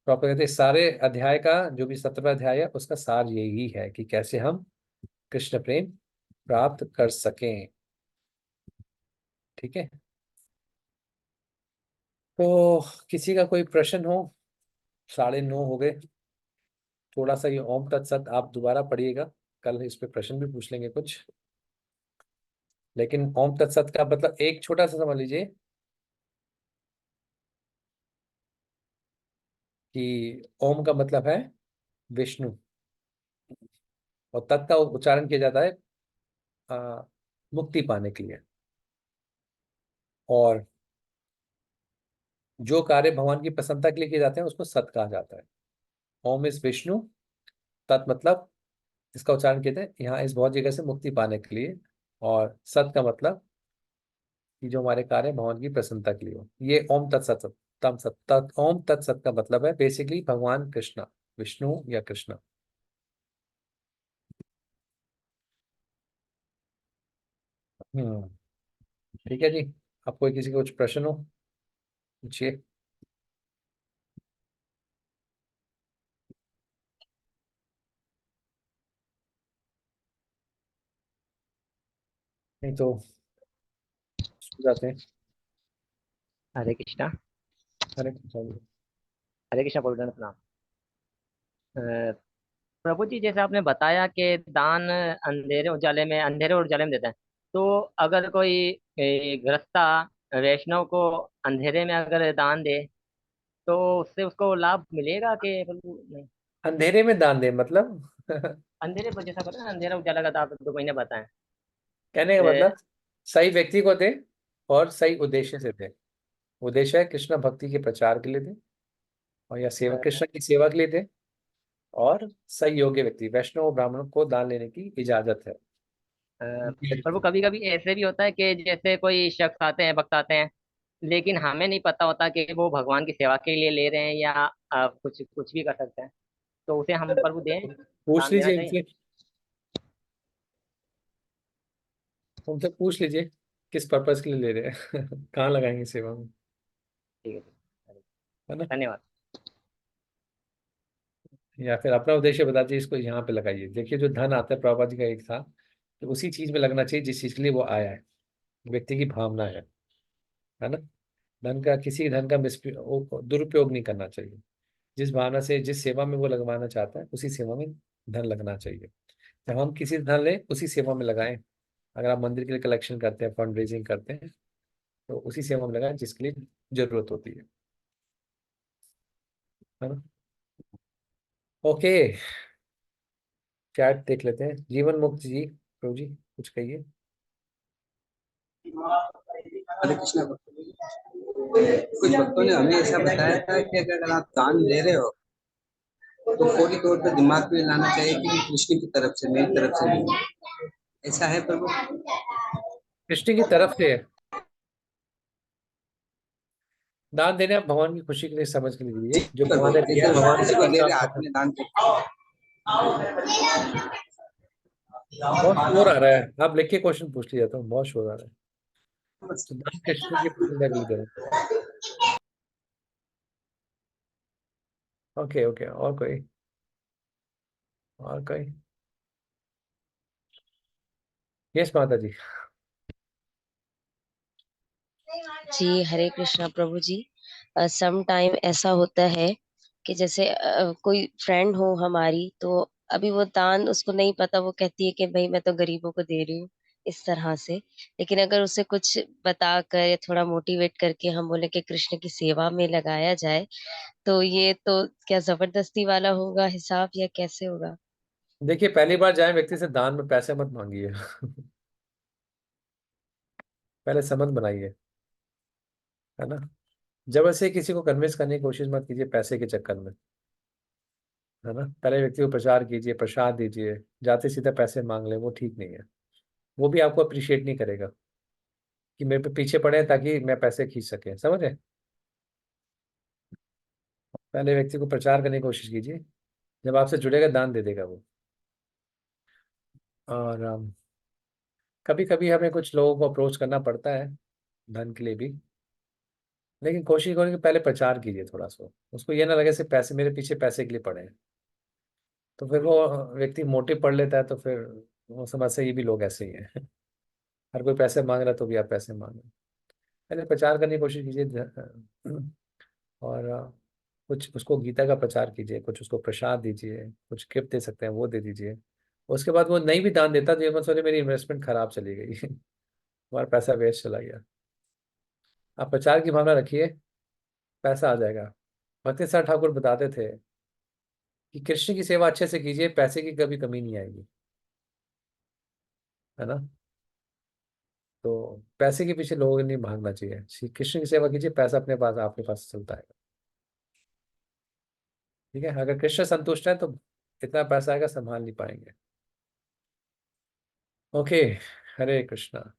प्रॉपर कहते हैं सारे अध्याय का, जो भी 17वां अध्याय है, उसका सार यही है कि कैसे हम कृष्ण प्रेम प्राप्त कर सकें। ठीक है, तो किसी का कोई प्रश्न हो? 9:30 हो गए। थोड़ा सा ये ओम तत्सत आप दोबारा पढ़िएगा, कल इस पे प्रश्न भी पूछ लेंगे कुछ। लेकिन ओम तत्सत का मतलब एक छोटा सा समझ लीजिए कि ओम का मतलब है विष्णु, और तत् का उच्चारण किया जाता है मुक्ति पाने के लिए। और जो कार्य भगवान की प्रसन्नता के लिए किए जाते हैं उसको सत कहा जाता है। ओम इज विष्णु, तत् मतलब इसका उच्चारण कहते हैं यहाँ इस बहुत जगह से मुक्ति पाने के लिए, और सत का मतलब कि जो हमारे कार्य भगवान की प्रसन्नता के लिए हो। ये ओम तत्सत तम सत ओम तत्सत का मतलब है बेसिकली भगवान कृष्ण, विष्णु या कृष्ण। हम्म, ठीक है जी। आप कोई किसी को कुछ प्रश्न हो पूछिए। नहीं तो जाते हैं। हरे कृष्णा। हरे कृष्ण जी। हरे कृष्णा बोल रहे हैं प्रणाम। प्रभु जी, जैसे आपने बताया कि दान अंधेरे और उजाले में देते हैं, तो अगर कोई गृहस्था वैष्णव को अंधेरे में अगर दान दे तो उससे उसको लाभ मिलेगा कि प्रभु नहीं? अंधेरे में दान दे मतलब अंधेरे पर जैसा कहते हैं ना, अंधेरा उजाला का आप तो महीने बताएं। कहने का ए, मतलब सही व्यक्ति को दे और सही उद्देश्य से दे। उद्देश्य है कृष्ण भक्ति के प्रचार के लिए दे, और या सेवा कृष्ण की सेवा के लिए दे, और सही योग्य व्यक्ति वैष्णव और ब्राह्मणों को दान लेने की इजाजत है। प्रभु, कभी कभी ऐसे भी होता है कि जैसे कोई शख्स आते हैं, भक्त आते हैं, लेकिन हमें नहीं पता होता कि वो भगवान की सेवा के लिए ले रहे हैं या कुछ कुछ भी कर सकते हैं, तो उसे हम प्रभु दें, पूछ दान देना लीजिए चाहिए। इनसे, उनसे पूछ लीजिए किस पर्पज के लिए ले रहे हैं कहाँ लगाएंगे सेवा में, ठीक है। है ना। धन्यवाद। या फिर अपना उद्देश्य बता दीजिए, इसको यहाँ पे लगाइए। देखिए जो धन आता है, प्रभुपाद जी का एक था कि उसी चीज में लगना चाहिए जिस चीज के लिए वो आया है। व्यक्ति की भावना है ना। धन का, किसी धन का दुरुपयोग नहीं करना चाहिए। जिस भावना से, जिस सेवा में वो लगवाना चाहता है, उसी सेवा में धन लगना चाहिए। जब हम किसी से धन लें उसी सेवा में लगाएं। अगर आप मंदिर के लिए कलेक्शन करते हैं, फंड रेजिंग करते हैं, तो उसी सेवा में लगाएं जिसके लिए जरूरत होती है ना। ओके, चैट देख लेते हैं। जीवन मुक्त जी, प्रभु जी कुछ कहिए। हरे कृष्णा। कुछ भक्तों ने हमें ऐसा बताया था कि अगर आप दान दे रहे हो तो फौरी तौर पर दिमाग में लाना चाहिए कि कृष्ण की तरफ से, मेरी तरफ से नहीं। ऐसा है प्रभु? कृष्ण की तरफ से है। दान देने आप भगवान की खुशी के लिए, समझ के लिए दीजिए। जो प्रभु, भगवान ने दिया है, जैसे भगवान किसी के को पास दे रहे आप हाथ में दान करते। बहुत शोर आ रहा है। आप लिख के क्वेश्चन पूछ लिया, तो बहुत शोर आ रहा है। तो दान कृष्ण की प्रशंसा के लिए दे रहे हैं। ओके ओके, और कोई। यस माता जी। जी हरे कृष्णा प्रभु जी। सम टाइम ऐसा होता है कि जैसे कोई फ्रेंड हो हमारी, तो अभी वो दान उसको नहीं पता, वो कहती है कि भाई मैं तो गरीबों को दे रही हूँ, इस तरह से। लेकिन अगर उसे कुछ बता कर या थोड़ा मोटिवेट करके हम बोले कि कृष्ण की सेवा में लगाया जाए, तो ये तो क्या जबरदस्ती वाला होगा हिसाब, या कैसे होगा? देखिए, पहली बार जाए व्यक्ति से दान में पैसे मत मांगिए पहले संबंध बनाइए, है ना। जब ऐसे किसी को कन्विंस करने की कोशिश मत कीजिए पैसे के चक्कर में, है ना। पहले व्यक्ति को प्रचार कीजिए, प्रसाद दीजिए। जाते सीधे पैसे मांग ले, वो ठीक नहीं है। वो भी आपको अप्रिशिएट नहीं करेगा कि मेरे पे पीछे पड़े हैं ताकि मैं पैसे खींच सके, समझे। पहले व्यक्ति को प्रचार करने की कोशिश कीजिए। जब आपसे जुड़ेगा, दान दे देगा वो। और कभी कभी हमें कुछ लोगों को अप्रोच करना पड़ता है धन के लिए भी। लेकिन कोशिश करो कि पहले प्रचार कीजिए थोड़ा सा। उसको ये ना लगे सिर्फ पैसे, मेरे पीछे पैसे के लिए पड़े हैं। तो फिर वो व्यक्ति मोटिव पढ़ लेता है, तो फिर वो समझता है ये भी लोग ऐसे ही हैं हर कोई पैसे मांग रहा है तो भी आप पैसे मांग रहे हैं। पहले प्रचार करने की कोशिश कीजिए। और कुछ उसको गीता का प्रचार कीजिए, कुछ उसको प्रसाद दीजिए, कुछ गिफ्ट दे सकते हैं वो दे दीजिए। उसके बाद वो नहीं भी दान देता तो ये मत सोचिए मेरी इन्वेस्टमेंट खराब चली गई हमारा पैसा वेस्ट चला गया। आप प्रचार की भावना रखिए, पैसा आ जाएगा। भक्ति साहब ठाकुर बताते थे कि कृष्ण की सेवा अच्छे से कीजिए, पैसे की कभी कमी नहीं आएगी, है ना। तो पैसे के पीछे लोगों को नहीं भागना चाहिए। श्री कृष्ण की सेवा कीजिए, पैसा अपने पास, आपके पास चलता है। ठीक है, अगर कृष्ण संतुष्ट है तो इतना पैसा आएगा संभाल नहीं पाएंगे। ओके, हरे कृष्णा।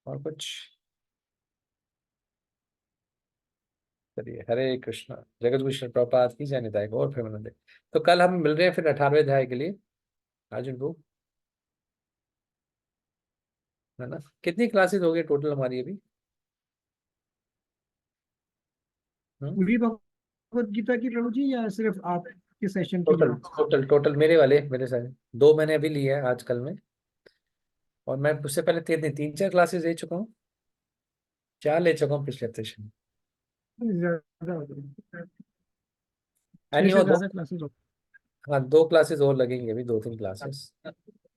और कुछ। चलिए, हरे कृष्णा। जगत गुरु श्री प्रभुपाद की जय। निताई गौर प्रेमानंद। तो कल हम मिल रहे हैं फिर 18वें अध्याय के लिए। अर्जुन को, है ना? कितनी क्लासेस हो गई टोटल हमारी अभी? पूरी भगवत गीता की प्रभु जी, या सिर्फ आपके सेशन की टोटल जो? टोटल टोटल मेरे वाले, मेरे सारे 2 मैंने अभी लिए हैं आजकल में, और मैं उससे पहले 3-4 क्लासेस ले चुका हूँ। 4 ले चुका हूँ पिछले सेशन। ज्यादा हो गई। एनी 6 हो से दो, ज्यादा क्लासेस हो, हाँ 2 क्लासेस और लगेंगे अभी, 2-3 क्लासेस।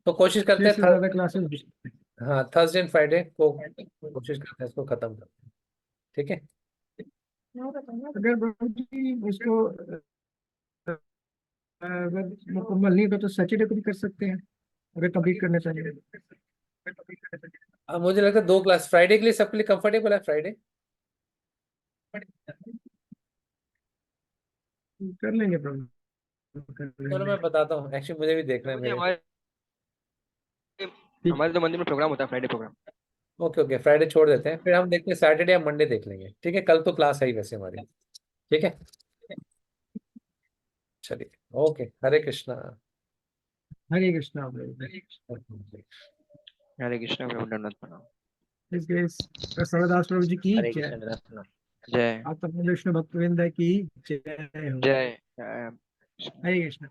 तो कोशिश करते 6 हैं से ज्यादा क्लासेस। हाँ थर्सडे एंड फ्राइडे को कोशिश करते हैं इसको खत्म करते हैं। ठीक है। अगर प्रभु जी उसको अगर मुकम्मल नहीं होगा तो सैटरडे को भी कर सकते हैं, अगर कंप्लीट करना चाहिए। अब मुझे लगता है 2 क्लास फ्राइडे के लिए सबके लिए कंफर्टेबल है फ्राइडे। कर लेंगे प्रभु, कर चलो लेंगे। मैं बताता हूँ, एक्चुअली मुझे भी देखना है प्रभु जी, मेरे। हमारे तो मंदिर में प्रोग्राम होता है, Friday program. Okay okay, Friday छोड़ देते हैं, फिर हम देखते हैं सैटरडे या मंडे देख लेंगे। ठीक है, कल तो क्लास है ही वैसे हमारी। ठीक है, चलिए, ओके, हरे कृष्णा। हरे कृष्णा प्रभु। हरे कृष्ण प्रभु, दंडवत प्रणाम। सरदास प्रभु जी की हरे जय। कृष्ण दंडवत जय आप विष्णु भक्तवृंद की जय हो। जय। हरे कृष्णा।